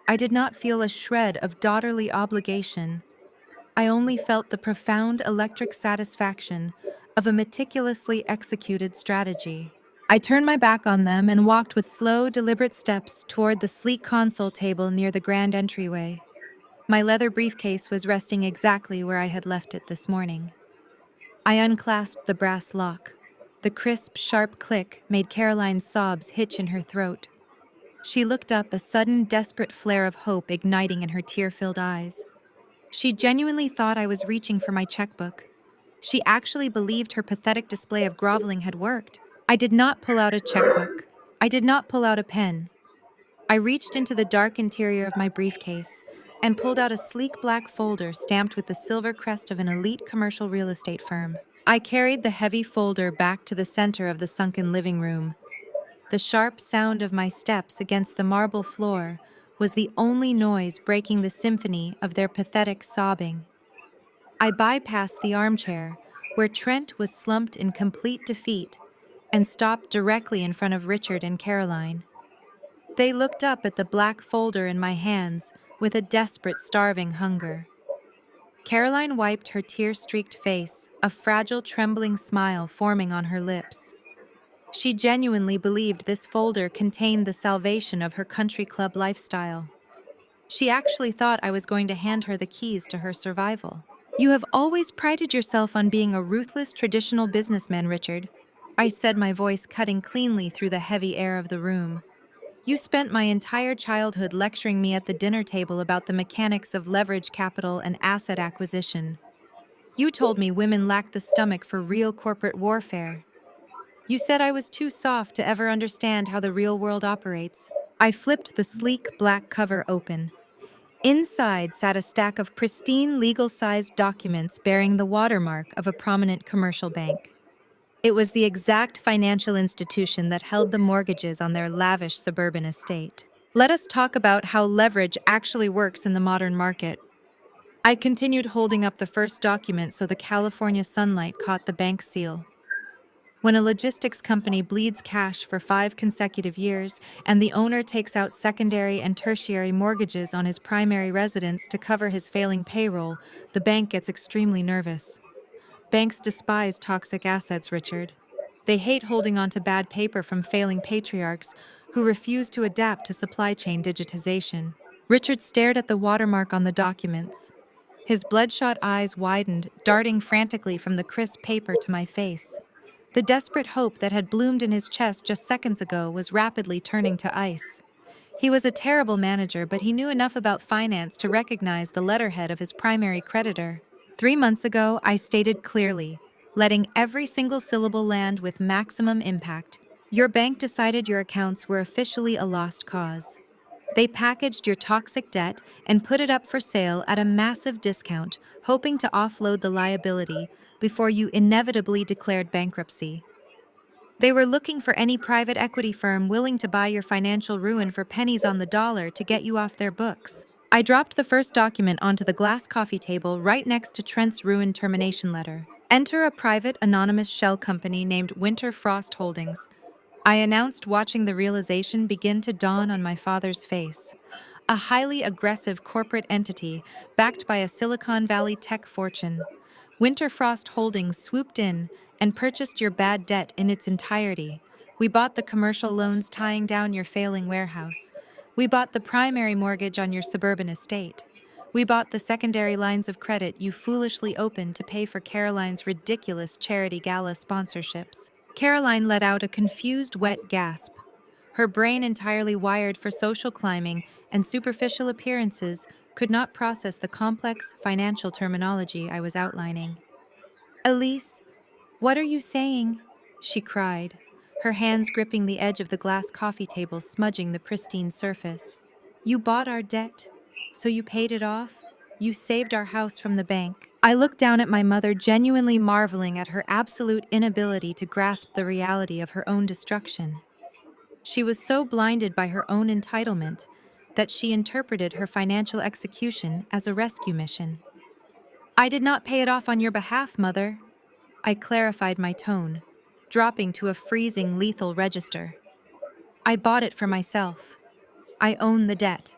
I did not feel a shred of daughterly obligation. I only felt the profound electric satisfaction of a meticulously executed strategy. I turned my back on them and walked with slow, deliberate steps toward the sleek console table near the grand entryway. My leather briefcase was resting exactly where I had left it this morning. I unclasped the brass lock. The crisp, sharp click made Caroline's sobs hitch in her throat. She looked up, a sudden, desperate flare of hope igniting in her tear-filled eyes. She genuinely thought I was reaching for my checkbook. She actually believed her pathetic display of groveling had worked. I did not pull out a checkbook. I did not pull out a pen. I reached into the dark interior of my briefcase and pulled out a sleek black folder stamped with the silver crest of an elite commercial real estate firm. I carried the heavy folder back to the center of the sunken living room. The sharp sound of my steps against the marble floor was the only noise breaking the symphony of their pathetic sobbing. I bypassed the armchair, where Trent was slumped in complete defeat, and stopped directly in front of Richard and Caroline. They looked up at the black folder in my hands with a desperate, starving hunger. Caroline wiped her tear-streaked face, a fragile, trembling smile forming on her lips. She genuinely believed this folder contained the salvation of her country club lifestyle. She actually thought I was going to hand her the keys to her survival. You have always prided yourself on being a ruthless, traditional businessman, Richard, I said, my voice cutting cleanly through the heavy air of the room. You spent my entire childhood lecturing me at the dinner table about the mechanics of leverage capital and asset acquisition. You told me women lacked the stomach for real corporate warfare. You said I was too soft to ever understand how the real world operates. I flipped the sleek black cover open. Inside sat a stack of pristine, legal-sized documents bearing the watermark of a prominent commercial bank. It was the exact financial institution that held the mortgages on their lavish suburban estate. Let us talk about how leverage actually works in the modern market. I continued holding up the first document so the California sunlight caught the bank seal. When a logistics company bleeds cash for 5 consecutive years and the owner takes out secondary and tertiary mortgages on his primary residence to cover his failing payroll, the bank gets extremely nervous. Banks despise toxic assets, Richard. They hate holding on to bad paper from failing patriarchs who refuse to adapt to supply chain digitization. Richard stared at the watermark on the documents. His bloodshot eyes widened, darting frantically from the crisp paper to my face. The desperate hope that had bloomed in his chest just seconds ago was rapidly turning to ice. He was a terrible manager, but he knew enough about finance to recognize the letterhead of his primary creditor. 3 months ago, I stated clearly, letting every single syllable land with maximum impact. Your bank decided your accounts were officially a lost cause. They packaged your toxic debt and put it up for sale at a massive discount, hoping to offload the liability before you inevitably declared bankruptcy. They were looking for any private equity firm willing to buy your financial ruin for pennies on the dollar to get you off their books. I dropped the first document onto the glass coffee table right next to Trent's ruined termination letter. Enter a private, anonymous shell company named Winter Frost Holdings, I announced, watching the realization begin to dawn on my father's face. A highly aggressive corporate entity backed by a Silicon Valley tech fortune. Winterfrost Holdings swooped in and purchased your bad debt in its entirety. We bought the commercial loans tying down your failing warehouse. We bought the primary mortgage on your suburban estate. We bought the secondary lines of credit you foolishly opened to pay for Caroline's ridiculous charity gala sponsorships. Caroline let out a confused, wet gasp. Her brain, entirely wired for social climbing and superficial appearances, could not process the complex financial terminology I was outlining. Elise, what are you saying? She cried, her hands gripping the edge of the glass coffee table, smudging the pristine surface. You bought our debt, so you paid it off? You saved our house from the bank. I looked down at my mother, genuinely marveling at her absolute inability to grasp the reality of her own destruction. She was so blinded by her own entitlement that she interpreted her financial execution as a rescue mission. I did not pay it off on your behalf, Mother. I clarified my tone, dropping to a freezing, lethal register. I bought it for myself. I own the debt,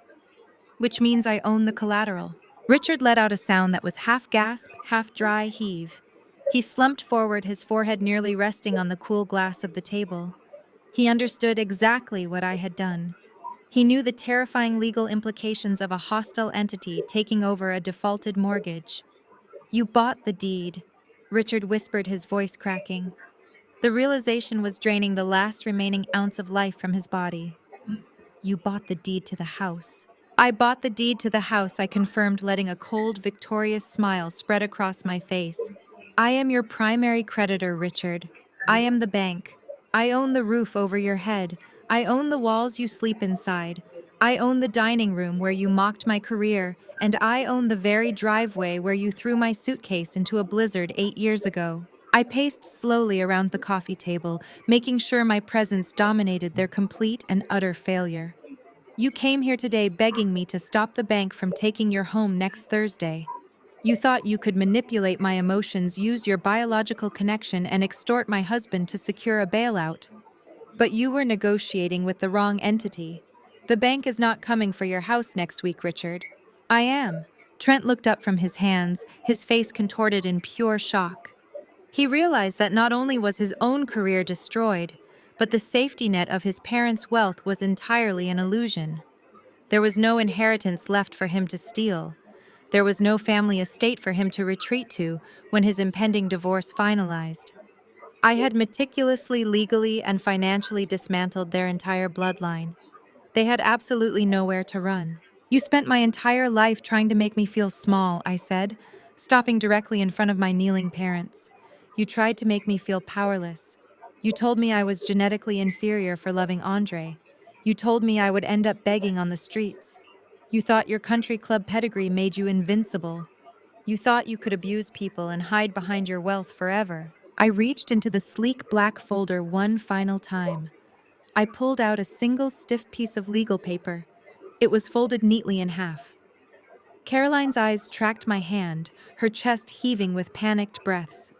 which means I own the collateral. Richard let out a sound that was half gasp, half dry heave. He slumped forward, his forehead nearly resting on the cool glass of the table. He understood exactly what I had done. He knew the terrifying legal implications of a hostile entity taking over a defaulted mortgage. You bought the deed, Richard whispered, his voice cracking. The realization was draining the last remaining ounce of life from his body. You bought the deed to the house. I bought the deed to the house, I confirmed, letting a cold, victorious smile spread across my face. I am your primary creditor, Richard. I am the bank. I own the roof over your head. I own the walls you sleep inside. I own the dining room where you mocked my career, and I own the very driveway where you threw my suitcase into a blizzard 8 years ago. I paced slowly around the coffee table, making sure my presence dominated their complete and utter failure. You came here today begging me to stop the bank from taking your home next Thursday. You thought you could manipulate my emotions, use your biological connection, and extort my husband to secure a bailout. But you were negotiating with the wrong entity. The bank is not coming for your house next week, Richard. I am. Trent looked up from his hands, his face contorted in pure shock. He realized that not only was his own career destroyed, but the safety net of his parents' wealth was entirely an illusion. There was no inheritance left for him to steal. There was no family estate for him to retreat to when his impending divorce finalized. I had meticulously, legally, and financially dismantled their entire bloodline. They had absolutely nowhere to run. You spent my entire life trying to make me feel small, I said, stopping directly in front of my kneeling parents. You tried to make me feel powerless. You told me I was genetically inferior for loving Andre. You told me I would end up begging on the streets. You thought your country club pedigree made you invincible. You thought you could abuse people and hide behind your wealth forever. I reached into the sleek black folder one final time. I pulled out a single stiff piece of legal paper. It was folded neatly in half. Caroline's eyes tracked my hand, her chest heaving with panicked breaths.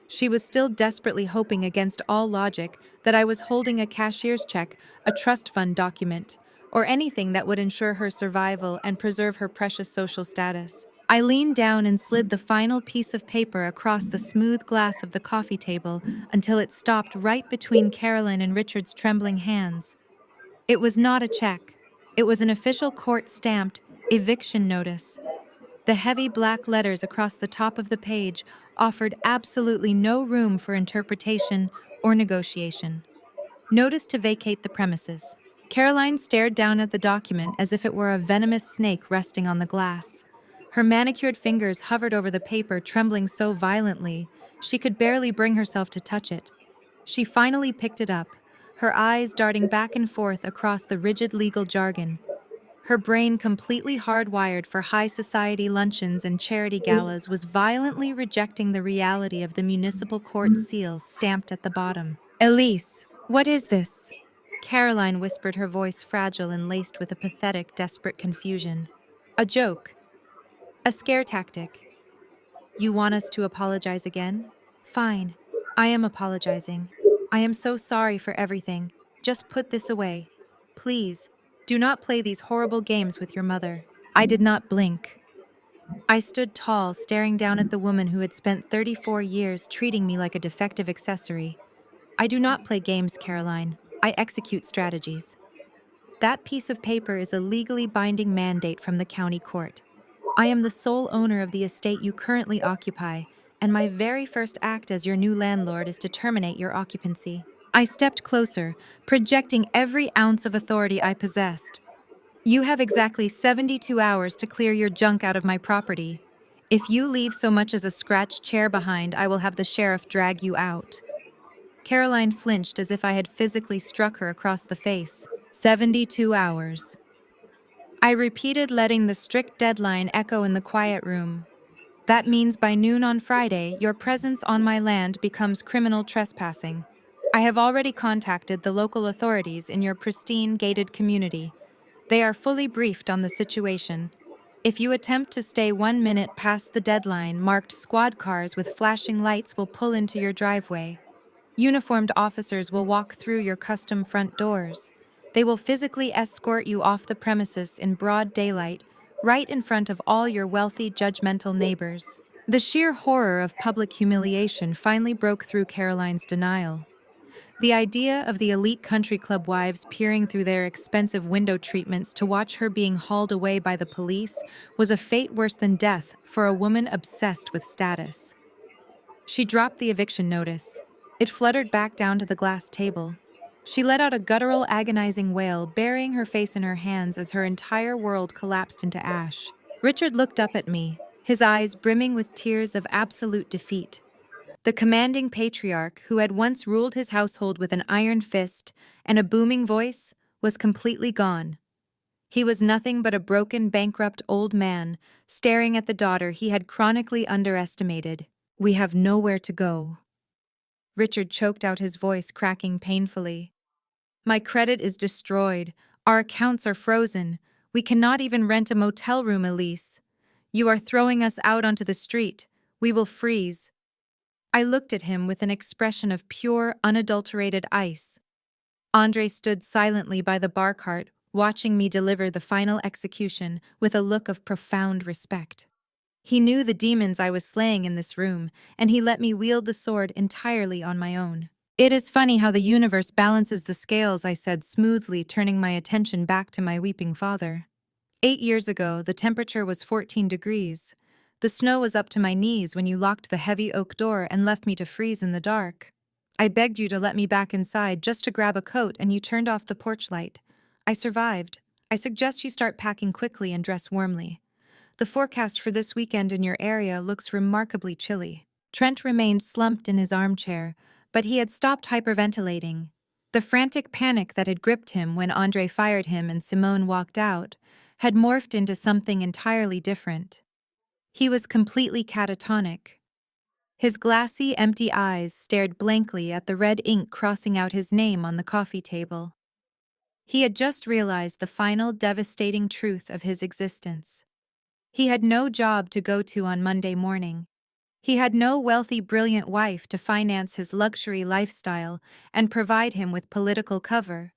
She was still desperately hoping against all logic that I was holding a cashier's check, a trust fund document, or anything that would ensure her survival and preserve her precious social status. I leaned down and slid the final piece of paper across the smooth glass of the coffee table until it stopped right between Caroline and Richard's trembling hands. It was not a check. It was an official court-stamped eviction notice. The heavy black letters across the top of the page offered absolutely no room for interpretation or negotiation. Notice to vacate the premises. Caroline stared down at the document as if it were a venomous snake resting on the glass. Her manicured fingers hovered over the paper, trembling so violently she could barely bring herself to touch it. She finally picked it up, her eyes darting back and forth across the rigid legal jargon. Her brain, completely hardwired for high society luncheons and charity galas, was violently rejecting the reality of the municipal court seal stamped at the bottom. Elise, what is this? Caroline whispered, her voice fragile and laced with a pathetic, desperate confusion. A joke. A scare tactic. You want us to apologize again? Fine. I am apologizing. I am so sorry for everything. Just put this away. Please, do not play these horrible games with your mother. I did not blink. I stood tall, staring down at the woman who had spent 34 years treating me like a defective accessory. I do not play games, Caroline. I execute strategies. That piece of paper is a legally binding mandate from the county court. I am the sole owner of the estate you currently occupy, and my very first act as your new landlord is to terminate your occupancy. I stepped closer, projecting every ounce of authority I possessed. You have exactly 72 hours to clear your junk out of my property. If you leave so much as a scratched chair behind, I will have the sheriff drag you out. Caroline flinched as if I had physically struck her across the face. 72 hours. I repeated, letting the strict deadline echo in the quiet room. That means by noon on Friday, your presence on my land becomes criminal trespassing. I have already contacted the local authorities in your pristine, gated community. They are fully briefed on the situation. If you attempt to stay 1 minute past the deadline, marked squad cars with flashing lights will pull into your driveway. Uniformed officers will walk through your custom front doors. They will physically escort you off the premises in broad daylight, right in front of all your wealthy, judgmental neighbors. The sheer horror of public humiliation finally broke through Caroline's denial. The idea of the elite country club wives peering through their expensive window treatments to watch her being hauled away by the police was a fate worse than death for a woman obsessed with status. She dropped the eviction notice. It fluttered back down to the glass table. She let out a guttural, agonizing wail, burying her face in her hands as her entire world collapsed into ash. Richard looked up at me, his eyes brimming with tears of absolute defeat. The commanding patriarch, who had once ruled his household with an iron fist and a booming voice, was completely gone. He was nothing but a broken, bankrupt old man, staring at the daughter he had chronically underestimated. "We have nowhere to go." Richard choked out, his voice cracking painfully. "My credit is destroyed. Our accounts are frozen. We cannot even rent a motel room, Elise. You are throwing us out onto the street. We will freeze." I looked at him with an expression of pure, unadulterated ice. Andre stood silently by the bar cart, watching me deliver the final execution with a look of profound respect. He knew the demons I was slaying in this room, and he let me wield the sword entirely on my own. "It is funny how the universe balances the scales," I said smoothly, turning my attention back to my weeping father. 8 years ago, the temperature was 14 degrees. The snow was up to my knees when you locked the heavy oak door and left me to freeze in the dark. I begged you to let me back inside just to grab a coat, and you turned off the porch light. I survived. I suggest you start packing quickly and dress warmly. The forecast for this weekend in your area looks remarkably chilly." Trent remained slumped in his armchair, but he had stopped hyperventilating. The frantic panic that had gripped him when Andre fired him and Simone walked out had morphed into something entirely different. He was completely catatonic. His glassy, empty eyes stared blankly at the red ink crossing out his name on the coffee table. He had just realized the final devastating truth of his existence. He had no job to go to on Monday morning. He had no wealthy, brilliant wife to finance his luxury lifestyle and provide him with political cover.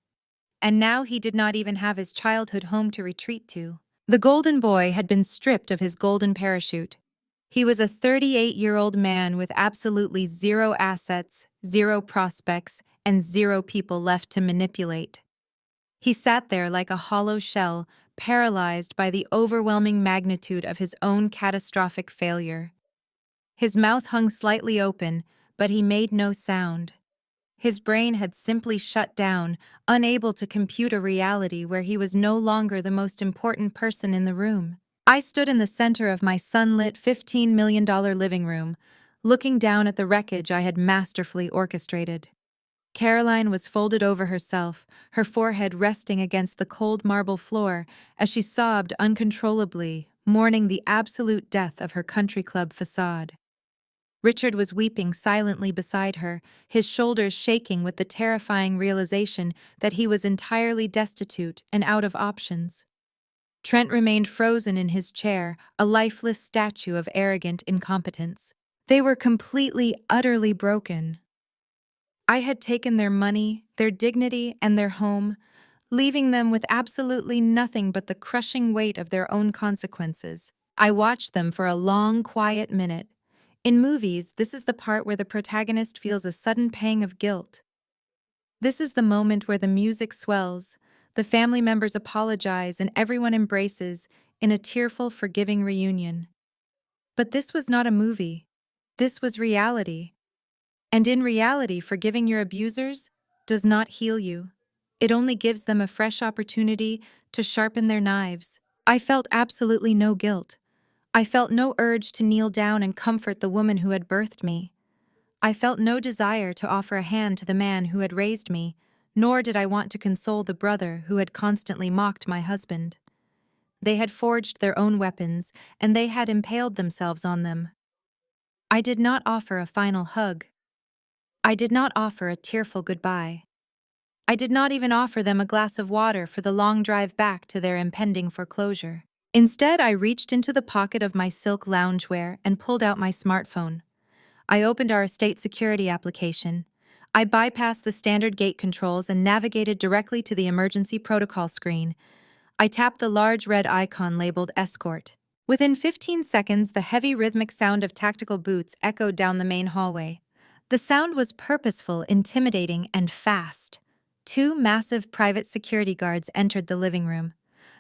And now he did not even have his childhood home to retreat to. The golden boy had been stripped of his golden parachute. He was a 38-year-old man with absolutely zero assets, zero prospects, and zero people left to manipulate. He sat there like a hollow shell, paralyzed by the overwhelming magnitude of his own catastrophic failure. His mouth hung slightly open, but he made no sound. His brain had simply shut down, unable to compute a reality where he was no longer the most important person in the room. I stood in the center of my sunlit $15 million living room, looking down at the wreckage I had masterfully orchestrated. Caroline was folded over herself, her forehead resting against the cold marble floor as she sobbed uncontrollably, mourning the absolute death of her country club facade. Richard was weeping silently beside her, his shoulders shaking with the terrifying realization that he was entirely destitute and out of options. Trent remained frozen in his chair, a lifeless statue of arrogant incompetence. They were completely, utterly broken. I had taken their money, their dignity, and their home, leaving them with absolutely nothing but the crushing weight of their own consequences. I watched them for a long, quiet minute. In movies, this is the part where the protagonist feels a sudden pang of guilt. This is the moment where the music swells, the family members apologize, and everyone embraces in a tearful, forgiving reunion. But this was not a movie. This was reality. And in reality, forgiving your abusers does not heal you. It only gives them a fresh opportunity to sharpen their knives. I felt absolutely no guilt. I felt no urge to kneel down and comfort the woman who had birthed me. I felt no desire to offer a hand to the man who had raised me, nor did I want to console the brother who had constantly mocked my husband. They had forged their own weapons, and they had impaled themselves on them. I did not offer a final hug. I did not offer a tearful goodbye. I did not even offer them a glass of water for the long drive back to their impending foreclosure. Instead, I reached into the pocket of my silk loungewear and pulled out my smartphone. I opened our estate security application. I bypassed the standard gate controls and navigated directly to the emergency protocol screen. I tapped the large red icon labeled Escort. Within 15 seconds, the heavy rhythmic sound of tactical boots echoed down the main hallway. The sound was purposeful, intimidating, and fast. Two massive private security guards entered the living room.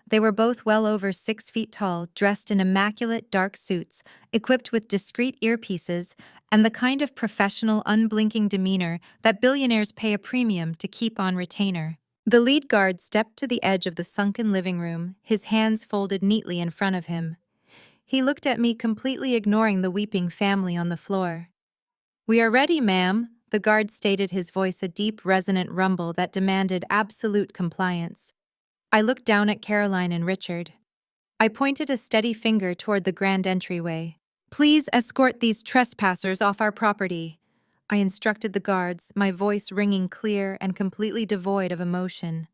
They were both well over 6 feet tall, dressed in immaculate dark suits, equipped with discreet earpieces and the kind of professional, unblinking demeanor that billionaires pay a premium to keep on retainer. The lead guard stepped to the edge of the sunken living room, his hands folded neatly in front of him. He looked at me, completely ignoring the weeping family on the floor. "We are ready, ma'am," the guard stated, his voice a deep, resonant rumble that demanded absolute compliance. I looked down at Caroline and Richard. I pointed a steady finger toward the grand entryway. "Please escort these trespassers off our property," I instructed the guards, my voice ringing clear and completely devoid of emotion.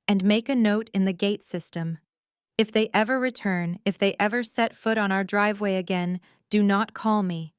"And make a note in the gate system. If they ever return, if they ever set foot on our driveway again, do not call me.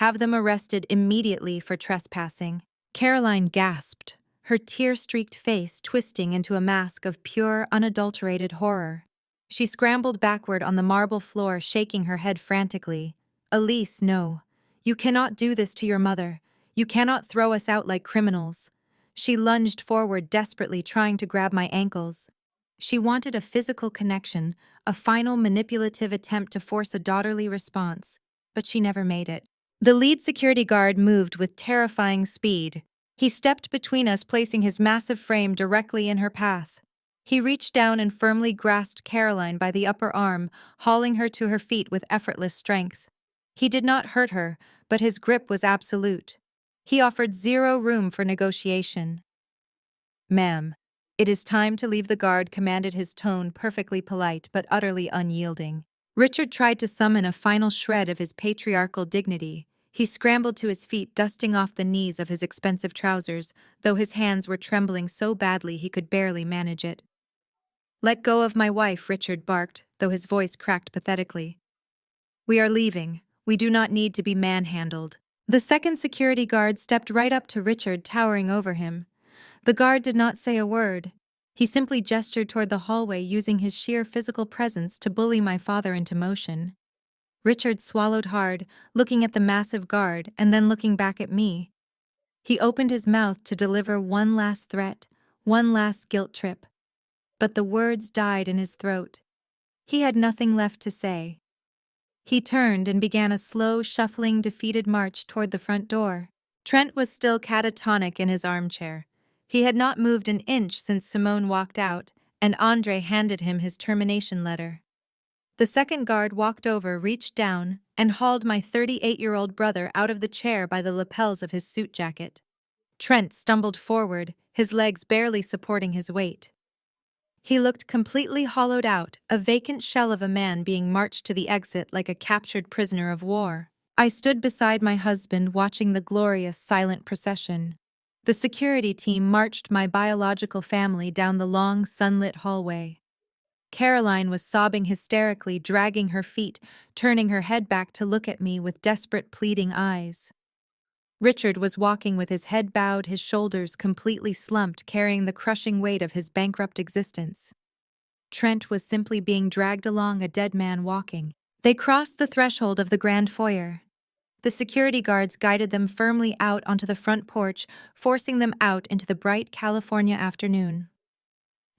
Have them arrested immediately for trespassing." Caroline gasped, her tear-streaked face twisting into a mask of pure, unadulterated horror. She scrambled backward on the marble floor, shaking her head frantically. "Elise, no. You cannot do this to your mother. You cannot throw us out like criminals." She lunged forward, desperately trying to grab my ankles. She wanted a physical connection, a final manipulative attempt to force a daughterly response, but she never made it. The lead security guard moved with terrifying speed. He stepped between us, placing his massive frame directly in her path. He reached down and firmly grasped Caroline by the upper arm, hauling her to her feet with effortless strength. He did not hurt her, but his grip was absolute. He offered zero room for negotiation. "Ma'am, it is time to leave," the guard commanded, his tone perfectly polite but utterly unyielding. Richard tried to summon a final shred of his patriarchal dignity. He scrambled to his feet, dusting off the knees of his expensive trousers, though his hands were trembling so badly he could barely manage it. "Let go of my wife," Richard barked, though his voice cracked pathetically. "We are leaving. We do not need to be manhandled." The second security guard stepped right up to Richard, towering over him. The guard did not say a word. He simply gestured toward the hallway, using his sheer physical presence to bully my father into motion. Richard swallowed hard, looking at the massive guard and then looking back at me. He opened his mouth to deliver one last threat, one last guilt trip. But the words died in his throat. He had nothing left to say. He turned and began a slow, shuffling, defeated march toward the front door. Trent was still catatonic in his armchair. He had not moved an inch since Simone walked out, and Andre handed him his termination letter. The second guard walked over, reached down, and hauled my 38-year-old brother out of the chair by the lapels of his suit jacket. Trent stumbled forward, his legs barely supporting his weight. He looked completely hollowed out, a vacant shell of a man being marched to the exit like a captured prisoner of war. I stood beside my husband, watching the glorious, silent procession. The security team marched my biological family down the long, sunlit hallway. Caroline was sobbing hysterically, dragging her feet, turning her head back to look at me with desperate, pleading eyes. Richard was walking with his head bowed, his shoulders completely slumped, carrying the crushing weight of his bankrupt existence. Trent was simply being dragged along, a dead man walking. They crossed the threshold of the grand foyer. The security guards guided them firmly out onto the front porch, forcing them out into the bright California afternoon.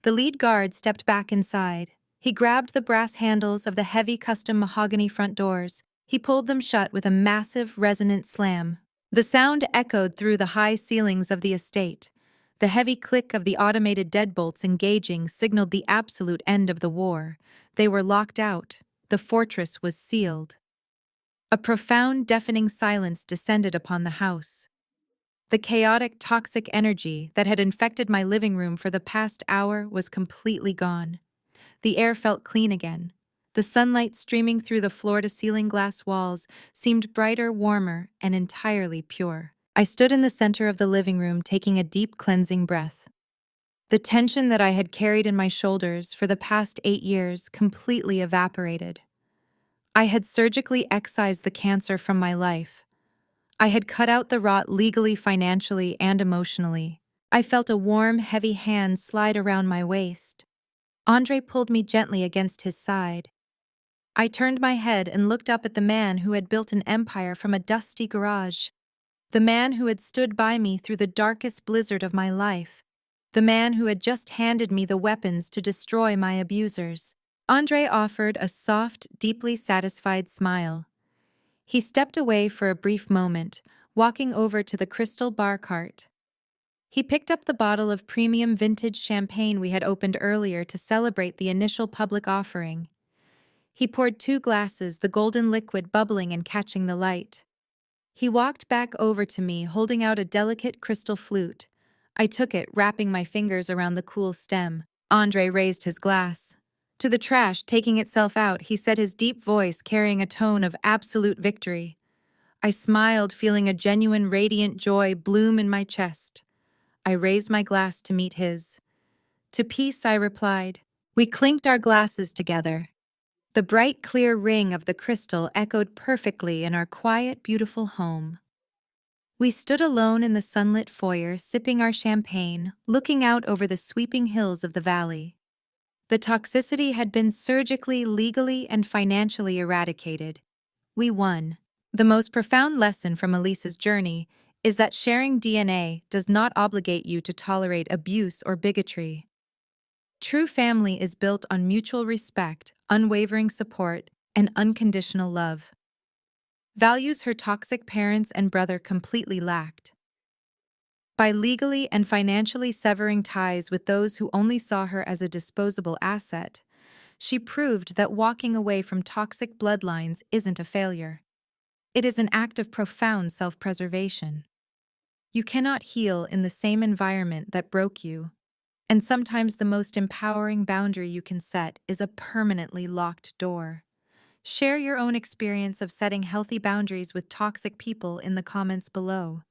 The lead guard stepped back inside. He grabbed the brass handles of the heavy custom mahogany front doors. He pulled them shut with a massive, resonant slam. The sound echoed through the high ceilings of the estate. The heavy click of the automated deadbolts engaging signaled the absolute end of the war. They were locked out. The fortress was sealed. A profound, deafening silence descended upon the house. The chaotic, toxic energy that had infected my living room for the past hour was completely gone. The air felt clean again. The sunlight streaming through the floor-to-ceiling glass walls seemed brighter, warmer, and entirely pure. I stood in the center of the living room, taking a deep, cleansing breath. The tension that I had carried in my shoulders for the past 8 years completely evaporated. I had surgically excised the cancer from my life. I had cut out the rot legally, financially, and emotionally. I felt a warm, heavy hand slide around my waist. Andre pulled me gently against his side. I turned my head and looked up at the man who had built an empire from a dusty garage. The man who had stood by me through the darkest blizzard of my life. The man who had just handed me the weapons to destroy my abusers. Andre offered a soft, deeply satisfied smile. He stepped away for a brief moment, walking over to the crystal bar cart. He picked up the bottle of premium vintage champagne we had opened earlier to celebrate the initial public offering. He poured 2 glasses, the golden liquid bubbling and catching the light. He walked back over to me, holding out a delicate crystal flute. I took it, wrapping my fingers around the cool stem. Andre raised his glass. To the trash, taking itself out, he said, his deep voice carrying a tone of absolute victory. I smiled, feeling a genuine, radiant joy bloom in my chest. I raised my glass to meet his. To peace, I replied. We clinked our glasses together. The bright, clear ring of the crystal echoed perfectly in our quiet, beautiful home. We stood alone in the sunlit foyer, sipping our champagne, looking out over the sweeping hills of the valley. The toxicity had been surgically, legally, and financially eradicated. We won. The most profound lesson from Elisa's journey is that sharing DNA does not obligate you to tolerate abuse or bigotry. True family is built on mutual respect, unwavering support, and unconditional love. Values her toxic parents and brother completely lacked. By legally and financially severing ties with those who only saw her as a disposable asset, she proved that walking away from toxic bloodlines isn't a failure. It is an act of profound self-preservation. You cannot heal in the same environment that broke you, and sometimes the most empowering boundary you can set is a permanently locked door. Share your own experience of setting healthy boundaries with toxic people in the comments below.